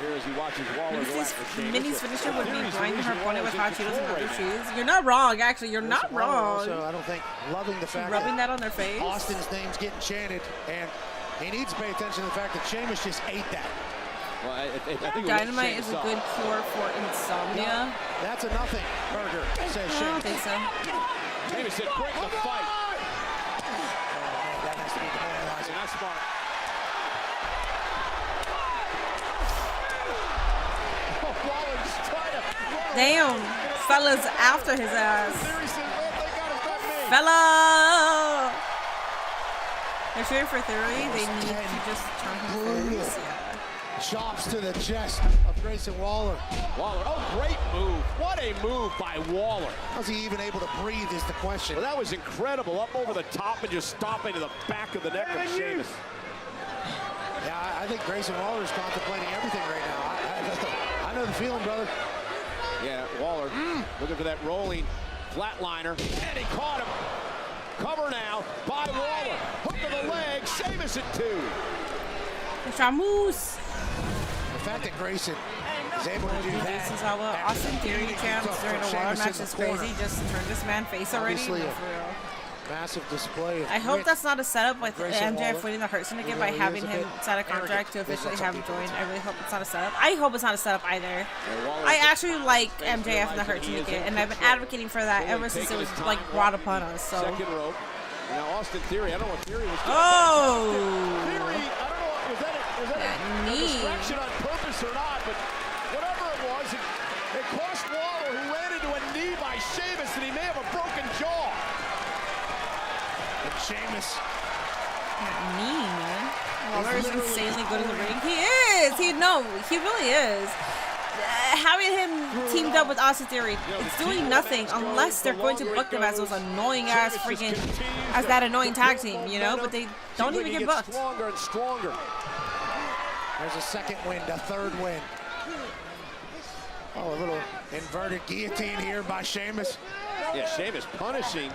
A: Minnie's finisher would be blinding her opponent with hot Cheetos and rubber cheese. You're not wrong, actually. You're not wrong.
B: So I don't think loving the fact
A: rubbing that on their face.
B: Austin's name's getting chanted, and he needs to pay attention to the fact that Sheamus just ate that.
C: Well, I think
A: Dynamite is a good cure for insomnia.
B: No, that's a nothing burger, says Sheamus.
A: I don't think so.
C: Sheamus said, break the fight.
B: That has to be demoralizing.
C: That's smart.
A: Damn, fella's after his ass. Fella! They're cheering for Theory. They need to just turn him face. Yeah.
B: Chops to the chest of Grayson Waller.
C: Oh, great move. What a move by Waller.
B: How's he even able to breathe is the question.
C: Well, that was incredible. Up over the top and just stomping to the back of the neck of Sheamus.
B: Yeah, I think Grayson Waller is contemplating everything right now. I know the feeling, brother.
C: Yeah, Waller looking for that rolling flatliner, and he caught him. Cover now by Waller. Hook of the leg, Sheamus at 2.
A: Shamus.
B: The fact that Grayson is able to do that.
A: This is how Austin Theory champs during a Waller match is crazy. Just turn this man face already.
B: Obviously massive display of
A: I hope that's not a setup with
B: Grayson
A: MJF
B: Waller.
A: winning the Hurt Syndicate by having him sign a contract to officially have him join. I really hope it's not a setup. I hope it's not a setup either. I actually like MJF and the Hurt Syndicate, and I've been advocating for that ever since it was like brought upon us. So.
C: Second rope. Now Austin Theory, I don't know what Theory was doing.
A: Oh!
C: Theory, I don't know, was that a distraction on purpose or not, but whatever it was, it cost Waller, who ran into a knee by Sheamus, and he may have a broken jaw.
B: And Sheamus.
A: That knee, man. Waller is insanely good in the ring. He is! He really is. Having him teamed up with Austin Theory, it's doing nothing unless they're going to book them as those annoying ass freaking, as that annoying tag team, you know? But they don't even get booked.
C: Stronger and stronger.
B: There's a second wind, a third wind. Oh, a little inverted guillotine here by Sheamus.
C: Yeah, Sheamus punishing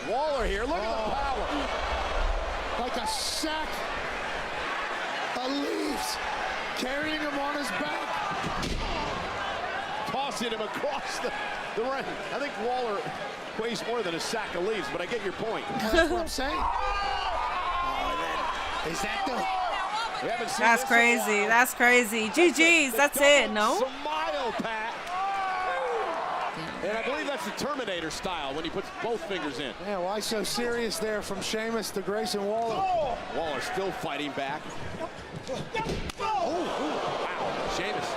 C: Waller here. Look at the power.
B: Like a sack of leaves, carrying him on his back.
C: Tossing him across the the ring. I think Waller weighs more than a sack of leaves, but I get your point.
B: That's what I'm saying. Is that the...
A: That's crazy. That's crazy. GG's. That's it. No?
C: Smile, Pat. And I believe that's the Terminator style when he puts both fingers in.
B: Yeah, why so serious there from Sheamus to Grayson Waller?
C: Waller still fighting back. Wow. Sheamus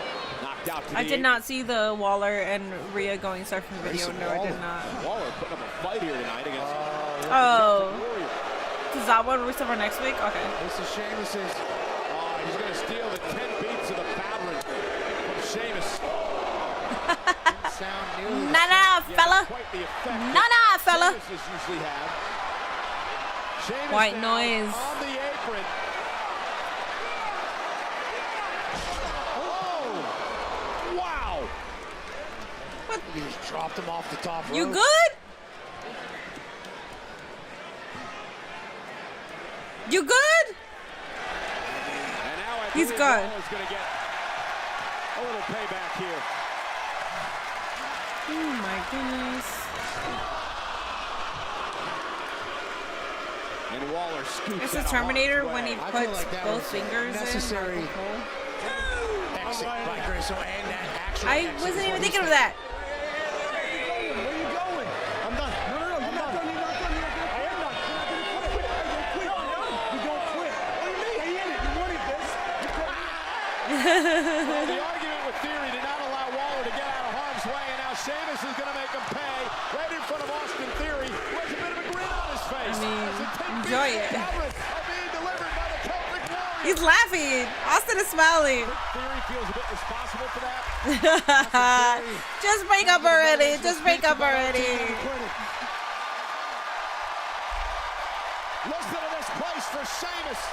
C: knocked out to the
A: I did not see the Waller and Rhea going surfing video. No, I did not.
C: Waller putting up a fight here tonight against
A: Is that what Rusev for next week? Okay.
B: This is Sheamus's.
C: Oh, he's going to steal the 10 beats of the Paladin from Sheamus.
A: Nah, fella. Nah, fella. White noise.
C: On the apron. Oh! Wow!
B: What? He just dropped him off the top rope.
A: You good? You good?
C: And now I
A: He's
C: believe
A: good.
C: Waller's going to get a little payback here.
A: Oh my goodness.
C: And Waller scoops
A: It's the
C: out
A: Terminator
C: harm's
A: when he
C: way.
A: puts both fingers
B: necessary
A: in.
B: exit by Grayson and that actual
A: I
B: exit
A: wasn't
B: is
A: even
B: what
A: thinking
B: he's
A: of that.
O: Where are you going? I'm done. No, you're not done. You're not done. I am not. You're not going to quit. You don't quit. What do you mean? Stay in it. You wanted this.
C: Well, the argument with Theory did not allow Waller to get out of harm's way, and now Sheamus is going to make him pay right in front of Austin Theory, who has a bit of a grin on his face.
A: Enjoy it.
C: Are being delivered by the Celtic Warriors.
A: He's laughing. Austin is smiling.
C: Theory feels a bit responsible for that.
A: Just break up already. Just break up already.
C: Listen to this place for Sheamus.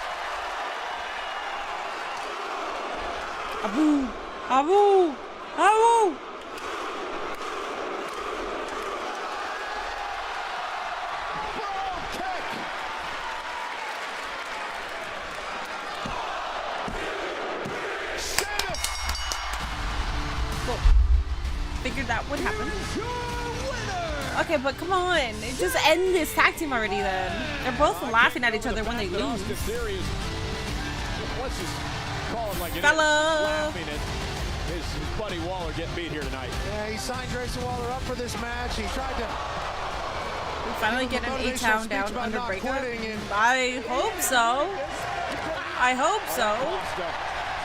A: Abu. Abu. Abu. Figured that would happen. Okay, but come on. Just end this tag team already then. They're both laughing at each other when they lose.
C: Let's just call it like it
A: Fella.
C: is. Laughing at his buddy Waller getting beat here tonight.
B: Yeah, he signed Grayson Waller up for this match. He tried to...
A: We finally get an 8-town down under breakup. I hope so. I hope so.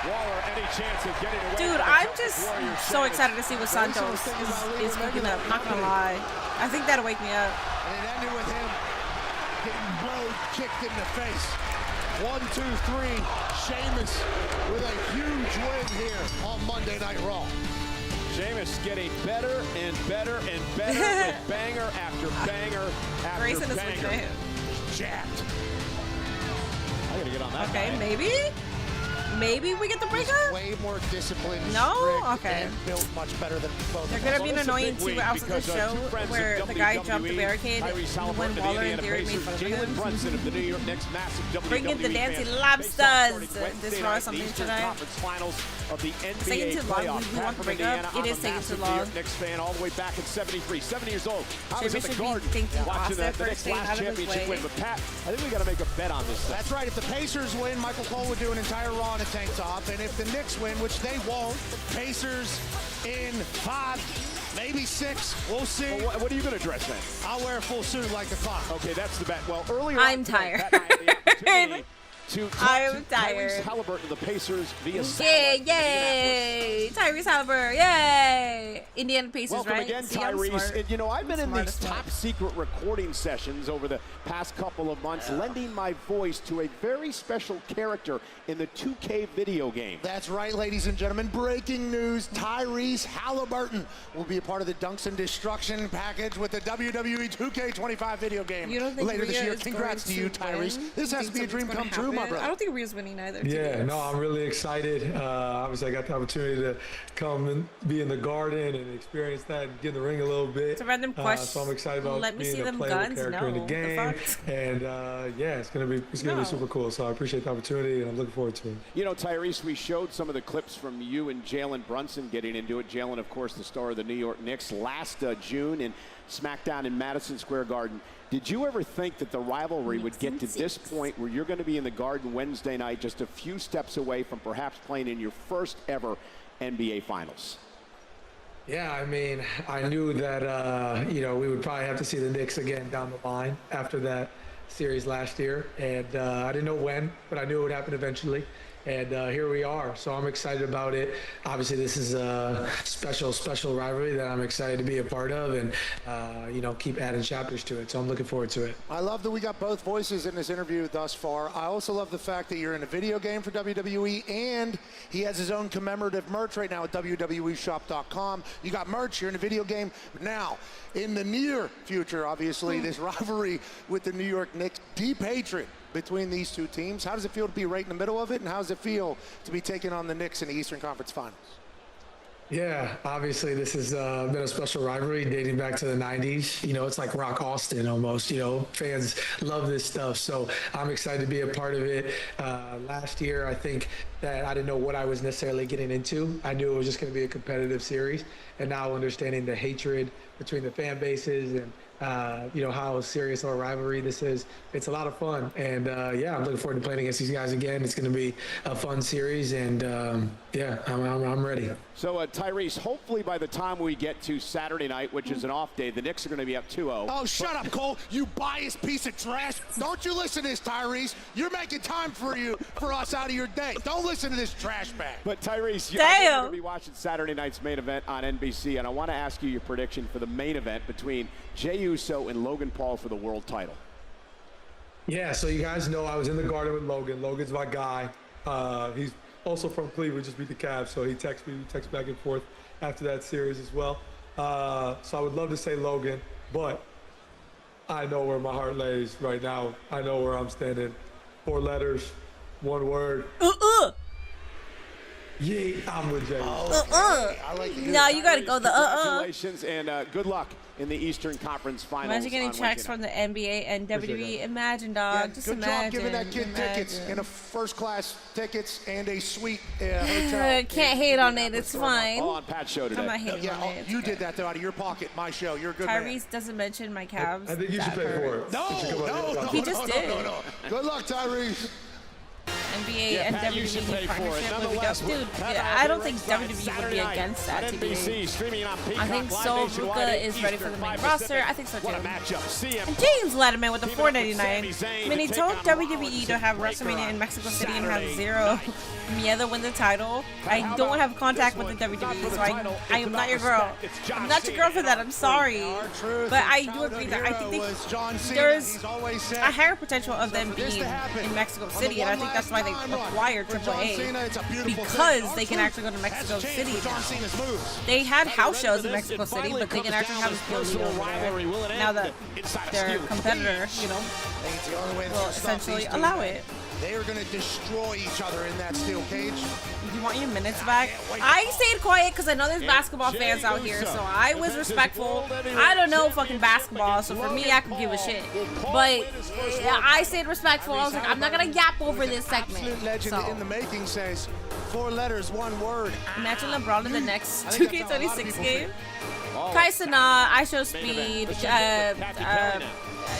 C: Waller, any chance of getting away?
A: Dude, I'm just so excited to see what Santos is cooking up. Not gonna lie. I think that'll wake me up.
B: And it ended with him getting blowed, kicked in the face. 1, 2, 3. Sheamus with a huge win here on Monday Night Raw.
C: Sheamus getting better and better and better with banger after banger after
A: Grayson is
C: banger.
A: looking at him.
B: Jacked.
C: I gotta get on that.
A: Okay,
C: guy.
A: maybe? Maybe we get the breakup?
B: Way more disciplined,
A: No?
B: strict,
A: Okay.
B: and built much better than both
A: They're
B: of
A: gonna
B: us.
A: be an annoying 2 hours of the show where the guy jumped the barricade when Waller and Theory made fun of him. Bring in the dancing lobsters. This Raw something tonight. Taking too long. We want the breakup. It is taking too long.
C: Knicks fan all the way back at 73, 70 years old. I was
A: Sheamus
C: at the
A: should be
C: Garden
A: thanking
C: watching
A: Austin
C: the
A: for
C: Knicks
A: staying
C: last
A: out of his
C: championship
A: way.
C: win. But Pat, I think we got to make a bet on this.
B: That's right. If the Pacers win, Michael Cole would do an entire Raw in a tank top. And if the Knicks win, which they won't, Pacers in 5, maybe 6. We'll see.
C: Well, what are you going to dress then?
B: I'll wear a full suit like a clock.
C: Okay, that's the bet. Well, earlier
A: I'm
C: on today,
A: tired.
C: Pat and I had the opportunity to talk
A: I'm
C: to
A: tired.
C: Tyrese Halliburton of the Pacers via
A: Yay,
C: satellite in
A: yay! Tyrese Halliburton, yay! Indiana Pacers,
C: Welcome
A: right?
C: again,
A: See, I'm
C: Tyrese.
A: smart.
C: And, you know, I've been in
A: Smart
C: these
A: as fuck.
C: top secret recording sessions over the past couple of months, lending my voice to a very special character in the 2K video game.
B: That's right, ladies and gentlemen. Breaking news. Tyrese Halliburton will be a part of the Dunks and Destruction package with the WWE 2K25 video game
A: You don't think
B: later this
A: Rhea
B: year.
A: is
B: Congrats to
A: going
B: you,
A: to
B: Tyrese.
A: win?
B: This
A: You
B: has to
A: think
B: be a dream
A: something's
B: come
A: gonna
B: true, Come on, brother.
A: I don't think Rhea's winning either.
J: Yeah, no, I'm really excited. Obviously, I got the opportunity to come and be in the Garden and experience that and get in the ring a little bit.
A: It's a random question.
J: So I'm excited about
A: Let me see
J: being a
A: them
J: playable
A: guns.
J: character in the
A: No.
J: game. And yeah, it's gonna be super cool. So I appreciate the opportunity and I'm looking forward to it.
C: You know, Tyrese, we showed some of the clips from you and Jalen Brunson getting into it. Jalen, of course, the star of the New York Knicks last June in SmackDown in Madison Square Garden. Did you ever think that the rivalry would get to this point where you're going to be in the Garden Wednesday night, just a few steps away from perhaps playing in your first ever NBA Finals?
J: Yeah, I mean, I knew that, you know, we would probably have to see the Knicks again down the line after that series last year. And I didn't know when, but I knew it would happen eventually. And here we are. So I'm excited about it. Obviously, this is a special rivalry that I'm excited to be a part of and, you know, keep adding chapters to it. So I'm looking forward to it. I
B: love that we got both voices in this interview thus far. I also love the fact that you're in a video game for WWE and he has his own commemorative merch right now at WWEshop.com. You got merch, you're in a video game. Now, in the near future, obviously, this rivalry with the New York Knicks, deep hatred between these two teams. How does it feel to be right in the middle of it, and how does it feel to be taking on the Knicks in the Eastern Conference Finals?
J: Yeah, obviously this has been a special rivalry dating back to the 90s. You know, it's like Rock Austin almost. You know, fans love this stuff. So I'm excited to be a part of it. Last year, I think that I didn't know what I was necessarily getting into. I knew it was just going to be a competitive series. And now understanding the hatred between the fan bases and you know, how serious our rivalry this is. It's a lot of fun. And yeah, I'm looking forward to playing against these guys again. It's going to be a fun series. And yeah, I'm ready.
C: So Tyrese, hopefully by the time we get to Saturday night, which is an off day, the Knicks are going to be up 2-0.
B: Oh, shut up, Cole. You biased piece of trash. Don't you listen to this, Tyrese. You're making time for us out of your day. Don't listen to this trash bag.
C: But Tyrese, you're going to be watching Saturday night's main event on NBC, and I want to ask you your prediction for the main event between Jey Uso and Logan Paul for the world title.
J: Yeah, so you guys know I was in the Garden with Logan. Logan's my guy. He's also from Cleveland, just beat the Cavs, so he texts me, we text back and forth after that series as well. So I would love to say Logan, but I know where my heart lays right now. I know where I'm standing. 4 letters, 1 word. Yeah, I'm with Jey.
B: I like
A: No, you gotta go the
C: Congratulations and good luck in the Eastern Conference Finals.
A: Imagine getting checks from the NBA and WWE. Imagine, dog. Just
B: good
A: imagine.
B: job giving that kid tickets and a first-class tickets and a suite hotel.
A: Can't hate on it. It's fine.
C: All on Pat's show today.
A: I'm not hating on it.
B: You did that though out of your pocket. My show. You're a good man.
A: Tyrese doesn't mention my Cavs.
J: I think you should pay for it.
B: No.
A: He just did.
B: No. Good luck, Tyrese.
A: NBA and WWE partnership would be dope. Dude, I don't think WWE would be against that, to be I think so. Ruka is ready for the main roster. I think so too. And James Letterman with the $4.99. I mean, he told WWE to have WrestleMania in Mexico City and have zero miedo win the title. I don't have contact with the WWE, so I am not your girl. I'm not your girl for that. I'm sorry. But I do agree that I think there's a higher potential of them being in Mexico City, and I think that's why they acquired AAA, because they can actually go to Mexico City now. They had house shows in Mexico City, but they can actually have a skill league over there. Now that their competitor, you know, will essentially allow it.
B: They are going to destroy each other in that steel cage.
A: You want your minutes back? I stayed quiet because I know there's basketball fans out here, so I was respectful. I don't know fucking basketball, so for me, I could give a shit. But I stayed respectful. I was like, I'm not going to yap over this segment.
B: Absolute legend in the making says 4 letters, 1 word.
A: Imagine LeBron in the next 2K26 game. Kai Cenat, I Show Speed,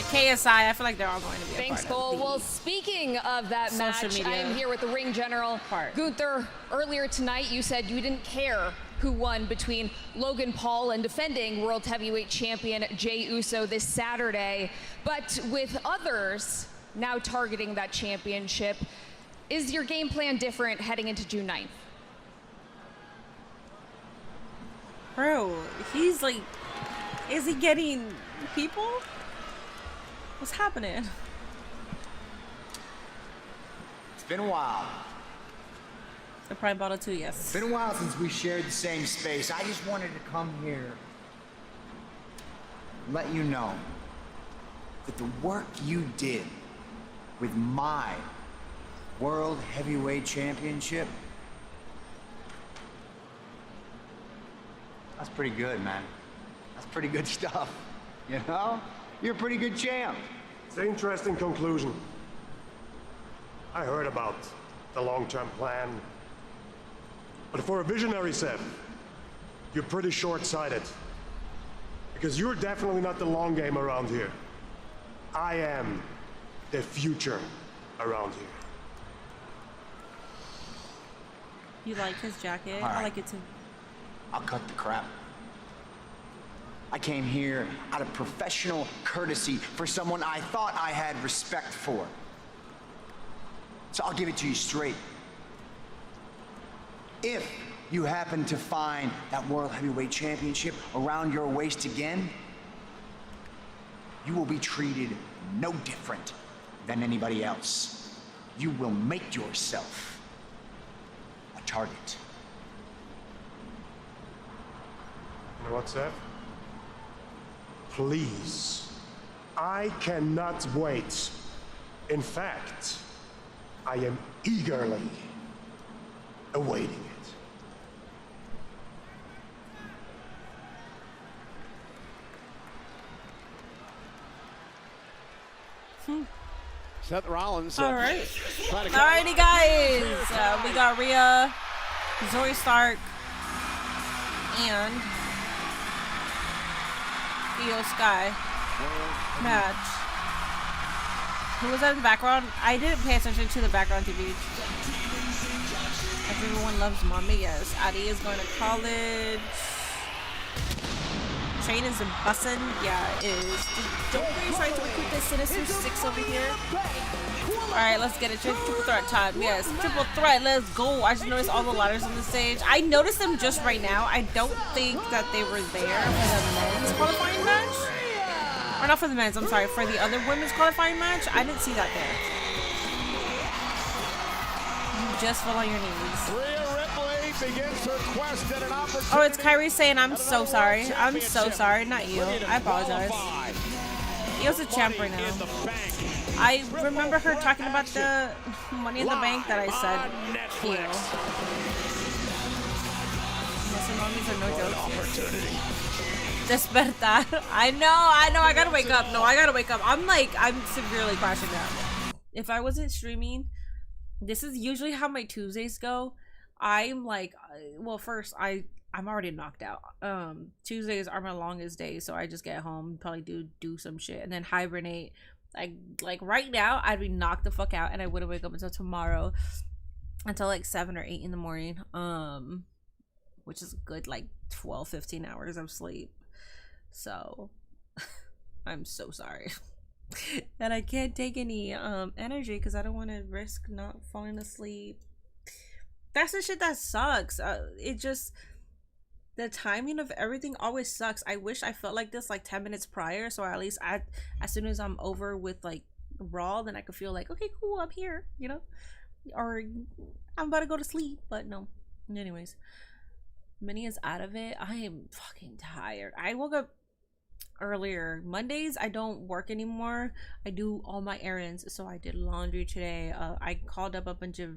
A: KSI, I feel like they're all going to be a
V: Thanks,
A: part
V: Cole. Well, speaking of that match,
A: media.
V: I am here with the ring general, Gunther. Earlier tonight, you said you didn't care who won between Logan Paul and defending World Heavyweight Champion Jey Uso this Saturday. But with others now targeting that championship, is your game plan different heading into June 9th?
A: Bro, he's like, is he getting people? What's happening?
M: It's been a while.
A: The Prime Bottle 2, yes.
M: It's been a while since we shared the same space. I just wanted to come here and let you know that the work you did with my World Heavyweight Championship? That's pretty good, man. That's pretty good stuff. You know? You're a pretty good champ.
F: It's an interesting conclusion. I heard about the long-term plan. But for a visionary, Seth, you're pretty short-sighted. Because you're definitely not the long game around here. I am the future around here.
A: You like his jacket?
M: All right.
A: I like it too.
M: I'll cut the crap. I came here out of professional courtesy for someone I thought I had respect for. So I'll give it to you straight. If you happen to find that World Heavyweight Championship around your waist again, you will be treated no different than anybody else. You will make yourself a target.
F: You know what, Seth? Please. I cannot wait. In fact, I am eagerly awaiting it.
C: Seth Rollins.
A: All right. Alrighty, guys. We got Rhea, Zoe Stark, and Io Sky match. Who was that in the background? I didn't pay attention to the background TV. Everyone loves mommy. Yes. Addie is going to college. Train is a bussin'. Yeah, it is. Don't worry, trying to recruit the Sinister Six over here. Alright, let's get it. Triple threat time. Yes, triple threat. Let's go. I just noticed all the ladders on the stage. I noticed them just right now. I don't think that they were there for the men's qualifying match. Or not for the men's, I'm sorry. For the other women's qualifying match, I didn't see that there. You just fell on your knees.
C: Begins her quest at an opportunity.
A: Oh, it's Kyrie saying, I'm so sorry. I'm so sorry. Not you. I apologize. Io's a champ right now. I remember her talking about the Money in the Bank that I said. Io. Muscle mommies are no joke. Despertar. I know. I gotta wake up. No, I gotta wake up. I'm severely crashing down. If I wasn't streaming, this is usually how my Tuesdays go. I'm like, well, first I'm already knocked out. Tuesdays are my longest days, so I just get home, probably do some shit, and then hibernate. Like right now, I'd be knocked the fuck out, and I wouldn't wake up until tomorrow, until like 7 or 8 in the morning. Which is a good like 12-15 hours of sleep. So, I'm so sorry. And I can't take any energy because I don't want to risk not falling asleep. That's the shit that sucks. It just, the timing of everything always sucks. I wish I felt like this like 10 minutes prior, so at least as soon as I'm over with like Raw, then I could feel like, okay, cool, I'm here, you know, or I'm about to go to sleep. But no. Anyways, Minnie is out of it. I am fucking tired. I woke up earlier. Mondays I don't work anymore. I do all my errands, so I did laundry today. I called up a bunch of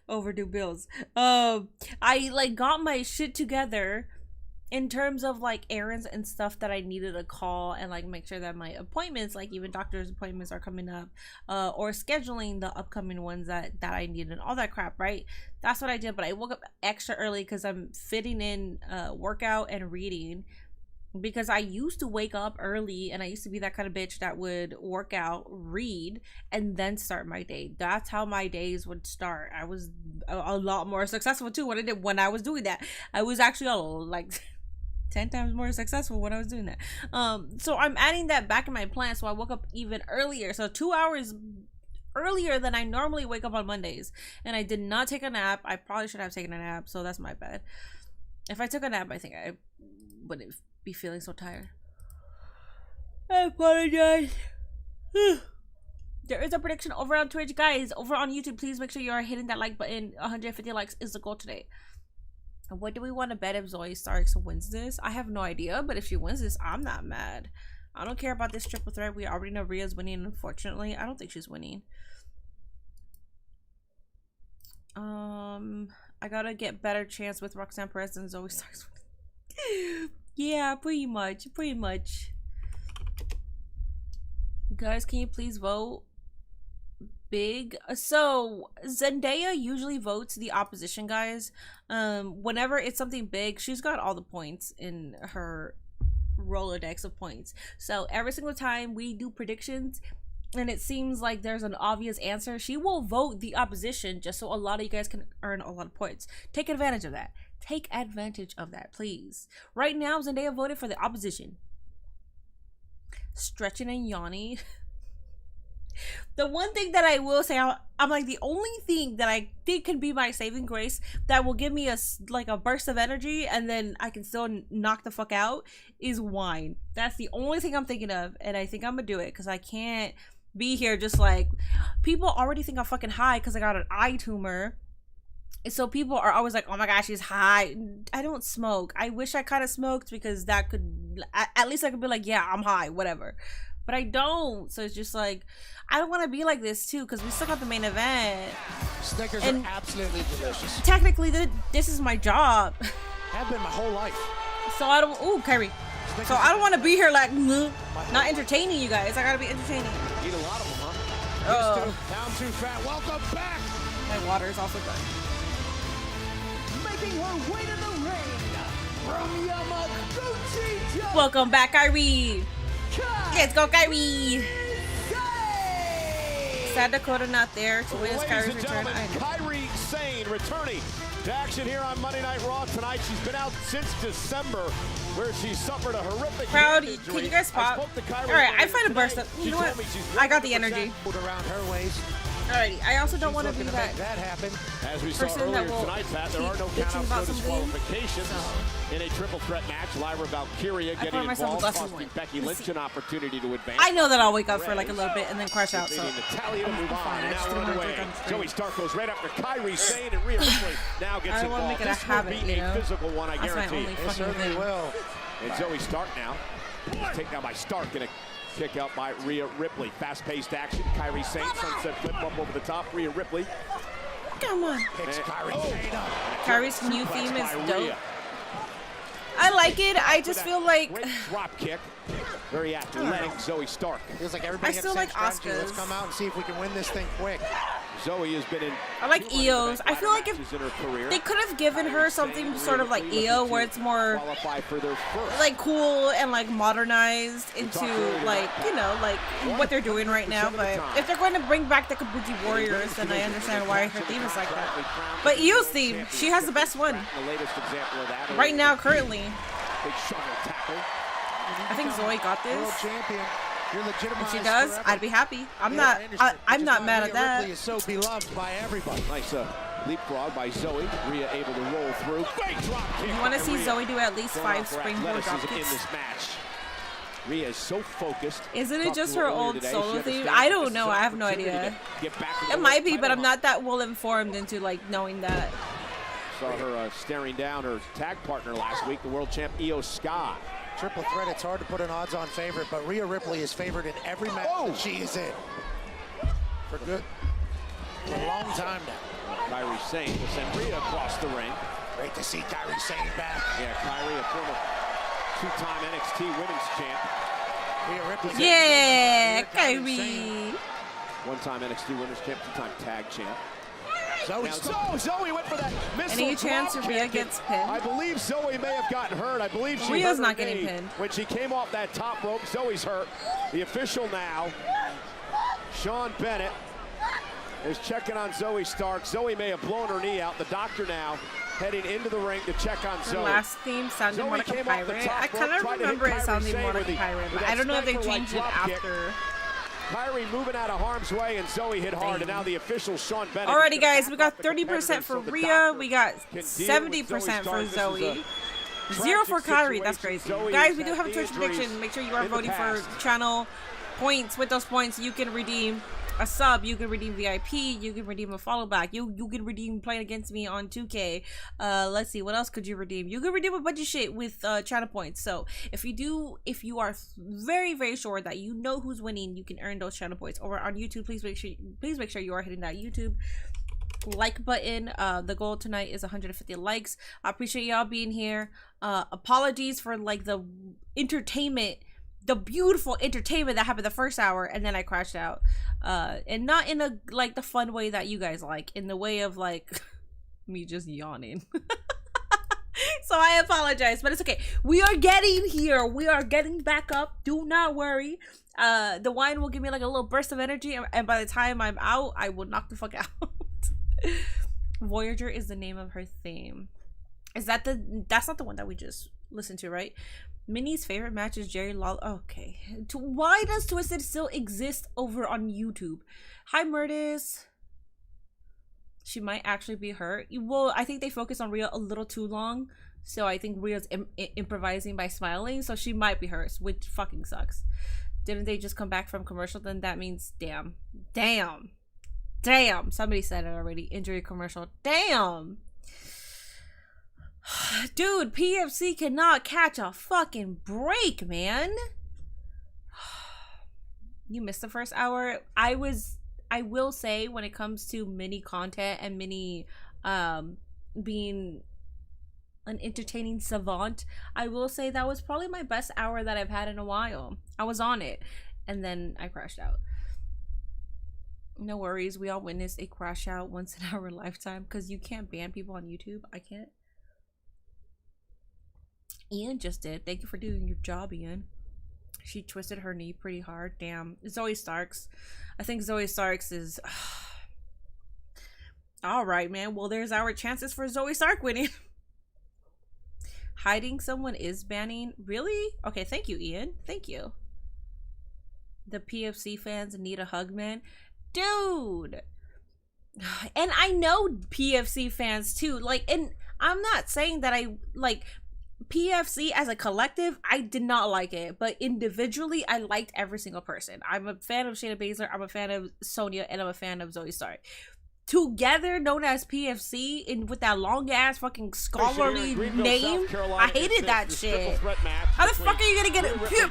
A: overdue bills. I like got my shit together in terms of like errands and stuff that I needed to call and like make sure that my appointments, like even doctor's appointments, are coming up, or scheduling the upcoming ones that I need and all that crap, right? That's what I did. But I woke up extra early because I'm fitting in workout and reading, because I used to wake up early and I used to be that kind of bitch that would work out, read, and then start my day. That's how my days would start. I was a lot more successful too when I was doing that. I was actually like 10 times more successful when I was doing that. So I'm adding that back in my plan. So I woke up even earlier. So 2 hours earlier than I normally wake up on Mondays. And I did not take a nap. I probably should have taken a nap. So that's my bad. If I took a nap, I think I wouldn't be feeling so tired. I apologize. There is a prediction over on Twitch, guys. Over on YouTube, please make sure you are hitting that like button. 150 likes is the goal today. What do we want to bet if Zoe Starks wins this? I have no idea, but if she wins this, I'm not mad. I don't care about this triple threat. We already know Rhea's winning, unfortunately. I don't think she's winning. I gotta get better chance with Roxanne Perez than Zoe Starks. Yeah, pretty much. Guys, can you please vote big? So Zendaya usually votes the opposition, guys. Whenever it's something big, she's got all the points in her Rolodex of points. So every single time we do predictions and it seems like there's an obvious answer, she will vote the opposition just so a lot of you guys can earn a lot of points. Take advantage of that. Take advantage of that, please. Right now, Zendaya voted for the opposition. Stretching and yawning. The one thing that I will say, I'm like, the only thing that I think can be my saving grace that will give me a burst of energy and then I can still knock the fuck out is wine. That's the only thing I'm thinking of, and I think I'm gonna do it because I can't be here just like, people already think I'm fucking high because I got an eye tumor. So people are always like, oh my gosh, she's high. I don't smoke. I wish I kind of smoked because that could, at least I could be like, yeah, I'm high, whatever. But I don't. So it's just like, I don't want to be like this too because we still got the main event.
B: Snickers are absolutely delicious.
A: Technically, this is my job.
B: Have been my whole life.
A: So I don't, ooh, Kyrie. Snickers, so I don't want to be here like, not entertaining you guys. I got to be entertaining.
C: Eat a lot of them, huh?
B: Down too fat. Welcome back.
A: My water is also good.
P: Making her way to the ring from Yamaguchi.
A: Welcome back, Kyrie. Let's go, Kyrie. Sad Dakota not there to witness Kyrie's return.
C: Kyrie Sane returning to action here on Monday Night Raw tonight. She's been out since December, where she suffered a horrific
A: Proud,
C: injury.
A: can you guys pop? Alright, I find a burst up. You know what? I got the energy.
B: Around her waist.
A: Alrighty, I also don't want to be that
B: happen.
C: As we saw earlier tonight, Pat, there are no countouts, no disqualifications in a triple threat match. Lyra Valkyria getting involved, costing Becky Lynch an opportunity to advance.
A: I know that I'll wake up for like a little bit and then crash out. So
C: Natalya to move on. And now we're underway. Zoe Stark goes right after Kyrie Sane, and Rhea Ripley now gets involved. This will be a physical one, I guarantee.
B: It certainly will.
C: And Zoe Stark now. Taken down by Stark and a kick out by Rhea Ripley. Fast-paced action. Kyrie Sane, sunset flip up over the top. Rhea Ripley.
A: Come on.
B: Picks Kyrie Sane up.
A: Kyrie's new theme is dope. I like it. I just feel like
C: great drop kick. Very athletic Zoe Stark.
B: Feels like everybody
A: I still like Asuka's.
B: Let's come out and see if we can win this thing quick.
C: Zoe has been in.
A: I like Io's. I feel like if they could have given her something sort of like Io, where it's more like cool and like modernized into like, you know, like what they're doing right now. But if they're going to bring back the Kabuki Warriors, then I understand why her theme is like that. But Io's theme, she has the best one right now, currently. I think Zoe got this.
B: World champion.
A: If she does, I'd be happy. I'm not mad at that.
B: Ripley is so beloved by everybody.
C: Nice leapfrog by Zoe. Rhea able to roll through. Great drop kick.
A: You want to see Zoe do at least 5 springboard drop kicks
C: in this match. Rhea is so focused.
A: Isn't it just her old solo theme? I don't know. I have no idea. It might be, but I'm not that well informed into like knowing that.
C: Saw her staring down her tag partner last week, the world champ Io Sky.
B: Triple threat, it's hard to put an odds-on favorite, but Rhea Ripley is favored in every match that she is in. For a long time now.
C: Kyrie Sane will send Rhea across the ring.
B: Great to see Kyrie Sane back.
C: Yeah, Kyrie, a former two-time NXT Women's champ.
B: Rhea Ripley.
A: Yeah, Kyrie.
C: One-time NXT Women's champ, two-time tag champ.
B: Zoe
C: went for that missile.
A: Any chance Rhea gets pinned?
C: I believe Zoe may have gotten hurt. I believe she
A: Rhea's
C: hurt
A: not
C: her
A: getting
C: knee
A: pinned.
C: when she came off that top rope. Zoe's hurt. The official now, Sean Bennett, is checking on Zoe Stark. Zoe may have blown her knee out. The doctor now heading into the ring to check on Zoe.
A: The last theme sounded more like a pirate. I kind of remember it sounding more like a pirate, but I don't know if they changed it after.
C: Kyrie moving out of harm's way, and Zoe hit hard, and now the official Sean Bennett.
A: Alrighty, guys, we got 30% for Rhea, we got 70% for Zoe, 0 for Kyrie. That's crazy. Guys, we do have a Twitch prediction. Make sure you are voting for channel points. With those points, you can redeem a sub, you can redeem VIP, you can redeem a follow back, you can redeem playing against me on 2K. Let's see, what else could you redeem? You can redeem a bunch of shit with channel points. So if you are very sure that you know who's winning, you can earn those channel points over on YouTube. Please make sure you are hitting that YouTube like button. The goal tonight is 150 likes. I appreciate y'all being here. Apologies for like the entertainment, the beautiful entertainment that happened the first hour and then I crashed out. And not in a like the fun way that you guys like, in the way of like me just yawning. So I apologize, but it's okay. We are getting here. We are getting back up. Do not worry. The wine will give me like a little burst of energy, and by the time I'm out, I will knock the fuck out. Voyager is the name of her theme. Is that that's not the one that we just listened to, right? Minnie's favorite match is Jerry Lawler. Okay. Why does Twisted still exist over on YouTube? Hi, Murtis. She might actually be hurt. Well, I think they focus on Rhea a little too long. So I think Rhea's improvising by smiling. So she might be hurt, which fucking sucks. Didn't they just come back from commercial? Then that means damn. Damn. Damn. Somebody said it already. Injury commercial. Damn. Dude, PFC cannot catch a fucking break, man. You missed the first hour. I will say, when it comes to mini content and mini being an entertaining savant, I will say that was probably my best hour that I've had in a while. I was on it and then I crashed out. No worries, we all witnessed a crash out once in our lifetime, because you can't ban people on YouTube. I can't. Ian just did. Thank you for doing your job, Ian. She twisted her knee pretty hard. Damn. Zoe Starks. I think Zoe Starks is... Alright, man. Well, there's our chances for Zoe Stark winning. Hiding someone is banning? Really? Okay, thank you, Ian. Thank you. The PFC fans need a hug, man. Dude! And I know PFC fans, too. Like, and I'm not saying that I... like... PFC as a collective, I did not like it, but individually, I liked every single person. I'm a fan of Shayna Baszler, I'm a fan of Sonya, and I'm a fan of Zoe Stark. Together, known as PFC, and with that long ass fucking scholarly name, I hated that shit. How the fuck are you gonna get it? Pure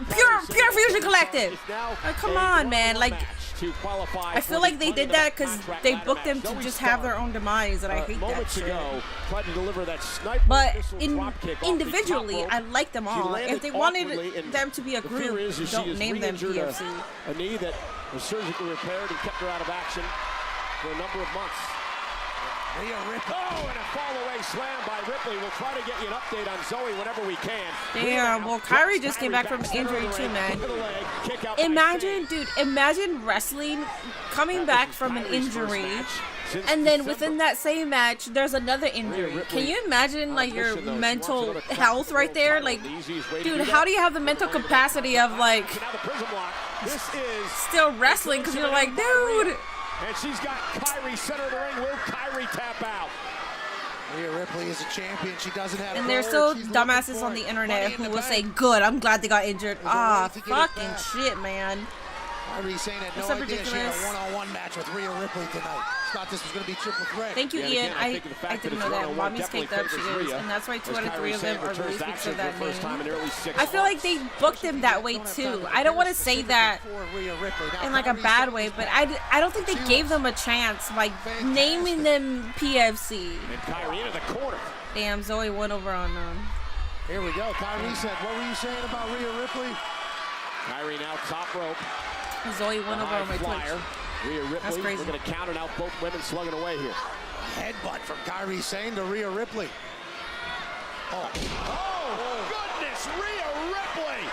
A: Fusion Collective? Like, come on, man. Like, I feel like they did that because they booked them to just have their own demise, and I hate that shit. But individually, I like them all. If they wanted them to be a group, don't name them PFC.
C: A knee that was surgically repaired and kept her out of action for a number of months. Rhea Ripley. Oh, and a fall-away slam by Ripley. We'll try to get you an update on Zoe whenever we can.
A: Damn, well, Kyrie just came back from injury too, man. Imagine, dude, imagine wrestling, coming back from an injury, and then within that same match, there's another injury. Can you imagine, like, your mental health right there? Like, dude, how do you have the mental capacity of, like, still wrestling? Because you're like, dude...
C: And she's got Kyrie center of the ring. Will Kyrie tap out?
B: Rhea Ripley is a champion. She doesn't have.
A: And there's still dumbasses on the internet who will say, "Good, I'm glad they got injured." Ah, fucking shit, man.
B: Kyrie saying had no idea she had a one-on-one match with Rhea Ripley tonight. Thought this was going to be triple threat.
A: Thank you, Ian. I didn't know that. Mommy's caked up, she is. And that's why 2 out of 3 of them are really because of that name. I feel like they booked them that way, too. I don't want to say that in, like, a bad way, but I don't think they gave them a chance, like, naming them PFC.
C: And Kyrie into the corner.
A: Damn, Zoe won over on them.
B: Here we go. Kyrie said, what were you saying about Rhea Ripley?
C: Kyrie now top rope.
A: Zoe won over on my Twitch.
C: Rhea Ripley,
A: that's crazy.
C: We're going to counter now, both women slugging away here.
B: Headbutt from Kyrie Sane to Rhea Ripley.
C: Oh, goodness, Rhea Ripley!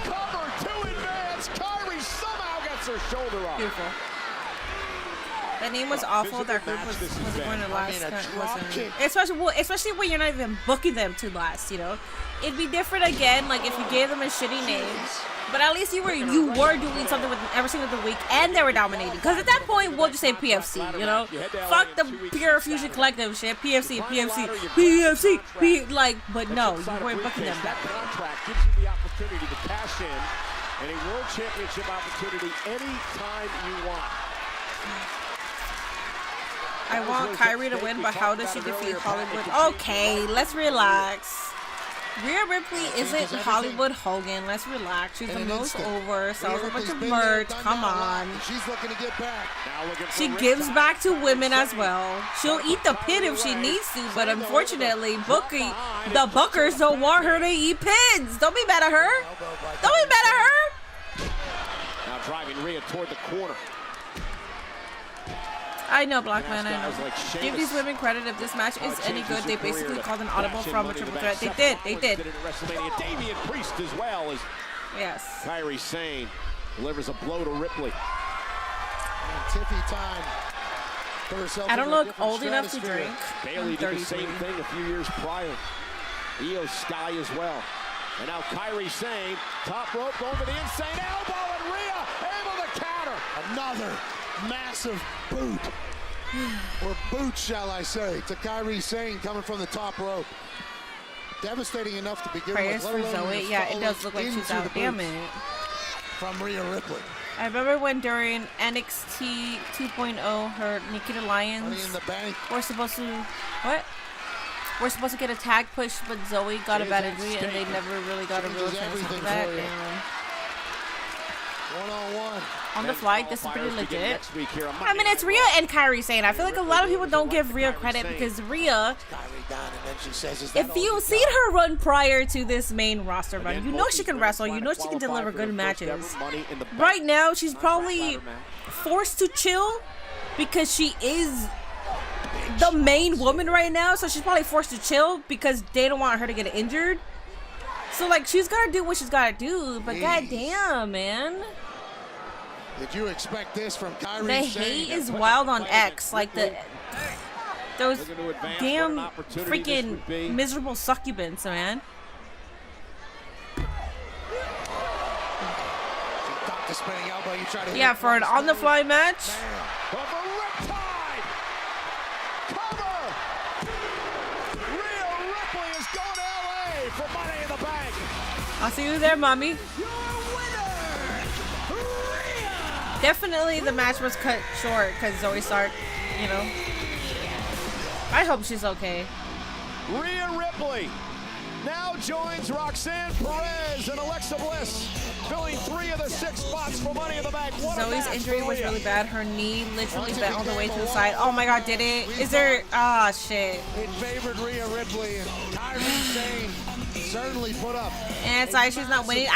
C: Cover 2 advance. Kyrie somehow gets her shoulder up.
A: Beautiful. That name was awful. That group was going to last. Especially when you're not even booking them to last, you know? It'd be different again, like if you gave them a shitty name. But at least you were doing something with them every single week, and they were dominating. Because at that point, we'll just say PFC, you know? Fuck the Pure Fusion Collective shit. PFC. Like, but no, you weren't booking them that way.
C: Contract gives you the opportunity to cash in and a world championship opportunity anytime you want.
A: I want Kyrie to win, but how does she defeat Hollywood? Okay, let's relax. Rhea Ripley isn't Hollywood Hogan. Let's relax. She's the most over. Sells a bunch of merch. Come on.
B: She's looking to get back.
A: She gives back to women as well. She'll eat the pin if she needs to, but unfortunately, the bookers don't want her to eat pins. Don't be mad at her. Don't be mad at her.
C: Now driving Rhea toward the corner.
A: I know, Black Man, I know.
C: Like
A: Give these women credit. If this match is any good, they basically called an audible from a triple threat. They did. They did.
C: WrestleMania. Damian Priest as well as Kairi Sane delivers a blow to Ripley.
B: Tiffy time for herself.
A: I don't look old enough to drink.
C: Bailey did the same thing a few years prior. Io Sky as well. And now Kairi Sane, top rope going to the insane elbow, and Rhea able to counter.
B: Another massive boot, or boots, shall I say, to Kairi Sane coming from the top rope. Devastating enough to begin
A: Prayers
B: with.
A: for Zoe. Yeah, it does look like she's out. Damn it.
B: From Rhea Ripley.
A: I remember when during NXT 2.0, her Nikita Lyons were supposed to We're supposed to get a tag push, but Zoe got a bad injury, and they never really got a real chance to do that.
B: One-on-one.
A: On the fly, this is pretty legit. I mean, it's Rhea and Kairi Sane. I feel like a lot of people don't give Rhea credit because Rhea, if you've seen her run prior to this main roster run, you know she can wrestle. You know she can deliver good matches. Right now, she's probably forced to chill because she is the main woman right now. So she's probably forced to chill because they don't want her to get injured. So, like, she's got to do what she's got to do. But goddamn, man.
B: Did you expect this from Kairi?
A: The hate is wild on X. Like, those damn freaking miserable succubants, man. Yeah, for an on-the-fly match. I'll see you there, mommy. Definitely the match was cut short because Zoe Stark, you know. I hope she's okay.
C: Rhea Ripley now joins Roxanne Perez and Alexa Bliss, filling 3 of the 6 spots for Money in the Bank.
A: Zoe's injury was really bad. Her knee literally bent all the way to the side. Oh my god, did it? Is there... Ah, shit.
B: It favored Rhea Ripley, and Kairi Sane certainly put up.
A: And it's like she's not winning.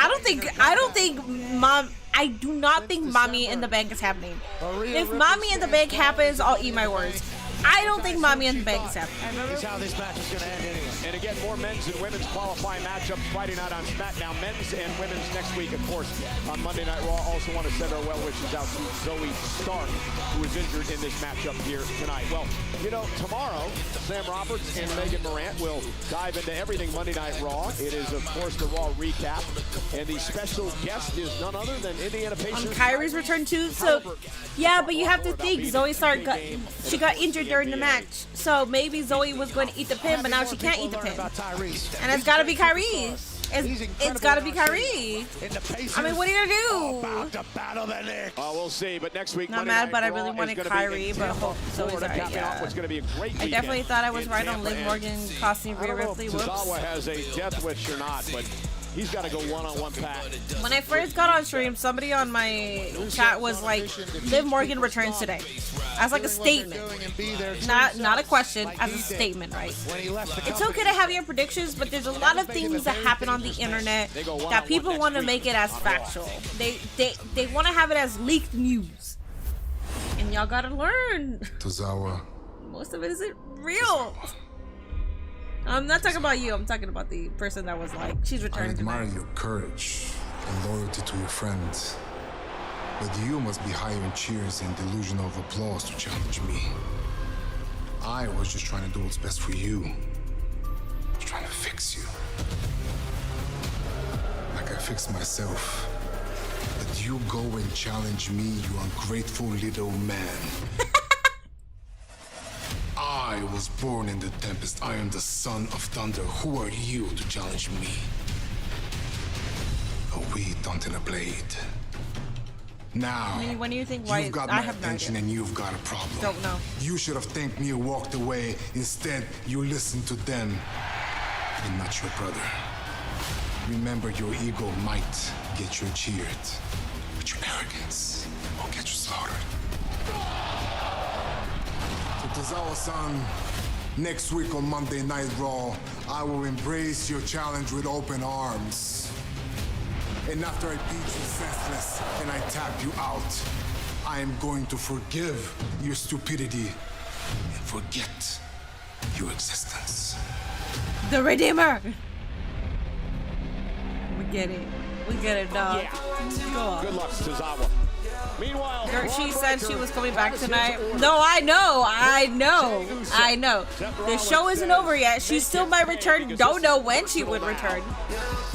A: I do not think Mommy in the Bank is happening. If Mommy in the Bank happens, I'll eat my words. I don't think Mommy in the Bank is happening.
B: This is how this match is going to end anyway.
C: And again, more men's and women's qualifying matchups Friday night on SmackDown. Men's and women's next week, of course, on Monday Night Raw. Also want to send our well wishes out to Zoe Stark, who was injured in this matchup here tonight. Well, you know, tomorrow, Sam Roberts and Megan Morant will dive into everything Monday Night Raw. It is, of course, the Raw recap. And the special guest is none other than Indiana Pacers.
A: On Kyrie's return, too. So, yeah, but you have to think Zoe Stark got injured during the match. So maybe Zoe was going to eat the pin, but now she can't eat the pin. And it's got to be Kyrie. It's got to be Kyrie. I mean, what are you going to do?
C: We'll see, but next week,
A: not mad, but I really wanted Kyrie, but hope Zoe's alright. Yeah. I definitely thought I was right on Liv Morgan costing Rhea Ripley. Whoops.
C: Tozawa has a death wish or not, but he's got to go one-on-one pack.
A: When I first got on stream, somebody on my chat was like, Liv Morgan returns today. As like a statement. Not a question, as a statement, right? It's okay to have your predictions, but there's a lot of things that happen on the internet that people want to make it as factual. They want to have it as leaked news. And y'all gotta learn.
G: Tozawa.
A: Most of it isn't real. I'm not talking about you. I'm talking about the person that was like, she's returning tonight.
G: I admire your courage and loyalty to your friends. But you must be hiring cheers and delusion of applause to challenge me. I was just trying to do what's best for you. I was trying to fix you. Like I fixed myself. But you go and challenge me, you ungrateful little man. I was born in the Tempest. I am the son of thunder. Who are you to challenge me? A weed until a blade. Now,
A: when do you think why
G: you've got my attention and you've got a problem.
A: Don't know.
G: You should have thanked me and walked away. Instead, you listened to them and not your brother. Remember, your ego might get you cheered, but your arrogance will get you slaughtered. To Tozawa-san, next week on Monday Night Raw, I will embrace your challenge with open arms. And after I beat you senseless and I tap you out, I am going to forgive your stupidity and forget your existence.
A: The Redeemer! We get it, dog.
C: Yeah.
A: Go on.
C: Good luck, Tozawa. Meanwhile,
A: She said she was coming back tonight. No, I know. The show isn't over yet. She still might return. Don't know when she would return.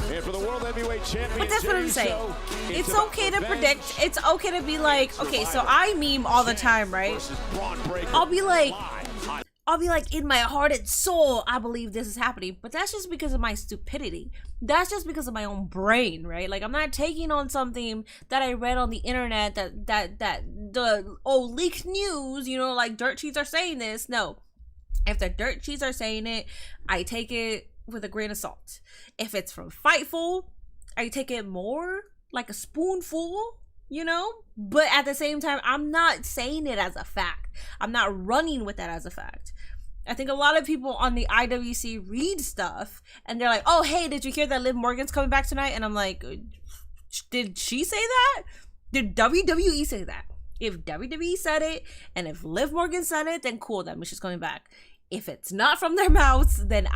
C: And for the World Heavyweight Champion,
A: But that's what I'm saying. It's okay to predict. It's okay to be like, okay, so I meme all the time, right? I'll be like, in my heart and soul, I believe this is happening. But that's just because of my stupidity. That's just because of my own brain, right? Like, I'm not taking on something that I read on the internet that the leaked news, you know, like dirt sheets are saying this. No. If the dirt sheets are saying it, I take it with a grain of salt. If it's from Fightful, I take it more like a spoonful, you know? But at the same time, I'm not saying it as a fact. I'm not running with that as a fact. I think a lot of people on the IWC read stuff and they're like, oh, hey, did you hear that Liv Morgan's coming back tonight? And I'm like, did she say that? Did WWE say that? If WWE said it and if Liv Morgan said it, then cool, that means she's coming back. If it's not from their mouths, then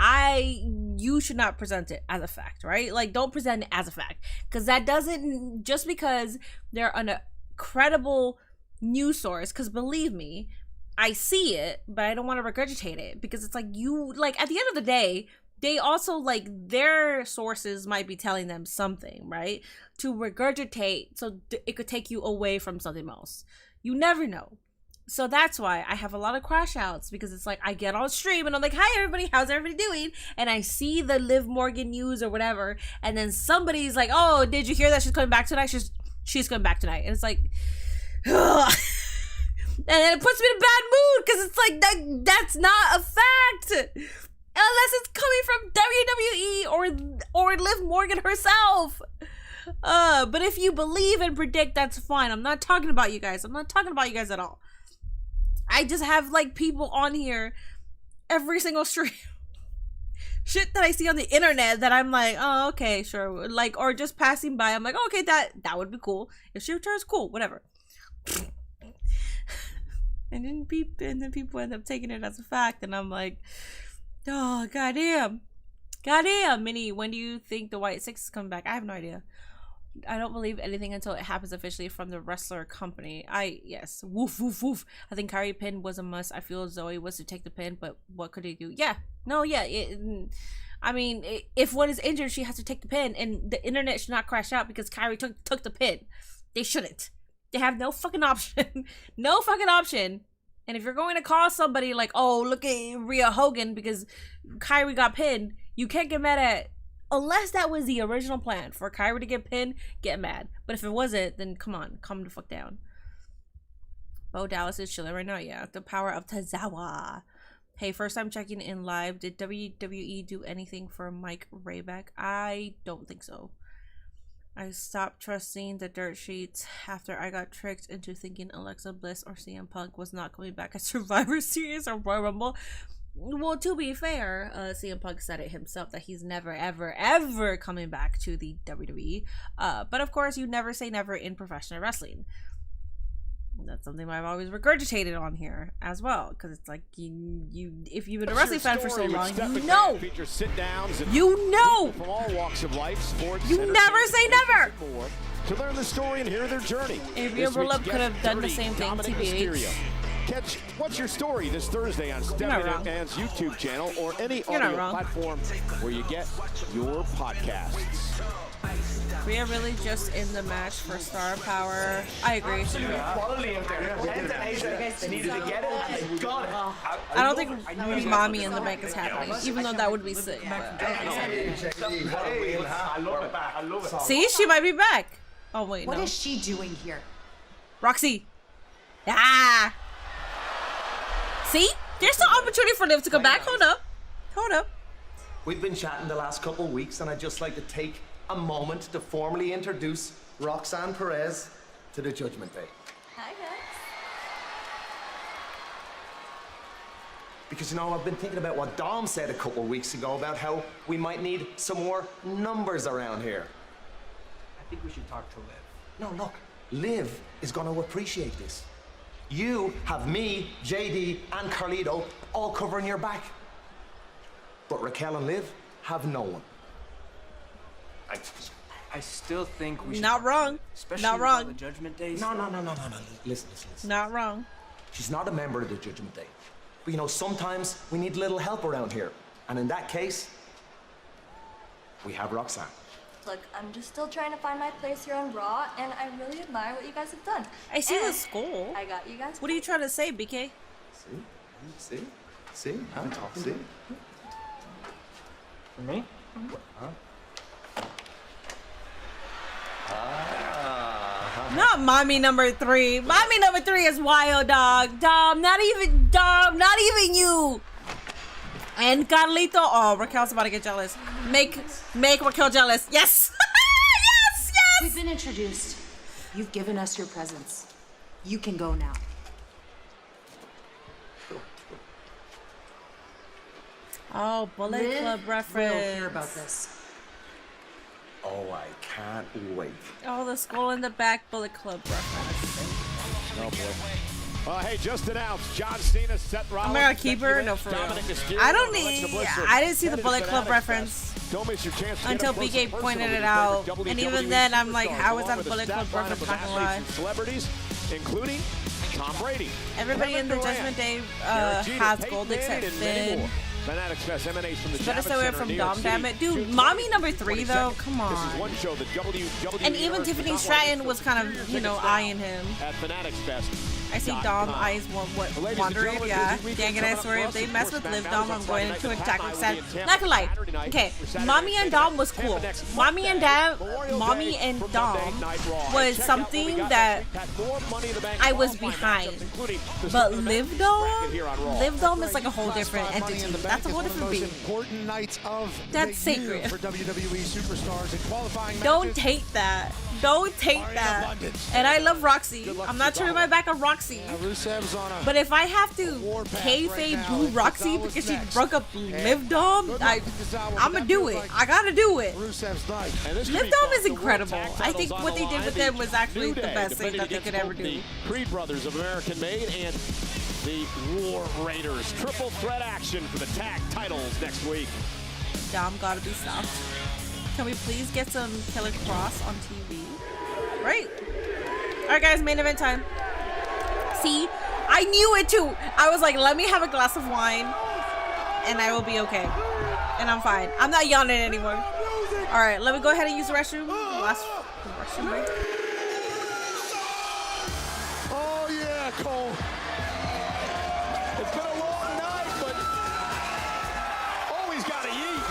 A: you should not present it as a fact, right? Like, don't present it as a fact. Because that doesn't, just because they're on a credible news source, because believe me, I see it, but I don't want to regurgitate it. Because it's like, at the end of the day, they also, like, their sources might be telling them something, right? To regurgitate, so it could take you away from something else. You never know. So that's why I have a lot of crash outs, because it's like I get on stream and I'm like, hi everybody, how's everybody doing? And I see the Liv Morgan news or whatever, and then somebody's like, oh, did you hear that she's coming back tonight? She's coming back tonight. And it's like, ugh. And then it puts me in a bad mood, because it's like that's not a fact. Unless it's coming from WWE or Liv Morgan herself. But if you believe and predict, that's fine. I'm not talking about you guys. I'm not talking about you guys at all. I just have like people on here every single stream. Shit that I see on the internet that I'm like, oh, okay, sure. Like, or just passing by, I'm like, oh, okay, that would be cool. If she returns, cool, whatever. And then people end up taking it as a fact, and I'm like, oh, goddamn. Minnie, when do you think the White Six is coming back? I have no idea. I don't believe anything until it happens officially from the wrestler company. Yes. Woof, woof, woof. I think Kyrie pin was a must. I feel Zoe was to take the pin, but what could he do? Yeah. No, yeah. If one is injured, she has to take the pin, and the internet should not crash out because Kyrie took the pin. They shouldn't. They have no fucking option. No fucking option. And if you're going to call somebody like, oh, look at Rhea Hogan because Kyrie got pinned, you can't get mad at, unless that was the original plan for Kyrie to get pinned, get mad. But if it wasn't, then come on, calm the fuck down. Bo Dallas is chilling right now. Yeah, the power of Tozawa. Hey, first time checking in live. Did WWE do anything for Mike Rayback? I don't think so. I stopped trusting the dirt sheets after I got tricked into thinking Alexa Bliss or CM Punk was not coming back at Survivor Series or Royal Rumble. Well, to be fair, CM Punk said it himself that he's never, ever, ever coming back to the WWE. But of course, you never say never in professional wrestling. That's something I've always regurgitated on here as well, because it's like if you've been a wrestling fan for so long, you know
C: from all walks of life, sports,
A: you never say never.
C: To learn the story and hear their journey.
A: Adrian Burlap could have done the same thing, TBH.
C: Catch What's Your Story this Thursday on Stephanie McMahon's YouTube channel or any audio platform where you get your podcasts.
A: We are really just in the match for star power. I agree. I don't think Mommy in the Bank is happening, even though that would be sick. See, she might be back. Oh wait,
K: What is she doing here?
A: Roxy. Ah. See, there's still opportunity for Liv to come back. Hold up.
L: We've been chatting the last couple of weeks, and I'd just like to take
K: a moment to formally introduce Roxanne Perez to the Judgment Day.
L: Hi, guys.
K: Because, you know, I've been thinking about what Dom said a couple of weeks ago about how we might need some more numbers around here.
M: I think we should talk to Liv.
K: No, look, Liv is going to appreciate this. You have me, JD, and Carlito all covering your back. But Raquel and Liv have no one.
M: I still think we should.
A: Not wrong.
M: Especially
A: Not
M: with
A: wrong.
M: all the Judgment Days.
K: No. Listen.
A: Not wrong.
K: She's not a member of the Judgment Day. But, you know, sometimes we need a little help around here. And in that case, we have Roxanne.
L: Look, I'm just still trying to find my place here on Raw, and I really admire what you guys have done.
A: I see
L: And
A: the skull.
L: I got you guys.
A: What are you trying to say, BK?
K: See? Huh? See?
M: For me?
K: Huh?
A: Not mommy number 3. Mommy number 3 is wild, dog. Dom, not even you. And Carlito. Oh, Raquel's about to get jealous. Make Raquel jealous. Yes. yes.
W: We've been introduced. You've given us your presence. You can go now.
A: Oh, Bullet
W: Liv
A: Club reference.
W: will hear about this.
K: Oh, I can't wait.
A: Oh, the skull in the back, Bullet Club reference.
C: Oh boy. Hey, just announced John Cena, Seth Rollins.
A: I'm gonna keep her. No, for real. I don't need. I didn't see the Bullet Club reference until BK pointed it out, and even then, I'm like, how is that a Bullet Club reference? Not gonna lie.
C: Celebrities, including Tom Brady.
A: Everybody in the Judgment Day has gold except Finn.
C: Fanatics Fest emanates from the
A: Better stay away from Dom, damn it. Dude, mommy number 3, though, come on.
C: One show, the WWE
A: And even Tiffany Stratton was kind of, you know, eyeing him.
C: At Fanatics Fest.
A: I see Dom eyes wandering, yeah. Dang it, I swear, if they mess with Liv Dom, I'm going to attack Roxanne. Not gonna lie. Okay, Mommy and Dom was cool. Mommy and Dom was something that I was behind. But Liv Dom is like a whole different entity. That's a whole different being.
B: Important nights of
A: That's sacred.
B: for WWE superstars and qualifying
A: Don't take that. Don't take that. And I love Roxy. I'm not turning my back on Roxy. But if I have to kayfabe boo Roxy because she broke up Liv Dom, I'm gonna do it. I gotta do it. Liv Dom is incredible. I think what they did with them was actually the best thing that they could ever do.
C: The Creed brothers of American Made and the War Raiders. Triple threat action for the tag titles next week.
A: Dom gotta be stopped. Can we please get some Killer Cross on TV? Right. Alright guys, main event time. See, I knew it too. I was like, let me have a glass of wine and I will be okay. And I'm fine. I'm not yawning anymore. Alright, let me go ahead and use the restroom. Last restroom break.
B: Oh yeah, Cole.
C: It's been a long night, but always gotta eat.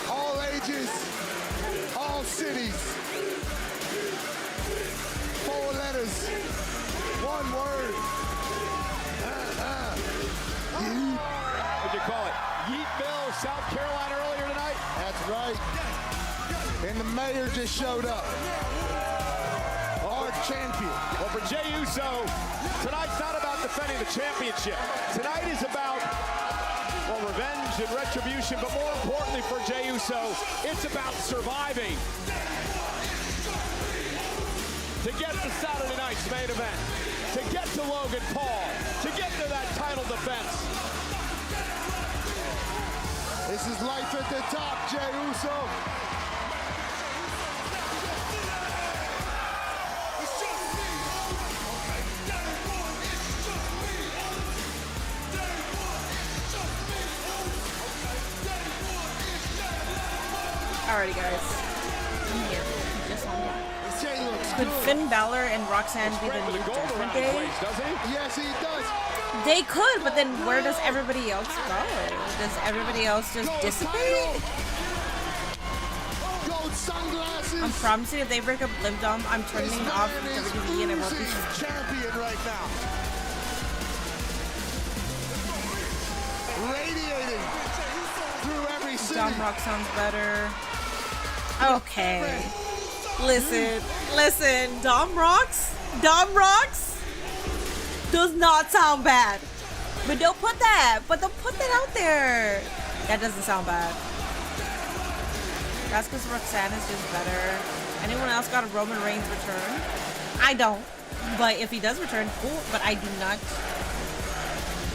B: All ages, all cities. 4 letters, 1 word.
C: What'd you call it? Yeetville, South Carolina earlier tonight?
B: That's right. And the mayor just showed up. Our champion.
C: Well, for Jey Uso, tonight's not about defending the championship. Tonight is about, well, revenge and retribution, but more importantly for Jey Uso, it's about surviving to get to Saturday night's main event, to get to Logan Paul, to get to that title defense.
B: This is life at the top, Jey Uso.
A: Alrighty guys. I'm here. Just on that.
B: Jey looks
A: Could
B: good.
A: Finn Balor and Roxanne be the new Judgment Day?
B: Yes, he does.
A: They could, but then where does everybody else go? Does everybody else just dissipate?
B: Go sunglasses.
A: I'm promising if they break up Liv Dom, I'm turning off WWE and I won't be
B: champion right now. Radiating through every city.
A: Dom Rock sounds better. Okay. Listen. Dom Rocks does not sound bad. But don't put that. Out there. That doesn't sound bad. That's because Roxanne is just better. Anyone else got a Roman Reigns return? I don't. But if he does return, cool. But I do not.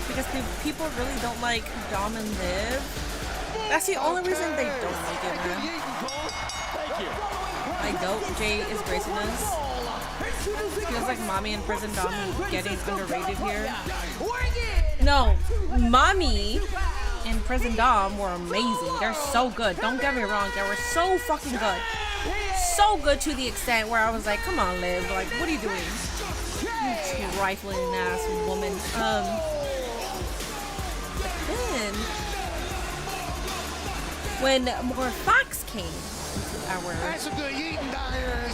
A: Because people really don't like Dom and Liv. That's the only reason they don't like it, man.
C: Thank you.
A: My goat, Jay, is Grayson is. Feels like Mommy and Prison Dom getting underrated here. No, Mommy and Prison Dom were amazing. They're so good. Don't get me wrong. They were so fucking good. So good to the extent where I was like, come on, Liv. Like, what are you doing? You trifling ass woman. But then, when more facts came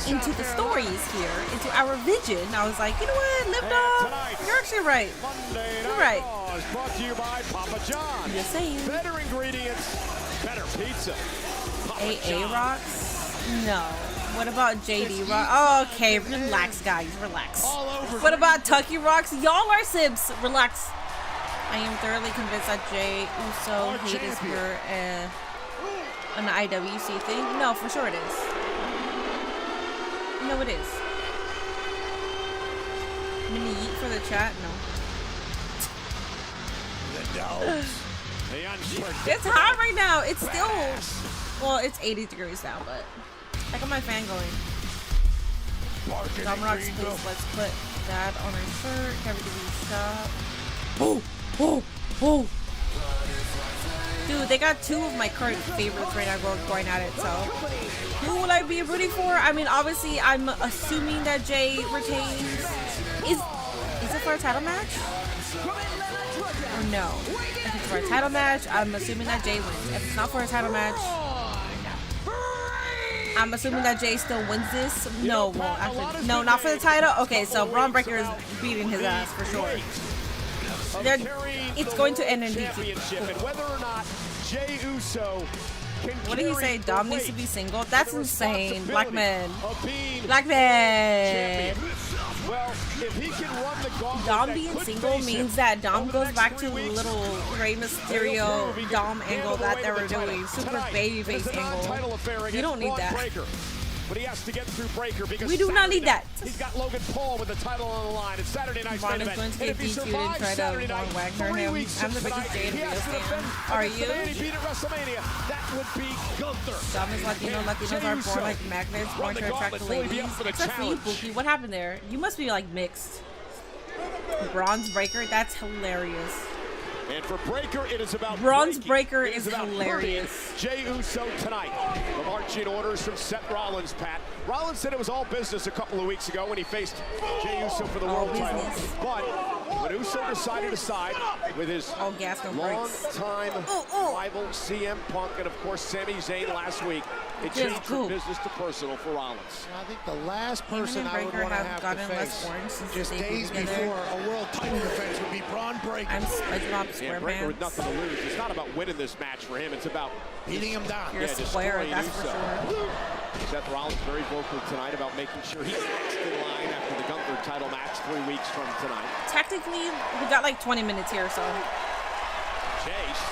A: into the stories here, into our vision, I was like, you know what, Liv Dom, you're actually right. You're right.
C: Brought to you by Papa John's.
A: Just saying.
C: Better ingredients, better pizza.
A: AA Rocks? No. What about JD Rock? Oh, okay, relax, guys, relax. What about Tucky Rocks? Y'all are Sibs. Relax. I am thoroughly convinced that Jay Uso hate is here an IWC thing. No, for sure it is. No, it is. Mini yeet for the chat? No. It's hot right now. It's still, well, it's 80 degrees now, but I got my fan going. Dom Rocks, please, let's put that on our shirt. WWE shop. Oh. Dude, they got two of my current favorites right now going at it, so who will I be rooting for? I mean, obviously, I'm assuming that Jay retains. Is it for a title match? Or no? If it's for a title match, I'm assuming that Jay wins. If it's not for a title match, I'm assuming that Jay still wins this. No, well, actually, no, not for the title. Okay, so Braun Breaker is beating his ass for sure. It's going to end in DQ.
C: And whether or not Jey Uso can
A: what did he say? Dom needs to be single? That's insane. Black man.
C: Black
A: man.
C: Well, if he can run the gauntlet,
A: Dom being single means that Dom goes back to the little Rey Mysterio Dom angle that they were doing. Super babyface angle. You don't need that.
C: But he has to get through Breaker because
A: we do not need that.
C: He's got Logan Paul with the title on the line. It's Saturday night's main event.
A: Braun is going to get DQ'd and try to Von Wagner him. I'm the biggest Jay in video fan. Are you?
C: Beat at WrestleMania. That would be Gunther.
A: Dom is Latino. Latinos are born like magnets, born to attract the ladies. Except for you, Pookie. What happened there? You must be like mixed. Bronze Breaker? That's hilarious.
C: And for Breaker, it is about
A: Bronze Breaker is hilarious.
C: Jey Uso tonight. The marching orders from Seth Rollins, Pat. Rollins said it was all business a couple of weeks ago when he faced Jey Uso for the world title. But when Uso decided to side with his long-time rival CM Punk and, of course, Sami Zayn last week, it changed from business to personal for Rollins.
B: I think the last person I would want to have to face just days before a world title defense would be Braun Breaker.
A: I'm SpongeBob
C: Yeah, Breaker with nothing to lose. It's not about winning this match for him. It's about
B: beating him down.
A: You're a square, that's for sure.
C: Seth Rollins very vocal tonight about making sure he's next in line after the Gunther title match 3 weeks from tonight.
A: Technically, we got like 20 minutes here, so.
C: Chase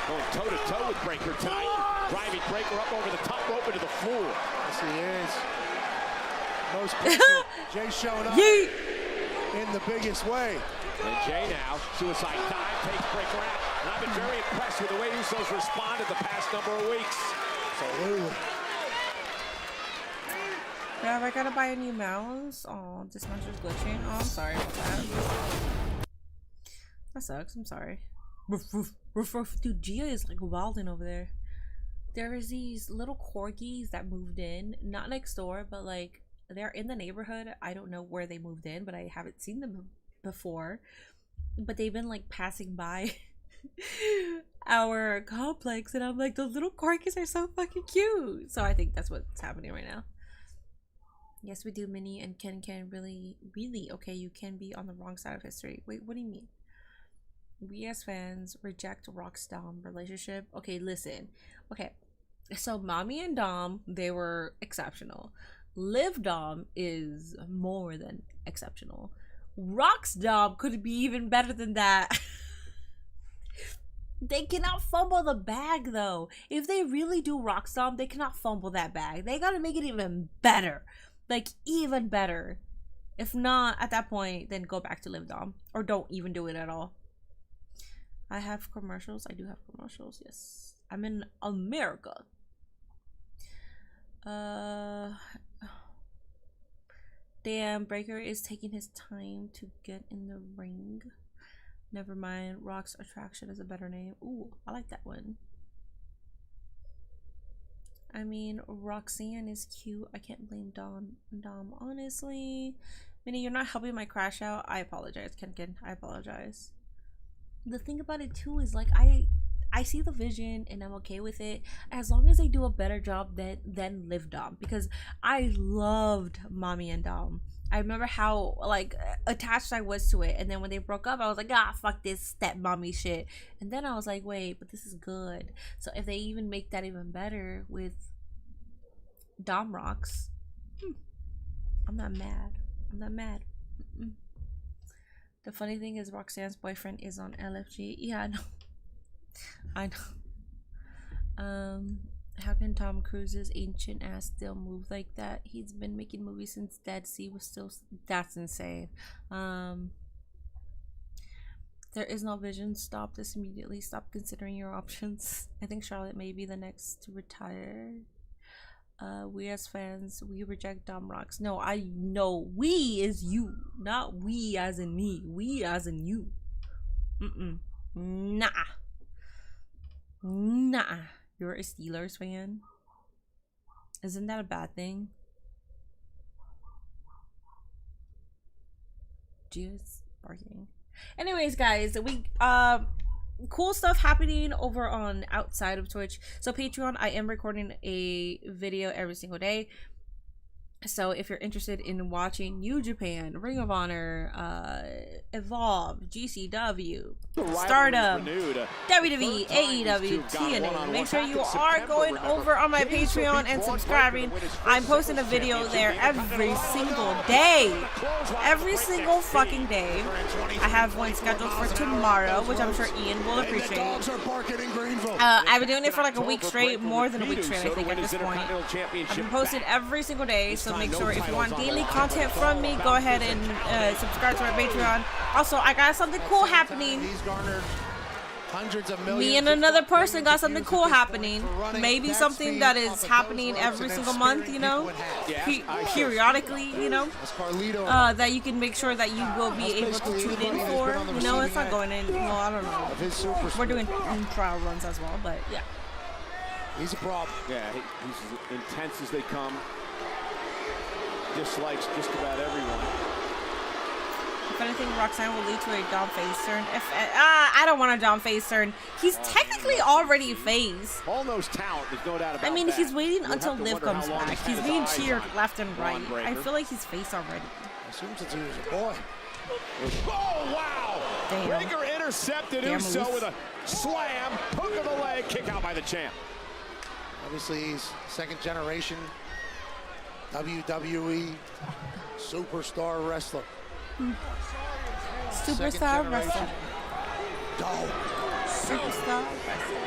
C: going toe-to-toe with Breaker tonight. Driving Breaker up over the top rope into the floor.
B: Yes, he is. Most people, Jay showing up in the biggest way.
C: And Jay now, suicide dive, takes Breaker out. And I've been very impressed with the way Usos responded the past number of weeks.
B: Absolutely.
A: Yeah, I gotta buy a new mouse. Oh, this mouse is glitching. Oh, I'm sorry about that. That sucks. I'm sorry. Dude, Gia is like wilding over there. There is these little corgis that moved in, not next door, but like they're in the neighborhood. I don't know where they moved in, but I haven't seen them before. But they've been like passing by our complex, and I'm like, those little corgis are so fucking cute. So I think that's what's happening right now. Yes, we do, Minnie, and Ken can really okay, you can be on the wrong side of history. Wait, what do you mean? We as fans reject Rock's Dom relationship. Okay, listen. Okay, so Mommy and Dom, they were exceptional. Liv Dom is more than exceptional. Rock's Dom could be even better than that. They cannot fumble the bag though. If they really do Rock's Dom, they cannot fumble that bag. They gotta make it even better. Like, even better. If not, at that point, then go back to Liv Dom. Or don't even do it at all. I have commercials. I do have commercials, yes. I'm in America. Damn, Breaker is taking his time to get in the ring. Never mind. Rock's Attraction is a better name. Ooh, I like that one. I mean, Roxanne is cute. I can't blame Dom, honestly. Minnie, you're not helping my crash out. I apologize, Ken. I apologize. The thing about it too is, like, I see the vision and I'm okay with it as long as they do a better job than Liv Dom, because I loved Mommy and Dom. I remember how, like, attached I was to it, and then when they broke up, I was like, ah, fuck this step mommy shit. And then I was like, wait, but this is good. So if they even make that even better with Dom Rocks, I'm not mad. I'm not mad. The funny thing is, Roxanne's boyfriend is on LFG. Yeah, I know. I know. How can Tom Cruise's ancient ass still move like that? He's been making movies since Dead Sea was still. That's insane. There is no vision. Stop this immediately. Stop considering your options. I think Charlotte may be the next to retire. We as fans, we reject Dom Rocks. No, I know. We is you, not we as in me. We as in you. Nah. You're a Steelers fan? Isn't that a bad thing? Just barking. Anyways, guys, we cool stuff happening over on outside of Twitch. So Patreon, I am recording a video every single day. So if you're interested in watching New Japan, Ring of Honor, Evolve, GCW, Stardom, WWE, AEW, TNA, make sure you are going over on my Patreon and subscribing. I'm posting a video there every single day. Every single fucking day. I have one scheduled for tomorrow, which I'm sure Ian will appreciate. I've been doing it for like a week straight, more than a week straight, I think, at this point. I've been posting every single day, so make sure if you want daily content from me, go ahead and subscribe to my Patreon. Also, I got something cool happening. Me and another person got something cool happening. Maybe something that is happening every single month, you know, periodically, you know, that you can make sure that you will be able to tune in for. You know, it's not going in. Well, I don't know. We're doing trial runs as well, but yeah.
C: He's a problem. Yeah, he's as intense as they come. Dislikes just about everyone.
A: If anything, Roxanne will lead to a Dom face turn. I don't want a Dom face turn. He's technically already face.
C: All knows talent, there's no doubt about that.
A: I mean, he's waiting until Liv comes back. He's being cheered left and right. I feel like he's face already.
B: Assumes it's a boy.
C: Oh, wow!
A: Damn.
C: Breaker intercepted Uso with a slam, hook of the leg, kick out by the champ.
B: Obviously, he's second generation WWE superstar wrestler.
A: Superstar wrestler. Superstar
C: wrestler.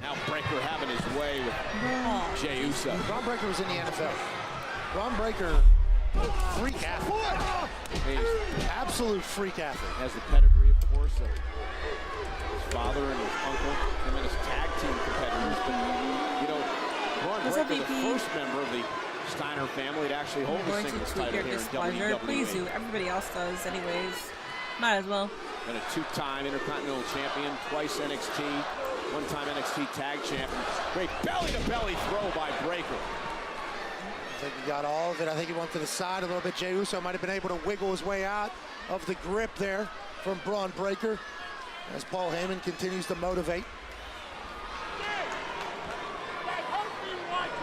C: Now Breaker having his way with Jey Uso.
B: Braun Breaker was in the NFL. Braun Breaker, freak athlete. Absolute freak athlete.
C: Has the pedigree, of course, of his father and his uncle, him and his tag team competitors. But, you know, Braun Breaker, the first member of the Steiner family to actually hold the singles title here in WWE.
A: Please do. Everybody else does, anyways. Might as well.
C: Been a two-time Intercontinental Champion, twice NXT, one-time NXT Tag Champion. Great belly-to-belly throw by Breaker.
B: I think he got all of it. I think he went to the side a little bit. Jey Uso might have been able to wiggle his way out of the grip there from Braun Breaker. As Paul Heyman continues to motivate.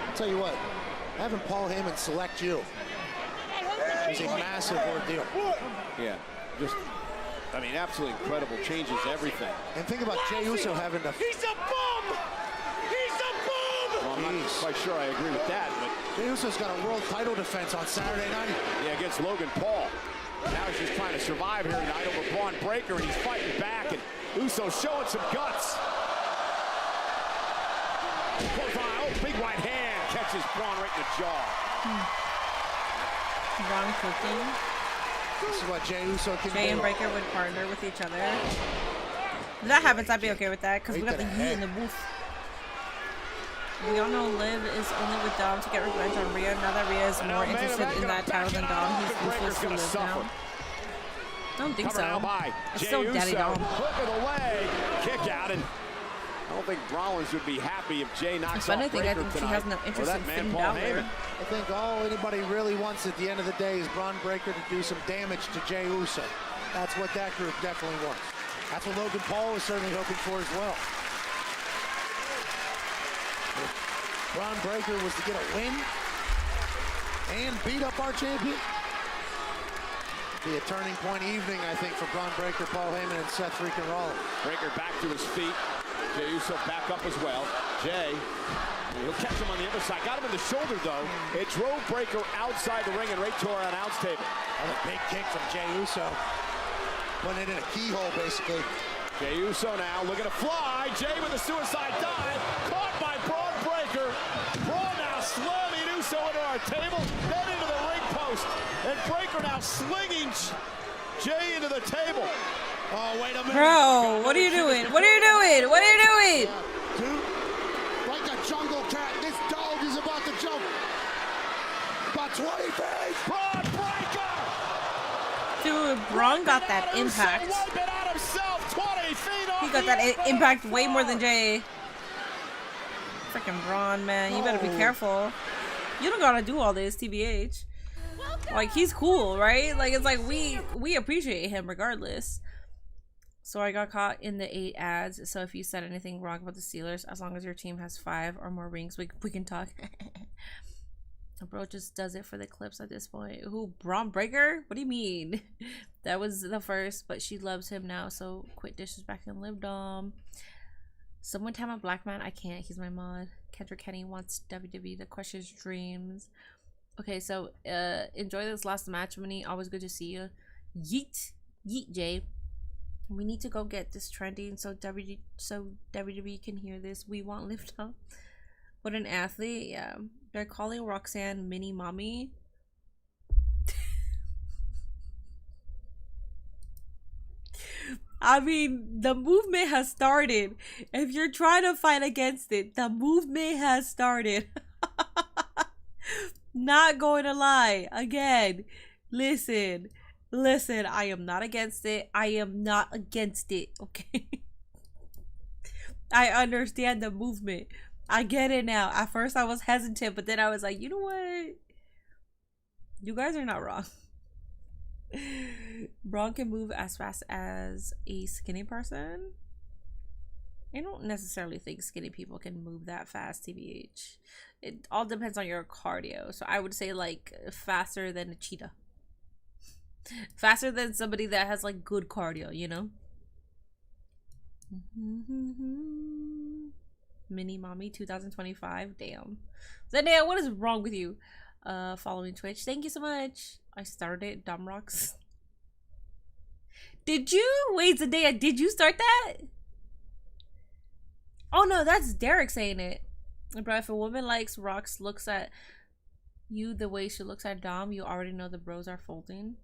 B: I'll tell you what, having Paul Heyman select you is a massive ordeal.
C: Yeah, just, I mean, absolutely incredible. Changes everything.
B: And think about Jey Uso having to...
C: He's a bum! He's a bum! Well, I'm not quite sure I agree with that, but...
B: Jey Uso's got a world title defense on Saturday night.
C: Yeah, against Logan Paul. Now he's just trying to survive here tonight over Braun Breaker, and he's fighting back, and Uso showing some guts. Big right hand catches Braun right in the jaw.
A: Braun cooking.
B: This is what Jey Uso can do.
A: Jey and Breaker would partner with each other. If that happens, I'd be okay with that, because we got the heat in the booth. We all know Liv is only with Dom to get revenge on Rhea. Now that Rhea is more interested in that title than Dom, he's useless to Liv now. I don't think so. It's still Daddy Dom.
C: Hook of the leg, kick out, and I don't think Rollins would be happy if Jey knocks off Breaker
A: I think she has no interest in Finn Balor.
B: I think all anybody really wants at the end of the day is Braun Breaker to do some damage to Jey Uso. That's what that group definitely wants. That's what Logan Paul is certainly hoping for as well. Braun Breaker was to get a win and beat up our champion. Be a turning point evening, I think, for Braun Breaker, Paul Heyman, and Seth freaking Rollins.
C: Breaker back to his feet. Jey Uso back up as well. Jey, he'll catch him on the other side. Got him in the shoulder, though. It drove Breaker outside the ring and right to our announce table.
B: A big kick from Jey Uso. Putting it in a keyhole, basically.
C: Jey Uso now looking to fly. Jey with a suicide dive. Caught by Braun Breaker. Braun now slamming Uso into our table, then into the ring post. And Breaker now slinging Jey into the table.
B: Oh, wait a minute.
A: Bro, what are you doing? What are you doing? What are you doing?
B: Dude, like a jungle cat, this dog is about to jump. About 20 feet.
C: Braun Breaker!
A: Dude, Braun got that impact. He got that impact way more than Jey. Freaking Braun, man. You better be careful. You don't gotta do all this, TBH. Like, he's cool, right? Like, it's like we appreciate him regardless. So I got caught in the 8 ads. So if you said anything wrong about the Steelers, as long as your team has 5 or more rings, we can talk. Bro just does it for the clips at this point. Who? Braun Breaker? What do you mean? That was the first, but she loves him now. So quit dishes back in Liv Dom. Someone tell my black man I can't. He's my mod. Kendrick Kenny wants WWE to crush his dreams. Okay, so enjoy this last match, Minnie. Always good to see you. Yeet, yeet, Jey. We need to go get this trending so WWE can hear this. We want Liv Dom. What an athlete. Yeah, they're calling Roxanne mini mommy. I mean, the movement has started. If you're trying to fight against it, the movement has started. Not going to lie. Again, listen, I am not against it. I am not against it, okay? I understand the movement. I get it now. At first I was hesitant, but then I was like, you know what? You guys are not wrong. Braun can move as fast as a skinny person. I don't necessarily think skinny people can move that fast, TBH. It all depends on your cardio. So I would say like faster than a cheetah. Faster than somebody that has like good cardio, you know? Mini mommy 2025. Damn. Zendaya, what is wrong with you? Following Twitch. Thank you so much. I started Dom Rocks. Did you? Wait, Zendaya, did you start that? Oh no, that's Derek saying it. Bro, if a woman likes Rocks looks at you the way she looks at Dom, you already know the bros are folding.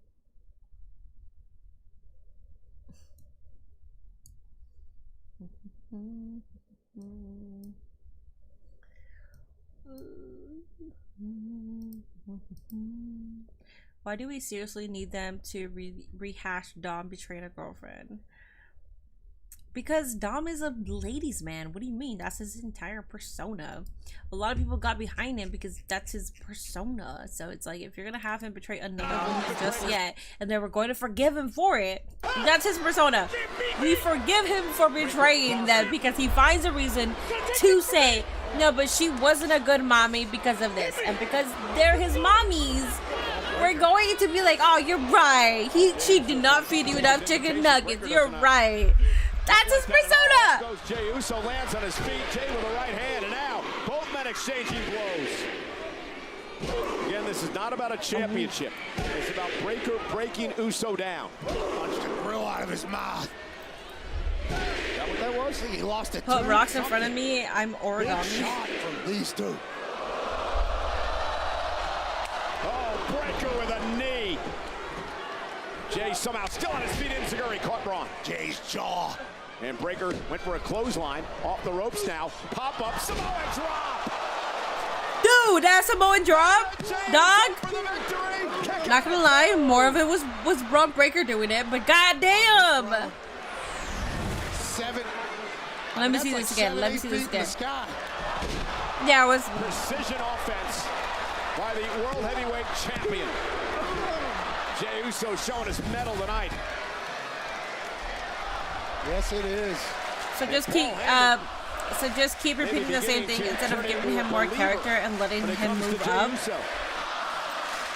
A: Why do we seriously need them to rehash Dom betraying a girlfriend? Because Dom is a ladies' man. What do you mean? That's his entire persona. A lot of people got behind him because that's his persona. So it's like, if you're gonna have him betray another woman just yet, and then we're going to forgive him for it, that's his persona. We forgive him for betraying them because he finds a reason to say, no, but she wasn't a good mommy because of this. And because they're his mommies, we're going to be like, oh, you're right. She did not feed you enough chicken nuggets. You're right. That's his persona.
C: Goes Jey Uso, lands on his feet. Jey with the right hand, and now both men exchanging blows. Again, this is not about a championship. It's about Breakker breaking Uso down.
B: Punched the grill out of his mouth.
C: Is that what that was?
B: He lost it.
A: Put rocks in front of me. I'm origami.
B: Shot from these two.
C: Oh, Breakker with a knee. Jey somehow still on his feet. Enziguri caught Braun.
B: Jey's jaw.
C: And Breakker went for a clothesline. Off the ropes now. Pop up. Samoa drop.
A: Dude, that Samoan drop, dog. Not gonna lie, more of it was Braun Breakker doing it, but goddamn.
B: 7.
A: Let me see this again. Let me see this again. Yeah, it was
C: precision offense by the World Heavyweight Champion. Jey Uso showing his mettle tonight.
B: Yes, it is.
A: So just keep repeating the same thing instead of giving him more character and letting him move up.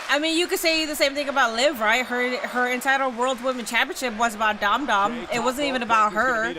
A: I mean, you could say the same thing about Liv, right? Her entitled World Women's Championship was about Dom Dom. It wasn't even about her.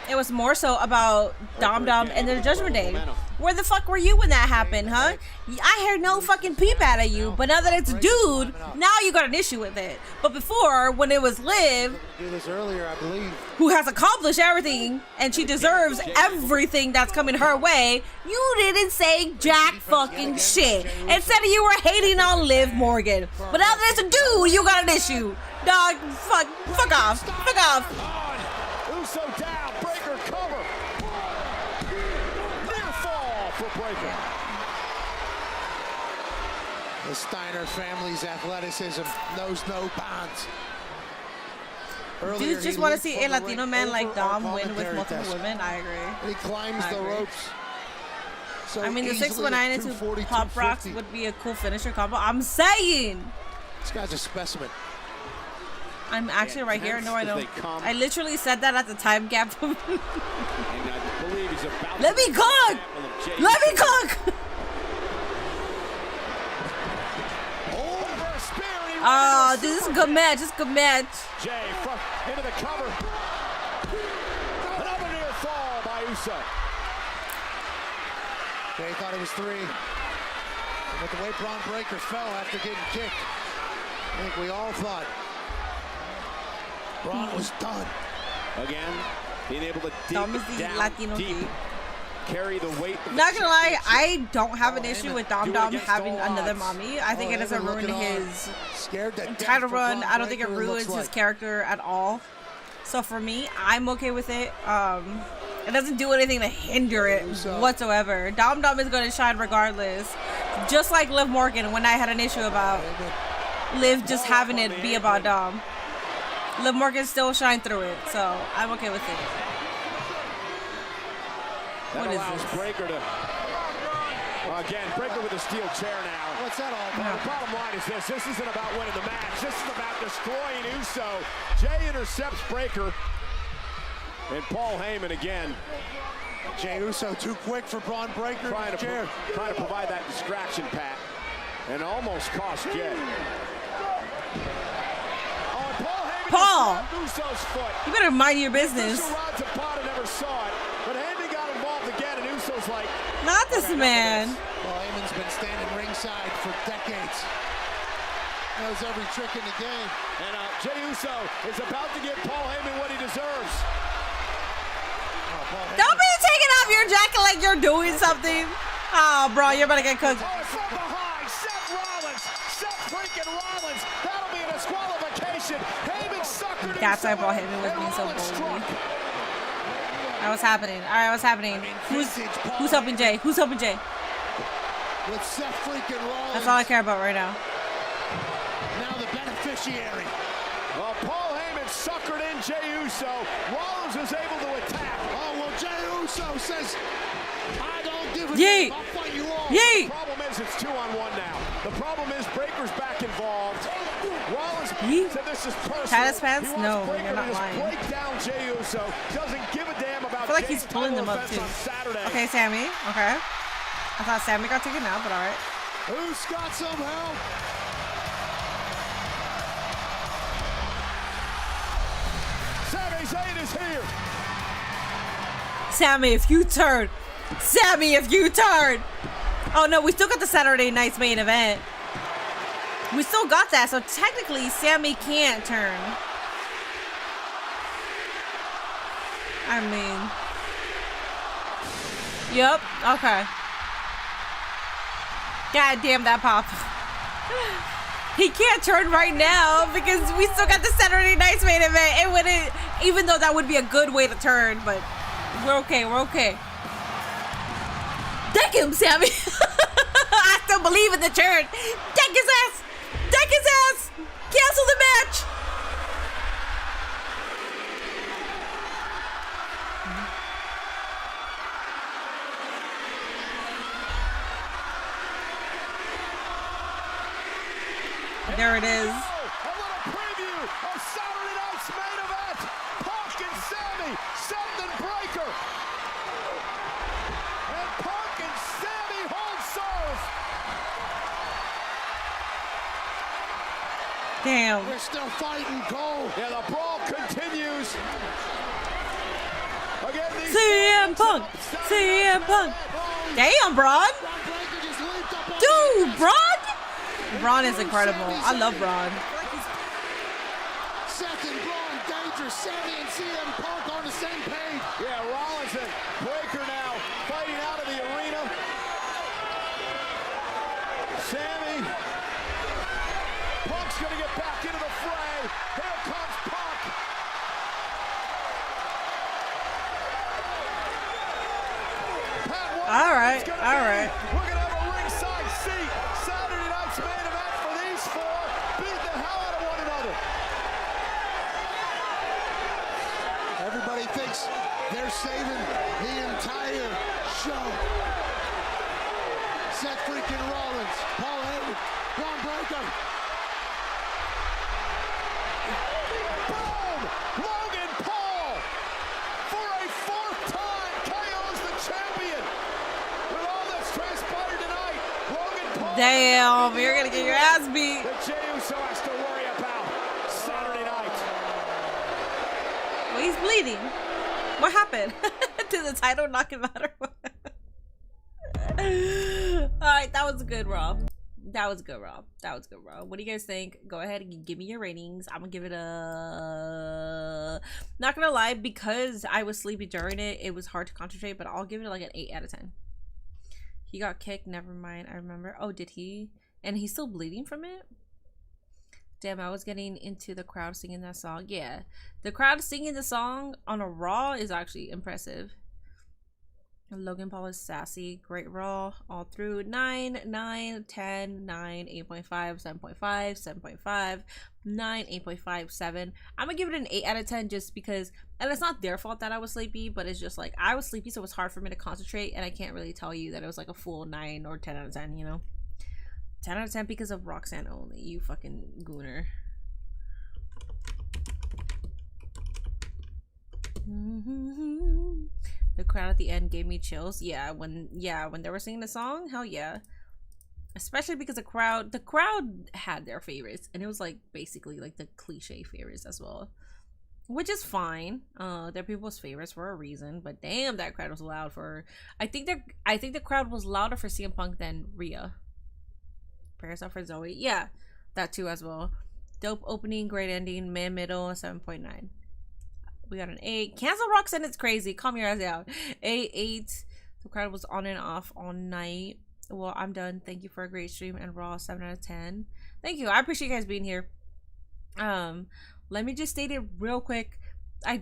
A: It was more so about Dom Dom and the Judgment Day. Where the fuck were you when that happened, huh? I heard no fucking peep out of you, but now that it's dude, now you got an issue with it. But before, when it was Liv,
B: Do this earlier, I believe.
A: who has accomplished everything, and she deserves everything that's coming her way, you didn't say jack fucking shit. Instead of you were hating on Liv Morgan. But now that it's a dude, you got an issue. Dog, fuck off. Fuck off.
C: Uso down. Breakker cover. Near fall for Breakker.
B: The Steiner family's athleticism knows no bounds.
A: Dudes just want to see a Latino man like Dom win with multiple women. I agree.
B: He climbs the ropes. So
A: I mean, the
B: easily
A: 619
B: at
A: into
B: 240,
A: Pop Rocks
B: 250.
A: would be a cool finisher combo. I'm saying.
B: This guy's a specimen.
A: I'm actually right here. No, I don't. I literally said that at the time gap.
C: And I believe he's about
A: Let me cook! Let me cook! Oh, this is a good match. This is a good match.
C: Jey front into the cover. Another near fall by Uso.
B: Jey thought it was 3. But the way Braun Breakker fell after getting kicked, I think we all thought Braun was done.
C: Again, being able to dig
A: Dom is the
C: down
A: Latino
C: deep.
A: key.
C: Carry the weight.
A: Not gonna lie, I don't have an issue with Dom Dom having another mommy. I think it doesn't ruin his title run. I don't think it ruins his character at all. So for me, I'm okay with it. It doesn't do anything to hinder it whatsoever. Dom Dom is gonna shine regardless. Just like Liv Morgan when I had an issue about Liv just having it be about Dom. Liv Morgan still shine through it, so I'm okay with it.
C: That allows Breakker to, again, Breakker with a steel chair now.
B: What's that all
C: about? The bottom line is this. This isn't about winning the match. This is about destroying Uso. Jey intercepts Breakker. And Paul Heyman again.
B: Jey Uso too quick for Braun Breakker.
C: Trying to provide that distraction, Pat. And almost cost Jey. Oh, and Paul Heyman Uso's foot.
A: You better mind your business.
C: Zapata never saw it. But Heyman got involved again, and Uso's like,
A: not this man.
B: Well, Heyman's been standing ringside for decades. Knows every trick in the game.
C: And Jey Uso is about to give Paul Heyman what he deserves.
A: Don't be taking off your jacket like you're doing something. Oh, bro, you're about to get cooked.
C: Oh, from behind, Seth Rollins. Seth freaking Rollins. That'll be a disqualification. Heyman suckered.
A: That's why Paul Heyman was being so bold. That was happening. All right, what's happening? Who's helping Jey? Who's helping Jey?
B: With Seth freaking Rollins.
A: That's all I care about right now.
B: Now the beneficiary.
C: Well, Paul Heyman and suckered in Jey Uso. Rollins is able to attack.
B: Oh, well, Jey Uso says, I don't give a
A: Yay.
B: damn. I'll fight you all.
C: The problem is it's 2-on-1 now. The problem is Breaker's back involved. Rollins said this is personal.
A: Titus fans?
C: He wants
A: No,
C: Breaker
A: you're not
C: to just
A: lying.
C: break down Jey Uso. Doesn't give a damn about
A: I feel like
C: Jey's
A: he's pulling
C: title
A: them up
C: defense
A: too.
C: on Saturday.
A: Okay, Sammy. Okay. I thought Sammy got taken out, but alright.
B: Who's got some help?
C: Sami Zayn is here.
A: Sammy, if you turn. Sammy, if you turn. Oh no, we still got the Saturday night's main event. We still got that, so technically Sammy can't turn. I mean. Yep, okay. God damn that pop. He can't turn right now because we still got the Saturday night's main event. It wouldn't, even though that would be a good way to turn, but we're okay, we're okay. Deck him, Sammy. I still believe in the turn. Deck his ass. Deck his ass. Cancel the match. There it is.
C: A little preview of Saturday night's main event. Punk and Sammy, Seth and Breaker. And Punk and Sammy hold serve.
A: Damn.
B: We're still fighting, Cole.
C: Yeah, the brawl continues. Again, these
A: CM Punk. CM Punk. Damn, Braun. Dude, Braun. Braun is incredible. I love Braun.
B: Seth and Braun, dangerous. Sammy and CM Punk on the same page.
C: Yeah, Rollins and Breaker now fighting out of the arena. Sammy. Punk's gonna get back into the fray. Here comes Punk.
A: All right, all right.
C: We're gonna have a ringside seat. Saturday night's main event for these four. Beat the hell out of one another.
B: Everybody thinks they're saving the entire show. Seth freaking Rollins, Paul Heyman, Braun Breaker.
C: Boom! Logan Paul for a fourth time KO's the champion. With all that's transpired tonight, Logan Paul.
A: Damn, you're gonna get your ass beat.
C: That Jey Uso has to worry about Saturday night.
A: Well, he's bleeding. What happened? Did the title knock him out or what? Alright, that was a good Raw. That was good Raw. That was good Raw. What do you guys think? Go ahead and give me your ratings. I'm gonna give it a... Not gonna lie, because I was sleepy during it, it was hard to concentrate, but I'll give it like an 8 out of 10. He got kicked, never mind, I remember. Oh, did he? And he's still bleeding from it? Damn, I was getting into the crowd singing that song. Yeah, the crowd singing the song on a Raw is actually impressive. Logan Paul is sassy. Great Raw all through. 9, 9, 10, 9, 8.5, 7.5, 7.5, 9, 8.5, 7. I'm gonna give it an 8 out of 10 just because, and it's not their fault that I was sleepy, but it's just like I was sleepy, so it was hard for me to concentrate, and I can't really tell you that it was like a full 9 or 10 out of 10, you know? 10 out of 10 because of Roxanne only. You fucking gooner. The crowd at the end gave me chills. Yeah, when they were singing the song, hell yeah. Especially because the crowd had their favorites, and it was like basically like the cliche favorites as well, which is fine. They're people's favorites for a reason, but damn, that crowd was loud for. I think the crowd was louder for CM Punk than Rhea. Prayers up for Zoe. Yeah, that too as well. Dope opening, great ending, middle, 7.9. We got an 8. Cancel Roxanne, it's crazy. Calm your ass out. 8. The crowd was on and off all night. Well, I'm done. Thank you for a great stream and Raw. 7 out of 10. Thank you. I appreciate you guys being here. Let me just state it real quick. I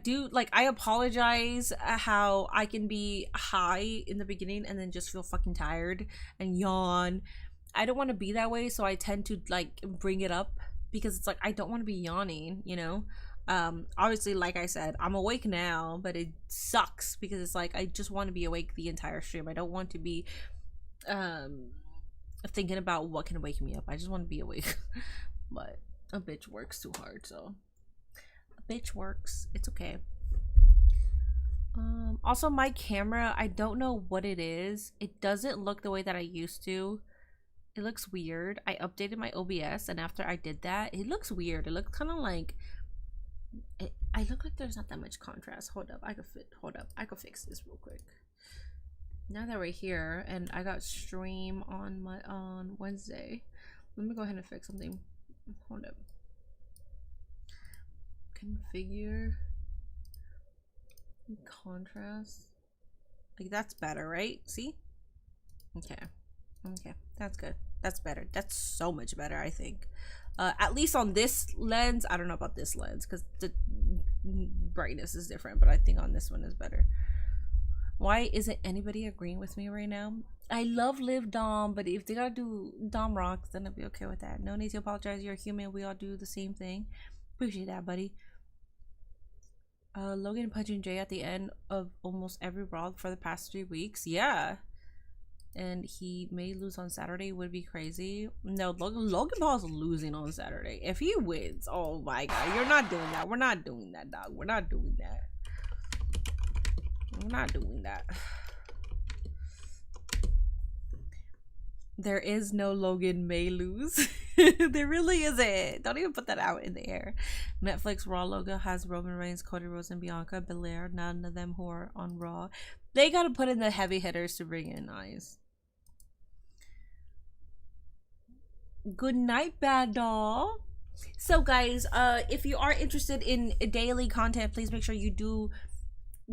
A: apologize how I can be high in the beginning and then just feel fucking tired and yawn. I don't want to be that way, so I tend to like bring it up because it's like I don't want to be yawning, you know. Obviously, like I said, I'm awake now, but it sucks because it's like I just want to be awake the entire stream. I don't want to be thinking about what can wake me up. I just want to be awake. But a bitch works too hard, so a bitch works. It's okay. Also, my camera, I don't know what it is. It doesn't look the way that I used to. It looks weird. I updated my OBS, and after I did that, it looks weird. It looks kind of like I look like there's not that much contrast. Hold up, I could fix this real quick. Now that we're here, and I got stream on Wednesday, let me go ahead and fix something. Hold up. Configure contrast. Like, that's better, right? See? Okay, that's good. That's better. That's so much better, I think. At least on this lens. I don't know about this lens because the brightness is different, but I think on this one is better. Why isn't anybody agreeing with me right now? I love Liv Dom, but if they gotta do Dom rocks, then I'll be okay with that. No need to apologize. You're human. We all do the same thing. Appreciate that, buddy. Logan punching Jay at the end of almost every Raw for the past 3 weeks. Yeah. And he may lose on Saturday. Would be crazy. No, Logan Paul's losing on Saturday. If he wins, oh my god, you're not doing that. We're not doing that, dog. We're not doing that. We're not doing that. There is no Logan may lose. There really isn't. Don't even put that out in the air. Netflix Raw logo has Roman Reigns, Cody Rhodes, and Bianca Belair. None of them who are on Raw. They gotta put in the heavy hitters to bring in eyes. Good night, bad doll. So guys, if you are interested in daily content, please make sure you do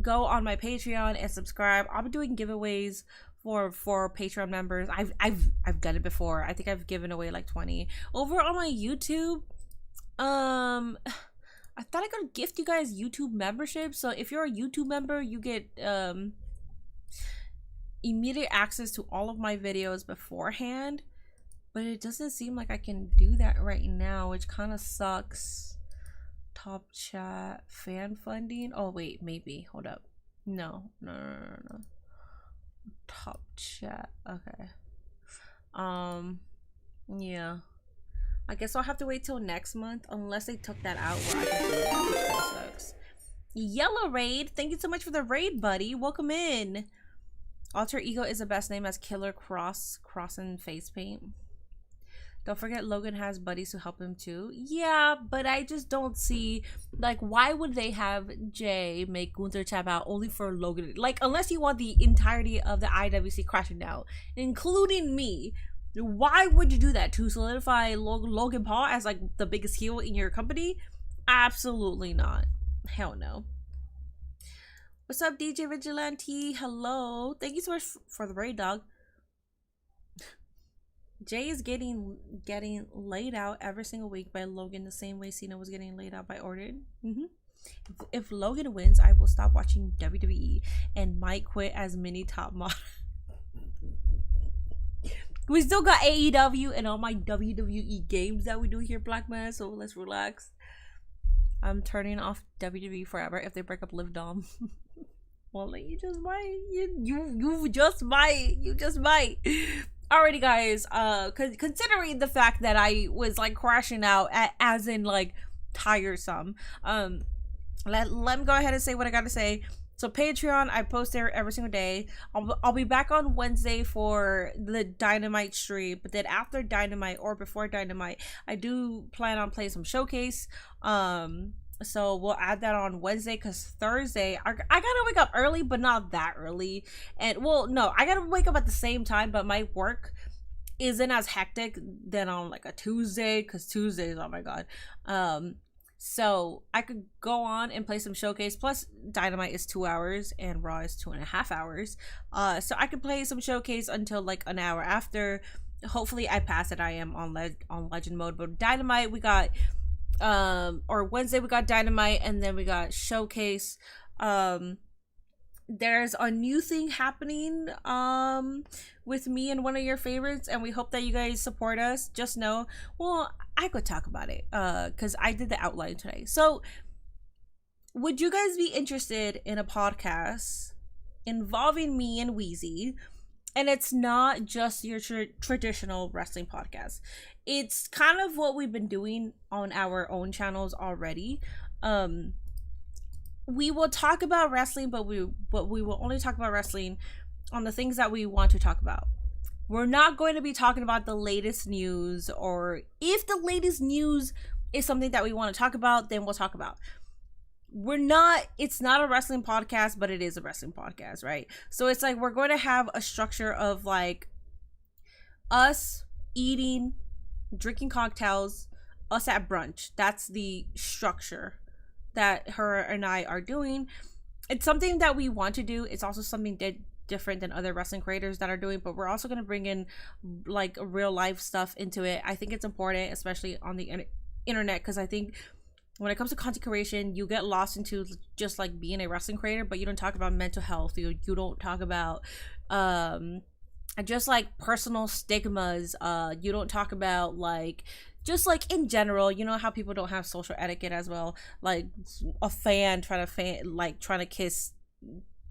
A: go on my Patreon and subscribe. I'll be doing giveaways for Patreon members. I've done it before. I think I've given away like 20 over on my YouTube. I thought I could gift you guys YouTube membership. So if you're a YouTube member, you get immediate access to all of my videos beforehand. But it doesn't seem like I can do that right now, which kind of sucks. Top chat, fan funding. Oh wait, maybe. Hold up. No. Top chat. Okay. Yeah. I guess I'll have to wait till next month, unless they took that out where I can do that, which kind of sucks. Yellow Raid, thank you so much for the raid, buddy. Welcome in. Alter Ego is the best name as Killer Cross and face paint. Don't forget Logan has buddies to help him too. Yeah, but I just don't see, like, why would they have Jay make Gunther tap out only for Logan? Like, unless you want the entirety of the IWC crashing down, including me, why would you do that? To solidify Logan Paul as, like, the biggest heel in your company? Absolutely not. Hell no. What's up, DJ Vigilante? Hello. Thank you so much for the raid, dog. Jay is getting laid out every single week by Logan the same way Cena was getting laid out by Orton. If Logan wins, I will stop watching WWE and might quit as mini top model. We still got AEW and all my WWE games that we do here, Black Man, so let's relax. I'm turning off WWE forever if they break up Liv Dom. Well, you just might. You just might. You just might. Alrighty, guys. Considering the fact that I was like crashing out, as in like tiresome, let me go ahead and say what I gotta say. So Patreon, I post there every single day. I'll be back on Wednesday for the Dynamite stream, but then after Dynamite or before Dynamite, I do plan on playing some Showcase. So we'll add that on Wednesday, because Thursday I gotta wake up early, but not that early. And well, no, I gotta wake up at the same time, but my work isn't as hectic than on like a Tuesday, because Tuesdays, oh my god. So I could go on and play some Showcase. Plus Dynamite is 2 hours and Raw is 2.5 hours. So I could play some Showcase until like an hour after. Hopefully I pass it. I am on Legend mode. But Dynamite, we got or Wednesday we got Dynamite, and then we got Showcase. There's a new thing happening with me and one of your favorites, and we hope that you guys support us. Just know, well, I could talk about it because I did the outline today. So would you guys be interested in a podcast involving me and Wheezy? And it's not just your traditional wrestling podcast. It's kind of what we've been doing on our own channels already. We will talk about wrestling, but we will only talk about wrestling on the things that we want to talk about. We're not going to be talking about the latest news, or if the latest news is something that we want to talk about, then we'll talk about. It's not a wrestling podcast, but it is a wrestling podcast, right? So it's like we're going to have a structure of like us eating, drinking cocktails, us at brunch. That's the structure that her and I are doing. It's something that we want to do. It's also something different than other wrestling creators that are doing, but we're also going to bring in like real life stuff into it. I think it's important, especially on the internet, because I think when it comes to content creation, you get lost into just like being a wrestling creator, but you don't talk about mental health. You don't talk about just like personal stigmas. You don't talk about like just like in general, you know how people don't have social etiquette as well. Like a fan trying to kiss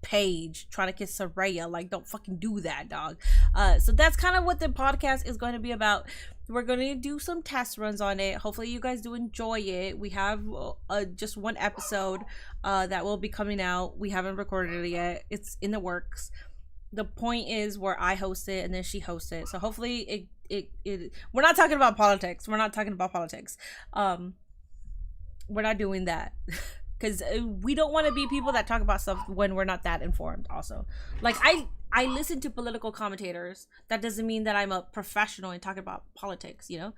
A: Paige, trying to kiss Saraya. Like, don't fucking do that, dog. So that's kind of what the podcast is going to be about. We're going to do some test runs on it. Hopefully you guys do enjoy it. We have just one episode that will be coming out. We haven't recorded it yet. It's in the works. The point is where I host it and then she hosts it. So hopefully we're not talking about politics. We're not talking about politics. We're not doing that. Because we don't want to be people that talk about stuff when we're not that informed also. Like, I listen to political commentators. That doesn't mean that I'm a professional in talking about politics, you know?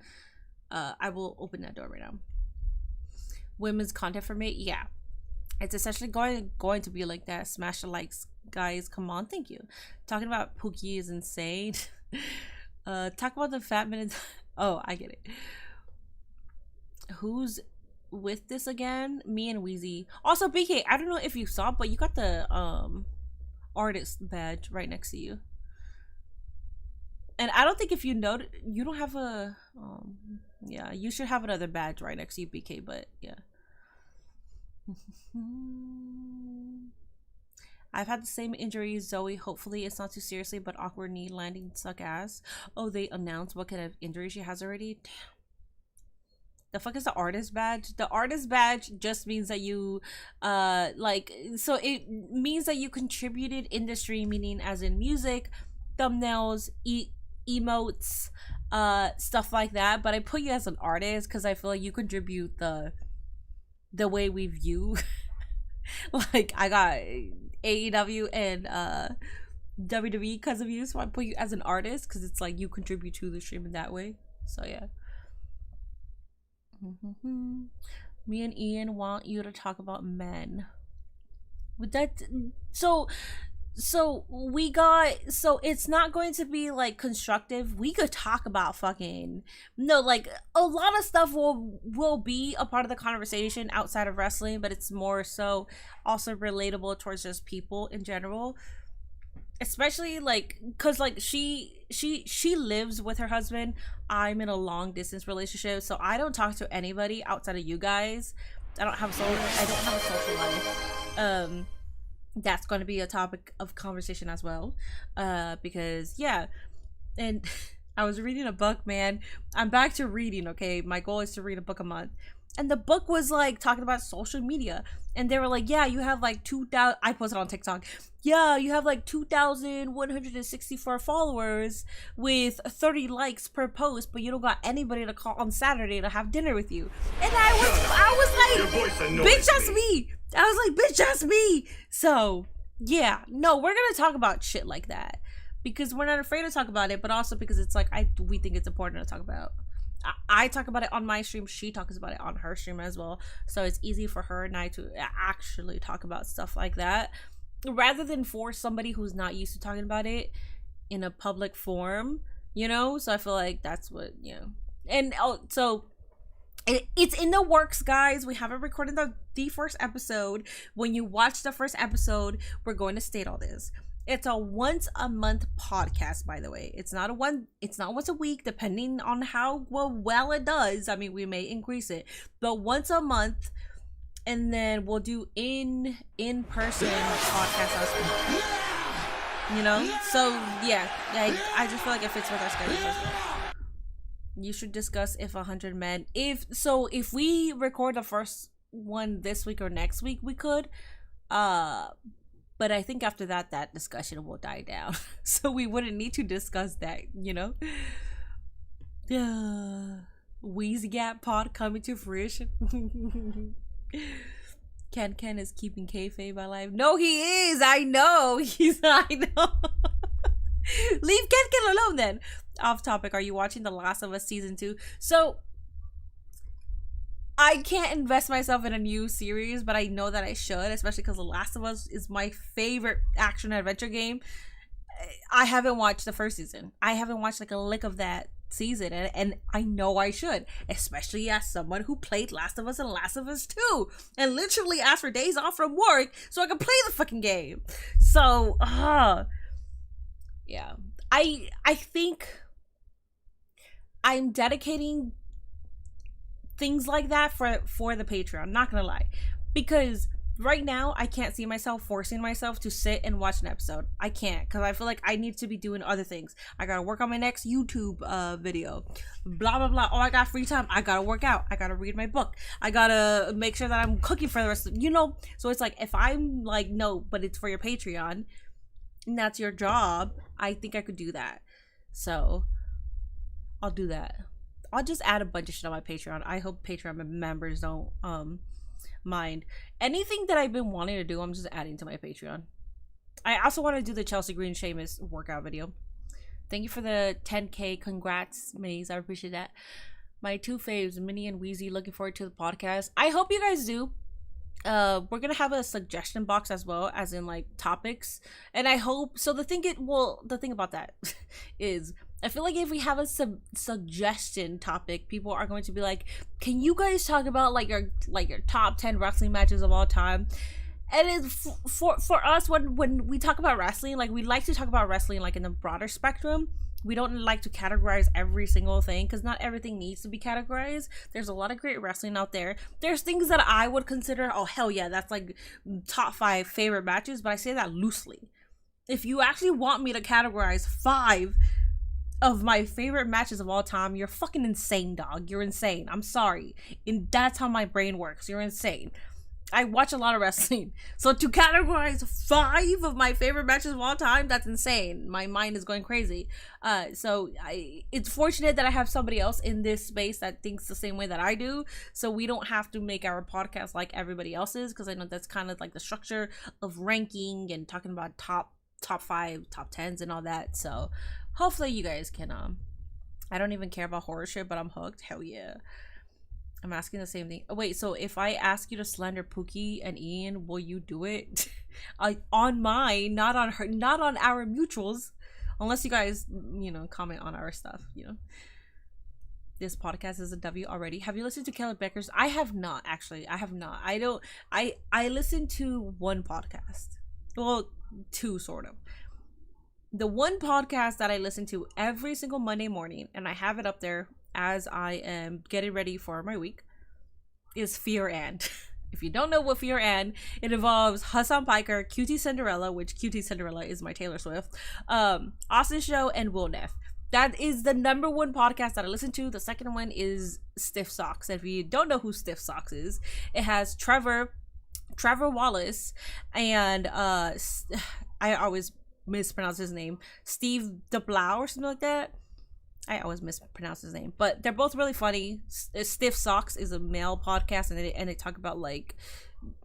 A: I will open that door right now. Women's content for me? Yeah. It's essentially going to be like that. Smash the likes, guys. Come on, thank you. Talking about Pookie is insane. Talk about the fat minutes. Oh, I get it. Who's with this again? Me and Wheezy. Also, BK, I don't know if you saw, but you got the artist badge right next to you. And I don't think if you know, you don't have a yeah, you should have another badge right next to you, BK, but yeah. I've had the same injury, Zoe. Hopefully it's not too seriously, but awkward knee landing suck ass. Oh, they announced what kind of injury she has already? Damn. The fuck is the artist badge? The artist badge just means that you so it means that you contributed industry, meaning as in music, thumbnails, emotes, stuff like that. But I put you as an artist because I feel like you contribute the way we view. Like, I got AEW and WWE because of you, so I put you as an artist because it's like you contribute to the stream in that way. So yeah. Me and Ian want you to talk about men. With that, so it's not going to be like constructive. We could talk about like a lot of stuff will be a part of the conversation outside of wrestling, but it's more so also relatable towards just people in general. Especially like because like she lives with her husband. I'm in a long distance relationship, so I don't talk to anybody outside of you guys. I don't have a social life. That's going to be a topic of conversation as well, because yeah. And I was reading a book, man. I'm back to reading. Okay, my goal is to read a book a month. And the book was like talking about social media, and they were like, yeah, you have like 2,000. I posted on TikTok. Yeah, you have like 2,164 followers with 30 likes per post, but you don't got anybody to call on Saturday to have dinner with you. And I was like, bitch, that's me. I was like, bitch, that's me. So yeah, no, we're gonna talk about shit like that because we're not afraid to talk about it, but also because it's like we think it's important to talk about. I talk about it on my stream. She talks about it on her stream as well. So it's easy for her and I to actually talk about stuff like that rather than for somebody who's not used to talking about it in a public forum, you know? So I feel like that's what, you know. And so it's in the works, guys. We haven't recorded the first episode. When you watch the first episode, we're going to state all this. It's a once a month podcast, by the way. It's not once a week, depending on how well it does. I mean, we may increase it, but once a month. and then we'll do in person podcast. You know, so yeah, I just feel like it fits with our schedule as well. You should discuss if 100 men. If we record the first one this week or next week, we could. But I think after that discussion will die down. So we wouldn't need to discuss that, you know? Wheezy Gap pod coming to fruition. Ken is keeping kayfabe alive. No, he is. I know. I know. Leave Ken alone then. Off topic. Are you watching The Last of Us season 2? So I can't invest myself in a new series, but I know that I should, especially because The Last of Us is my favorite action adventure game. I haven't watched the first season. I haven't watched like a lick of that season, and I know I should, especially as someone who played Last of Us and Last of Us 2 and literally asked for days off from work so I could play the fucking game. So yeah, I think I'm dedicating things like that for the Patreon, not gonna lie, because right now I can't see myself forcing myself to sit and watch an episode. I can't, because I feel like I need to be doing other things. I gotta work on my next YouTube video, blah blah blah. Oh, I got free time, I gotta work out, I gotta read my book, I gotta make sure that I'm cooking for the rest of, you know. So it's like, if I'm like, no, but it's for your Patreon and that's your job, I think I could do that. So I'll do that. I'll just add a bunch of shit on my Patreon. I hope Patreon members don't mind. Anything that I've been wanting to do, I'm just adding to my Patreon. I also want to do the Chelsea Green Sheamus workout video. Thank you for the 10K. Congrats, Minis. I appreciate that. My two faves, Minnie and Wheezy, looking forward to the podcast. I hope you guys do. We're gonna have a suggestion box as well, as in like topics, and I hope so. The thing about that is, I feel like if we have a suggestion topic, people are going to be like, can you guys talk about like your top 10 wrestling matches of all time? And it's for us, when we talk about wrestling, like, we like to talk about wrestling like in the broader spectrum. We don't like to categorize every single thing, because not everything needs to be categorized. There's a lot of great wrestling out there. There's things that I would consider, oh hell yeah, that's like top 5 favorite matches, but I say that loosely. If you actually want me to categorize 5 of my favorite matches of all time, you're fucking insane, dog. You're insane. I'm sorry. And that's how my brain works. You're insane. I watch a lot of wrestling. So to categorize 5 of my favorite matches of all time, that's insane. My mind is going crazy. So it's fortunate that I have somebody else in this space that thinks the same way that I do. So we don't have to make our podcast like everybody else's, because I know that's kind of like the structure of ranking and talking about top 5, top 10s and all that. So hopefully you guys can, I don't even care about horror shit, but I'm hooked. Hell yeah. I'm asking the same thing. Oh, wait, so if I ask you to slander Pookie and Ian, will you do it? On mine, not on her, not on our mutuals. Unless you guys, you know, comment on our stuff, you know. This podcast is a W already. Have you listened to Kelly Becker's? I have not, actually. I have not. I listen to one podcast. Well, 2, sort of. The one podcast that I listen to every single Monday morning, and I have it up there as I am getting ready for my week, is Fear and. If you don't know what Fear and, it involves Hassan Piker, QT Cinderella, which QT Cinderella is my Taylor Swift, Austin Show, and Will Neff. That is the number 1 podcast that I listen to. The second one is Stiff Socks. If you don't know who Stiff Socks is, it has Trevor Wallace, and I always mispronounce his name, Steve DeBlau or something like that. I always mispronounce his name, but they're both really funny. Stiff Socks is a male podcast, and they talk about like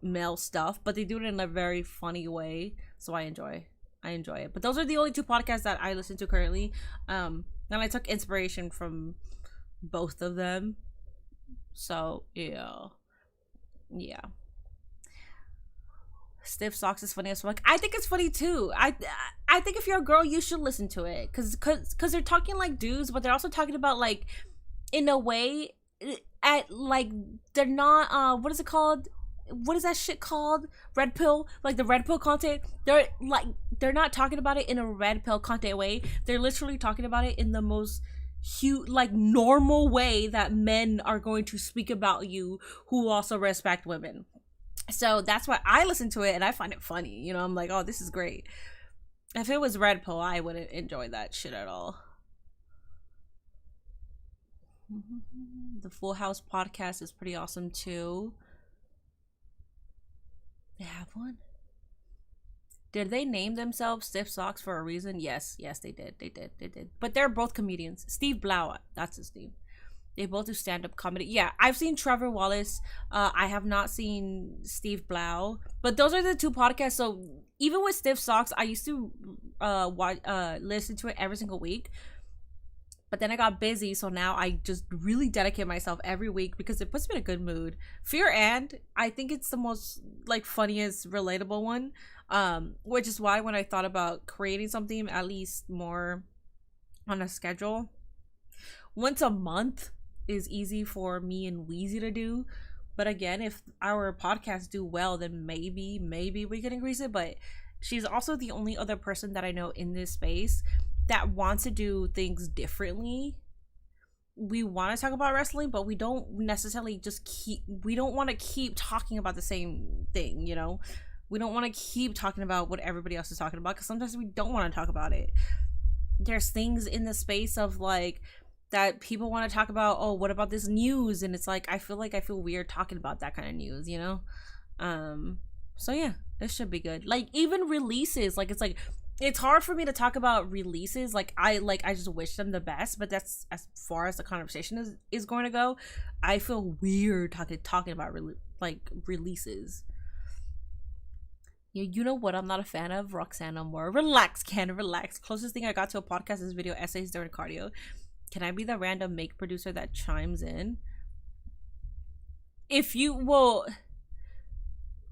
A: male stuff, but they do it in a very funny way, so I enjoy it. But those are the only 2 podcasts that I listen to currently, and I took inspiration from both of them. So yeah. Stiff Socks is funny as fuck. I think it's funny too. I think if you're a girl, you should listen to it, cause they're talking like dudes, but they're also talking about like, in a way, at like, they're not what is it called? What is that shit called? Red pill, like the red pill content. They're not talking about it in a red pill content way. They're literally talking about it in the most like normal way that men are going to speak about you who also respect women. So that's why I listen to it and I find it funny. You know, I'm like, oh, this is great. If it was Red Pill, I wouldn't enjoy that shit at all. The Full House podcast is pretty awesome too. They have one? Did they name themselves Stiff Socks for a reason? Yes, they did. They did. But they're both comedians. Steve Blau, that's his name. They both do stand-up comedy. Yeah, I've seen Trevor Wallace. I have not seen Steve Blau. But those are the two podcasts. So even with Stiff Socks, I used to listen to it every single week. But then I got busy, so now I just really dedicate myself every week because it puts me in a good mood. Fear and I think it's the most like funniest, relatable one. Which is why when I thought about creating something at least more on a schedule, once a month is easy for me and Wheezy to do. But again, if our podcasts do well, then maybe we can increase it. But she's also the only other person that I know in this space that wants to do things differently. We want to talk about wrestling, but we don't necessarily we don't want to keep talking about the same thing, you know? We don't want to keep talking about what everybody else is talking about because sometimes we don't want to talk about it. There's things in the space of like that people want to talk about, oh, what about this news? And it's like I feel weird talking about that kind of news, you know? So yeah, it should be good. Like even releases, like it's hard for me to talk about releases. I just wish them the best, but that's as far as the conversation is going to go. I feel weird talking about releases. Yeah, you know what I'm not a fan of? Roxanne no more. Relax, Ken, relax. Closest thing I got to a podcast is video essays during cardio. Can I be the random make producer that chimes in? If you, well,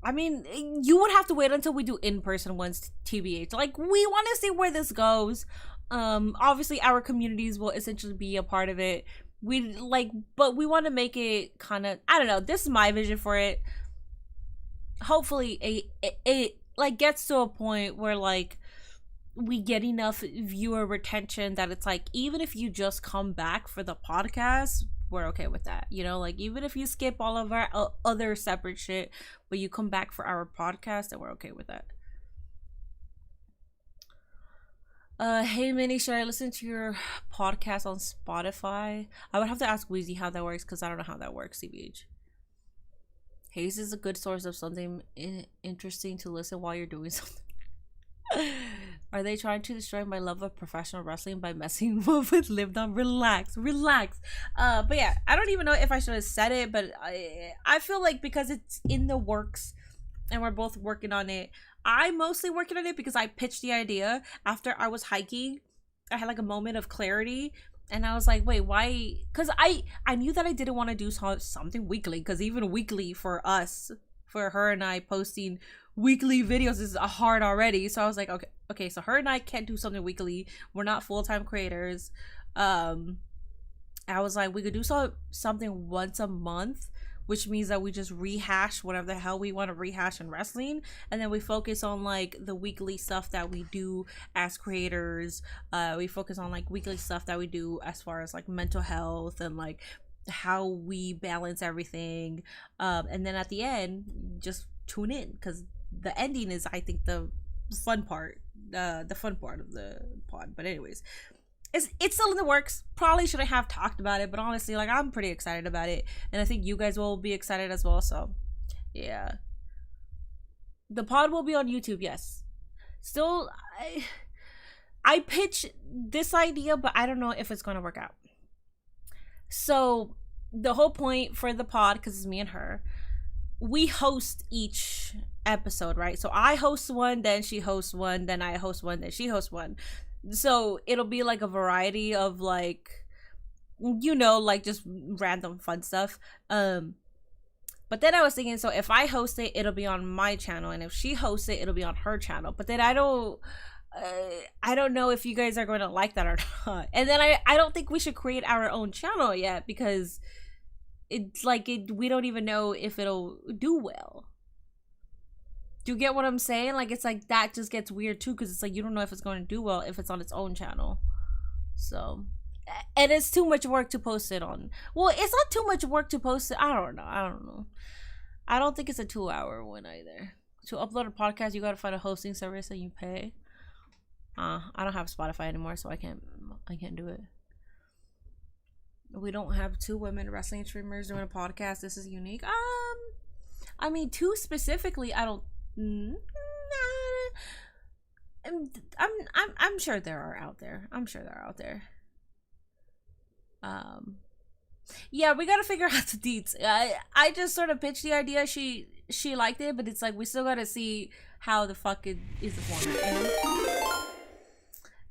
A: I mean, you would have to wait until we do in-person ones, TBH. Like, we want to see where this goes. Obviously, our communities will essentially be a part of it. But we want to make it kind of, I don't know, this is my vision for it. Hopefully, it gets to a point where, we get enough viewer retention that it's even if you just come back for the podcast, we're okay with that, you know? Even if you skip all of our other separate shit, but you come back for our podcast, then we're okay with that. Hey Minnie, should I listen to your podcast on Spotify? I would have to ask Wheezy how that works because I don't know how that works, CBH. Hayes is a good source of something interesting to listen while you're doing something. Are they trying to destroy my love of professional wrestling by messing with Live Down? Relax. But yeah, I don't even know if I should have said it, but I feel like because it's in the works and we're both working on it, I'm mostly working on it because I pitched the idea after I was hiking. I had a moment of clarity and I was like, wait, why? Because I knew that I didn't want to do something weekly, because even weekly for us, for her and I posting weekly videos is hard already. So I was like, okay, so her and I can't do something weekly. We're not full-time creators. I was like, we could do something once a month, which means that we just rehash whatever the hell we want to rehash in wrestling, and then we focus on the weekly stuff that we do as creators. We focus on weekly stuff that we do as far as mental health and how we balance everything, and then at the end just tune in, because the ending is, I think, the fun part of the pod. But anyways, it's still in the works. Probably shouldn't have talked about it, but honestly, I'm pretty excited about it, and I think you guys will be excited as well. So yeah, the pod will be on YouTube. Yes, still I pitch this idea, but I don't know if it's gonna work out. So the whole point for the pod, because it's me and her, we host each episode, right? So I host one, then she hosts one, then I host one, then she hosts one. So it'll be a variety of just random fun stuff. But then I was thinking, so if I host it, it'll be on my channel, and if she hosts it, it'll be on her channel. But then I don't know if you guys are going to like that or not. And then I don't think we should create our own channel yet, because it's we don't even know if it'll do well. Do you get what I'm saying? It's that just gets weird too, because it's you don't know if it's going to do well if it's on its own channel. So, and it's too much work to post it on. Well, it's not too much work to post it. I don't know. I don't think it's a 2-hour one either. To upload a podcast, you gotta find a hosting service and you pay. I don't have Spotify anymore, so I can't do it. We don't have 2 women wrestling streamers doing a podcast. This is unique. I mean, 2 specifically. I don't. I'm sure there are out there. I'm sure they're out there. Yeah, we gotta figure out the deets. I just sort of pitched the idea. She liked it, but it's like we still gotta see how the fuck is the format.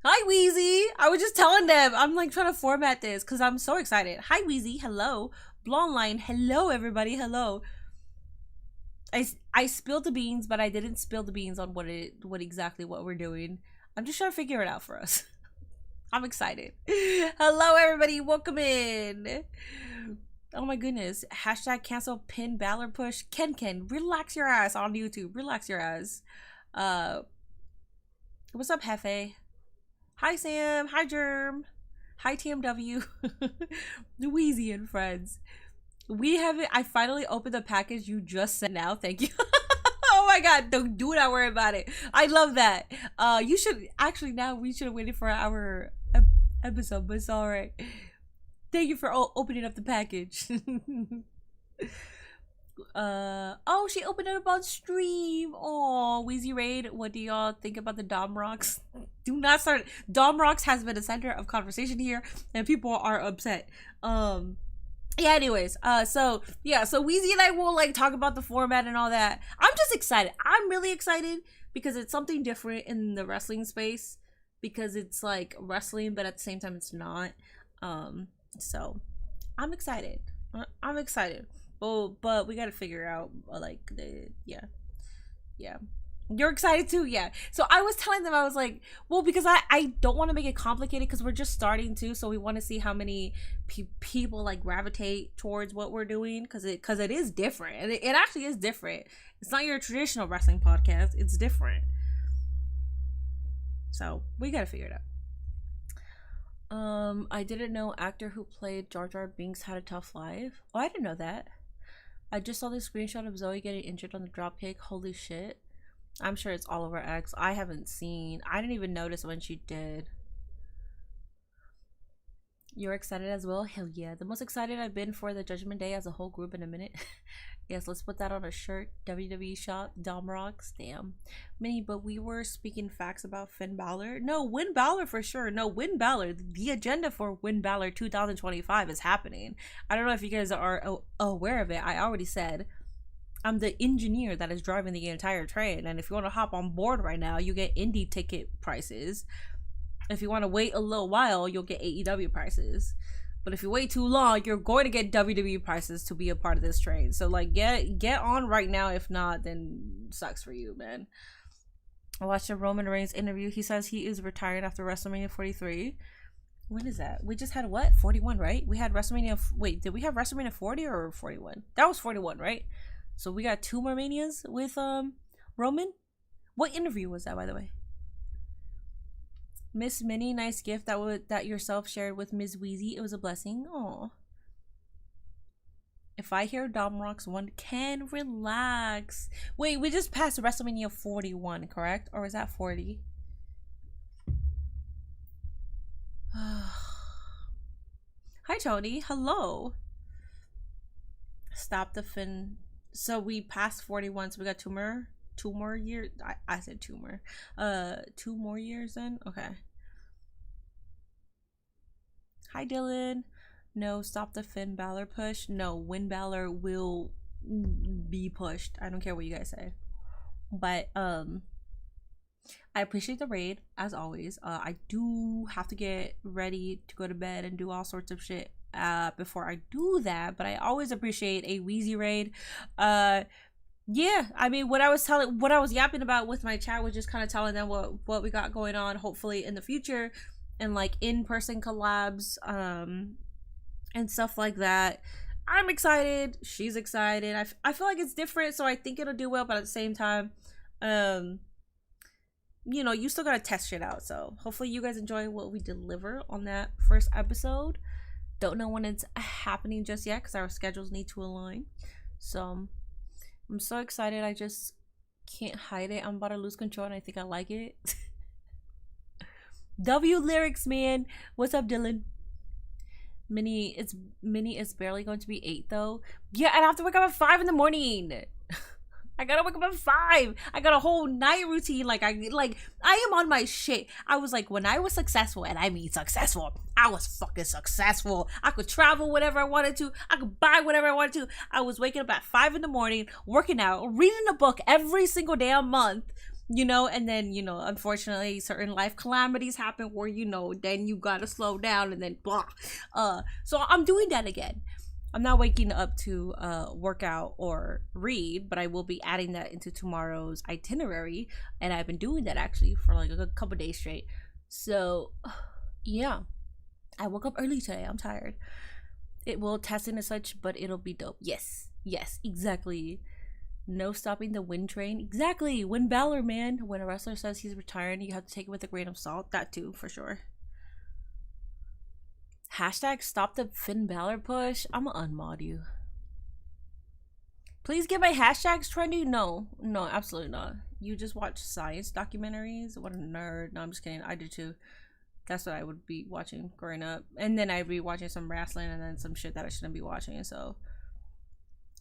A: Hi Wheezy. I was just telling them I'm like trying to format this because I'm so excited. Hi Wheezy. Hello. Blonde Line. Hello everybody. Hello. I spilled the beans, but I didn't spill the beans on what exactly we're doing. I'm just trying to figure it out for us. I'm excited. Hello everybody, welcome in. Oh my goodness. Hashtag cancel pin Balor push. Ken, relax your ass on YouTube. Relax your ass. What's up, Hefe? Hi Sam. Hi Germ. Hi TMW. Wheezy and friends. We have it. I finally opened the package you just sent now. Thank you. Oh my god, don't do not worry about it. I love that. You should actually, now we should have waited for our episode, but it's all right. Thank you for opening up the package. Oh, she opened it up on stream. Oh, Wheezy Raid, what do y'all think about the Dom Rocks? Do not start. Dom Rocks has been a center of conversation here, and people are upset. Yeah, anyways, so Wheezy and I will like talk about the format and all that. I'm just excited. I'm really excited because it's something different in the wrestling space, because it's like wrestling, but at the same time it's not. So I'm excited. I'm excited. But we gotta figure out like yeah. You're excited too, yeah. So I was telling them, I was like, well, because I don't want to make it complicated because we're just starting too, so we want to see how many people like gravitate towards what we're doing, because it is different, and it actually is different. It's not your traditional wrestling podcast. It's different. So we gotta figure it out. I didn't know actor who played Jar Jar Binks had a tough life. Oh, I didn't know that. I just saw the screenshot of Zoe getting injured on the dropkick. Holy shit. I'm sure it's Oliver X. I haven't seen. I didn't even notice when she did. You're excited as well? Hell yeah. The most excited I've been for the Judgment Day as a whole group in a minute. Yes, let's put that on a shirt. WWE shop. Dom Rocks. Damn. Minnie, but we were speaking facts about Finn Balor. No, Win Balor for sure. No, Win Balor. The agenda for Win Balor 2025 is happening. I don't know if you guys are aware of it. I already said I'm the engineer that is driving the entire train. And if you want to hop on board right now, you get indie ticket prices. If you want to wait a little while, you'll get AEW prices. But if you wait too long, you're going to get WWE prices to be a part of this train. So like get on right now. If not, then sucks for you, man. I watched a Roman Reigns interview. He says he is retired after WrestleMania 43. When is that? We just had what? 41, right? We had WrestleMania. Wait, did we have WrestleMania 40 or 41? That was 41, right? So we got 2 more Manias with Roman. What interview was that, by the way? Miss Minnie, nice gift that yourself shared with Ms. Wheezy. It was a blessing. Aw. If I hear Dom Rocks 1, can relax. Wait, we just passed WrestleMania 41, correct? Or is that 40? Hi, Tony. Hello. Stop the Finn. So we passed 41, so we got 2 more years. I said 2 more. 2 more years then? Okay. Hi Dylan. No, stop the Finn Balor push. No, Win Balor will be pushed. I don't care what you guys say. But I appreciate the raid as always. I do have to get ready to go to bed and do all sorts of shit before I do that, but I always appreciate a Wheezy raid. Yeah, I mean, what I was yapping about with my chat was just kind of telling them what we got going on, hopefully in the future, and like in-person collabs, and stuff like that. I'm excited. She's excited. I feel like it's different, so I think it'll do well, but at the same time, you know, you still gotta test shit out. So hopefully you guys enjoy what we deliver on that first episode. Don't know when it's happening just yet because our schedules need to align. So I'm so excited. I just can't hide it. I'm about to lose control and I think I like it. W lyrics, man. What's up, Dylan? Minnie is barely going to be 8 though. Yeah, and I have to wake up at 5 in the morning. I gotta wake up at 5. I got a whole night routine. I am on my shit. I was like, when I was successful, and I mean successful, I was fucking successful. I could travel whatever I wanted to. I could buy whatever I wanted to. I was waking up at 5 in the morning, working out, reading a book every single damn month, you know, and then, you know, unfortunately certain life calamities happen where, you know, then you gotta slow down and then blah. So I'm doing that again. I'm not waking up to work out or read, but I will be adding that into tomorrow's itinerary, and I've been doing that actually for like a couple days straight. So yeah, I woke up early today. I'm tired. It will test and such, but it'll be dope. Yes, exactly. No stopping the win train. Exactly. Win Balor, man. When a wrestler says he's retiring, you have to take it with a grain of salt. That too, for sure. Hashtag stop the Finn Balor push. I'm gonna unmod you. Please get my hashtags trendy. No, absolutely not. You just watch science documentaries. What a nerd. No, I'm just kidding. I do too. That's what I would be watching growing up. And then I'd be watching some wrestling and then some shit that I shouldn't be watching. So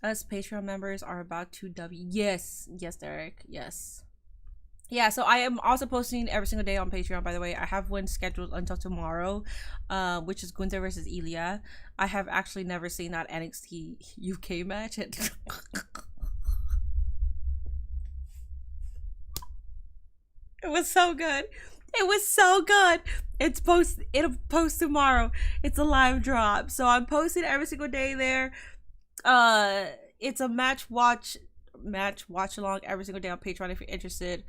A: us Patreon members are about to W. Yes, Derek. Yes. Yeah, so I am also posting every single day on Patreon, by the way. I have one scheduled until tomorrow, which is Gunther versus Ilya. I have actually never seen that NXT UK match. It was so good. It was so good. It'll post tomorrow. It's a live drop. So I'm posting every single day there. It's a match watch along every single day on Patreon if you're interested.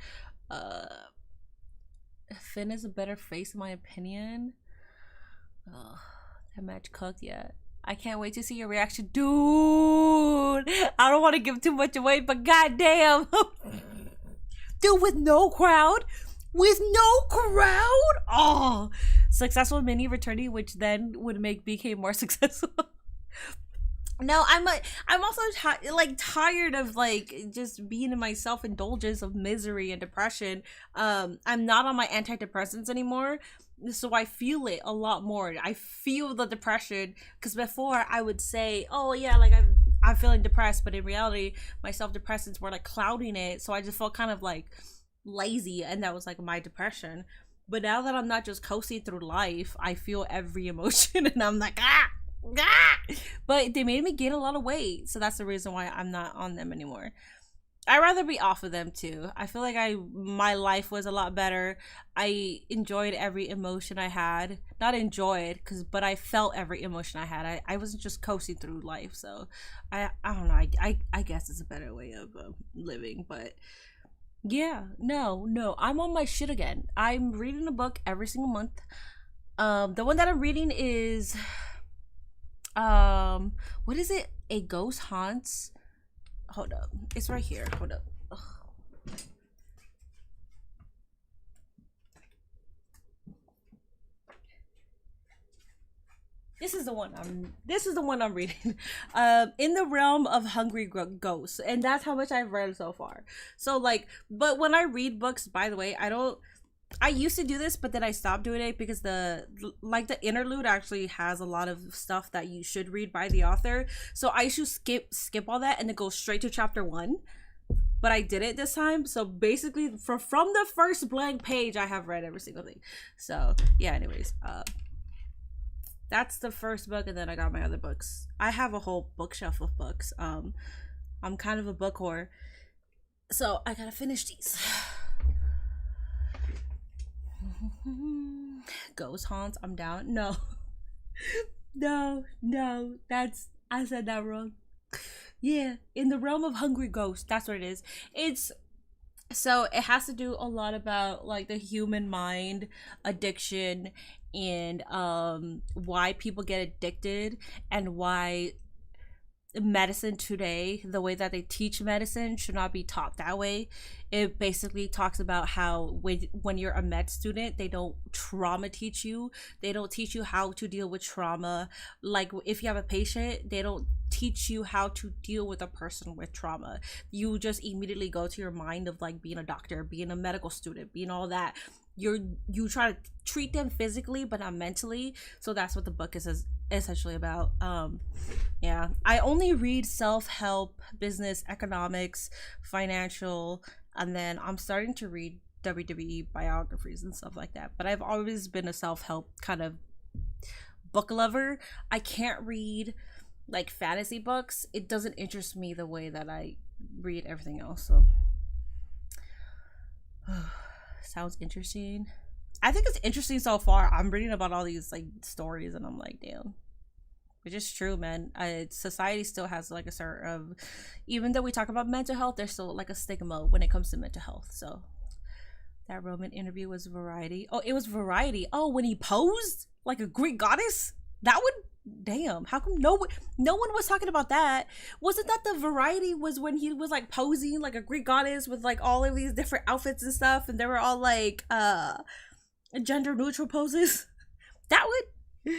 A: Finn is a better face in my opinion. That match cooked yet. I can't wait to see your reaction, dude. I don't want to give too much away, but goddamn, dude, with no crowd. Oh, successful mini returning, which then would make BK more successful. No, I'm also tired of just being in my self-indulgence of misery and depression. I'm not on my antidepressants anymore, so I feel it a lot more. I feel the depression, because before I would say, oh yeah, I'm feeling depressed, but in reality my self-depressants were clouding it, so I just felt kind of lazy, and that was my depression. But now that I'm not just coasting through life, I feel every emotion and I'm like, ah! But they made me gain a lot of weight, so that's the reason why I'm not on them anymore. I'd rather be off of them too. I feel like my life was a lot better. I enjoyed every emotion I had. Not enjoyed, but I felt every emotion I had. I wasn't just coasting through life. So I don't know. I guess it's a better way of living. But yeah, no, I'm on my shit again. I'm reading a book every single month. The one that I'm reading is what is it? A Ghost Haunts. Hold up, it's right here. Hold up. Ugh. This is the one I'm reading. In the Realm of Hungry Ghosts, and that's how much I've read so far. So but when I read books, by the way, I used to do this, but then I stopped doing it because the interlude actually has a lot of stuff that you should read by the author. So I should skip all that and then go straight to chapter 1. But I did it this time. So basically from the first blank page, I have read every single thing. So yeah, anyways, that's the first book, and then I got my other books. I have a whole bookshelf of books. I'm kind of a book whore, so I gotta finish these. Ghost Haunts, I'm down. No, I said that wrong. Yeah, In the Realm of Hungry Ghosts, that's what it is. So it has to do a lot about the human mind, addiction, and why people get addicted, and why medicine today, the way that they teach medicine should not be taught that way. It basically talks about how when you're a med student, they don't trauma teach you. They don't teach you how to deal with trauma. Like if you have a patient, they don't teach you how to deal with a person with trauma. You just immediately go to your mind of like being a doctor, being a medical student, being all that. You try to treat them physically but not mentally. So that's what the book is essentially about. Yeah, I only read self-help, business, economics, financial, and then I'm starting to read WWE biographies and stuff like that. But I've always been a self-help kind of book lover. I can't read like fantasy books. It doesn't interest me the way that I read everything else. So sounds interesting. I think it's interesting so far. I'm reading about all these like stories and I'm like, damn. Which is true, man. Society still has like a sort of, even though we talk about mental health, there's still like a stigma when it comes to mental health. So that Roman interview was Variety. Oh, it was Variety. Oh, when he posed like a Greek goddess? That would, damn, how come no one was talking about that? Wasn't that the Variety was when he was like posing like a Greek goddess with like all of these different outfits and stuff, and they were all like gender neutral poses? That would,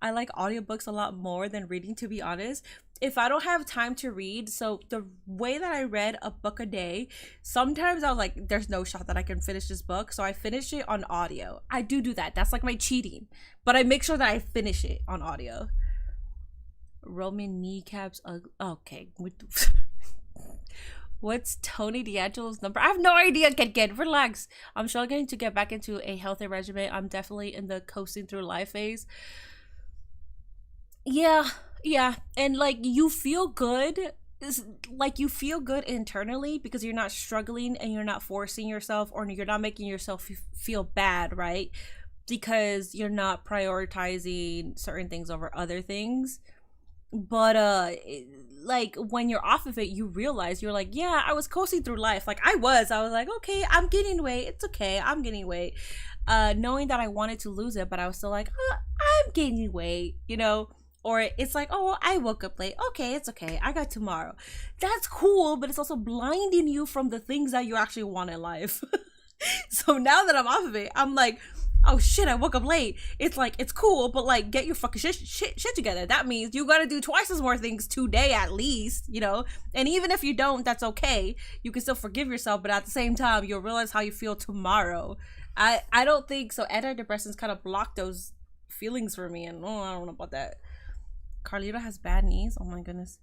A: I like audiobooks a lot more than reading, to be honest. If I don't have time to read, so the way that I read a book a day, sometimes I was like, there's no shot that I can finish this book, so I finish it on audio. I do that. That's like my cheating. But I make sure that I finish it on audio. Roman kneecaps. Okay. What's Tony D'Angelo's number? I have no idea. Get relax. I'm struggling to get back into a healthy regimen. I'm definitely in the coasting through life phase. Yeah, and like you feel good, internally because you're not struggling and you're not forcing yourself, or you're not making yourself feel bad, right? Because you're not prioritizing certain things over other things. But like when you're off of it, you realize you're like, yeah, I was coasting through life. Like I was like, okay, I'm gaining weight, it's okay, I'm gaining weight, knowing that I wanted to lose it, but I was still like, I'm gaining weight, you know. Or it's like, oh, I woke up late. Okay, it's okay. I got tomorrow. That's cool, but it's also blinding you from the things that you actually want in life. So now that I'm off of it, I'm like, oh shit, I woke up late. It's like, it's cool, but like, get your fucking shit together. That means you gotta do twice as more things today at least, you know? And even if you don't, that's okay. You can still forgive yourself, but at the same time, you'll realize how you feel tomorrow. I don't think so. Antidepressants kind of block those feelings for me, and I don't know about that. Carlito has bad knees. Oh my goodness.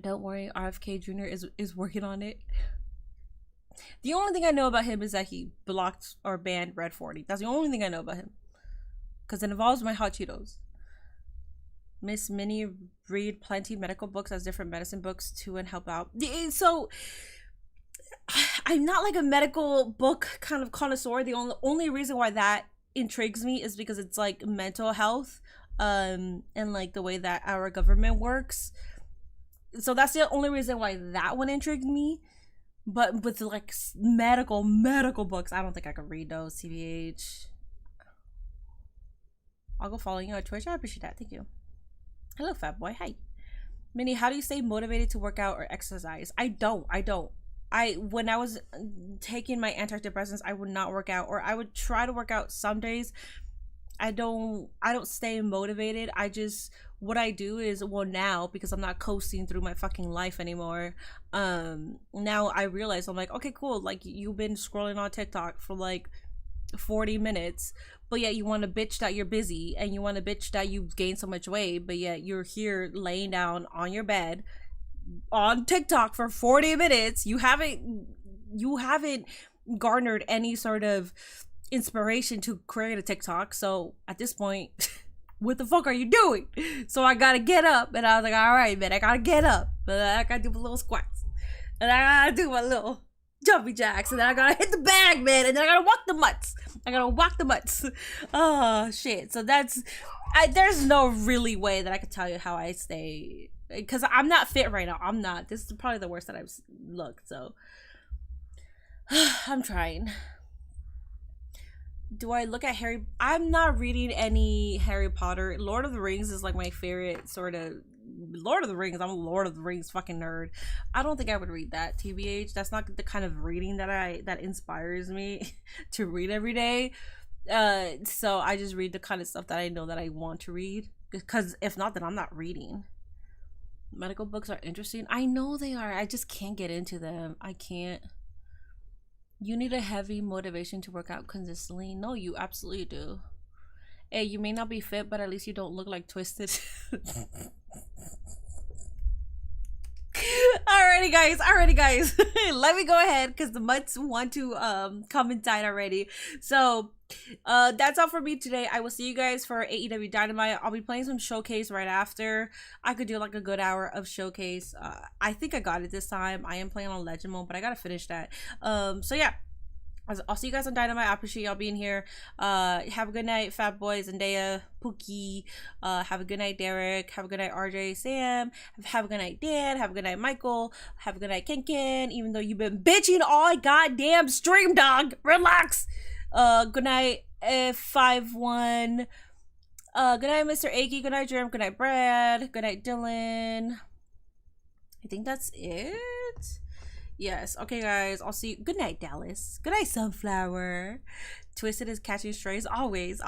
A: Don't worry, RFK Jr. is working on it. The only thing I know about him is that he blocked or banned Red 40. That's the only thing I know about him. Because it involves my hot Cheetos. Miss Minnie read plenty medical books as different medicine books too and help out. So I'm not like a medical book kind of connoisseur. The only reason why that intrigues me is because it's like mental health. And like the way that our government works, so that's the only reason why that one intrigued me. But with like medical books, I don't think I could read those. TBH. I'll go follow you on Twitch. I appreciate that. Thank you. Hello, fat boy. Hi. Minnie, how do you stay motivated to work out or exercise? I don't. When I was taking my antidepressants, I would not work out, or I would try to work out some days. I don't stay motivated. What I do is, well, now, because I'm not coasting through my fucking life anymore, now I realize, I'm like, okay, cool, like you've been scrolling on TikTok for like 40 minutes, but yet you want to bitch that you're busy, and you want to bitch that you've gained so much weight, but yet you're here laying down on your bed on TikTok for 40 minutes. You haven't garnered any sort of inspiration to create a TikTok. So at this point, what the fuck are you doing? So I gotta get up, and I was like, all right, man, I gotta get up, but I gotta do my little squats, and I gotta do my little jumpy jacks, and then I gotta hit the bag, man, and then I gotta walk the mutts. Oh shit. So there's no really way that I could tell you how I stay, because I'm not fit right now. I'm not. This is probably the worst that I've looked, so I'm trying. Do I look at Harry? I'm not reading any Harry Potter. Lord of the Rings is like my favorite sort of Lord of the Rings. I'm a Lord of the Rings fucking nerd. I don't think I would read that, TBH. That's not the kind of reading that inspires me to read every day. So I just read the kind of stuff that I know that I want to read, because if not, then I'm not reading. Medical books are interesting. I know they are. I just can't get into them. I can't. You need a heavy motivation to work out consistently. No, you absolutely do. Hey, you may not be fit, but at least you don't look like Twisted. Alrighty guys. Let me go ahead, because the mutts want to come inside already. So that's all for me today. I will see you guys for AEW Dynamite. I'll be playing some Showcase right after. I could do like a good hour of Showcase. I think I got it this time. I am playing on Legend Mode, but I gotta finish that. So yeah, I'll see you guys on Dynamite. I appreciate y'all being here. Have a good night, Fat Boys, Zendaya, Pookie. Have a good night, Derek. Have a good night, RJ, Sam. Have a good night, Dan. Have a good night, Michael. Have a good night, Ken. Even though you've been bitching all goddamn stream, dog. Relax. Good night, F51. Good night, Mr. Aki. Good night, Jerem. Good night, Brad. Good night, Dylan. I think that's it. Yes. Okay, guys. I'll see you. Good night, Dallas. Good night, Sunflower. Twisted is catching strays. Always.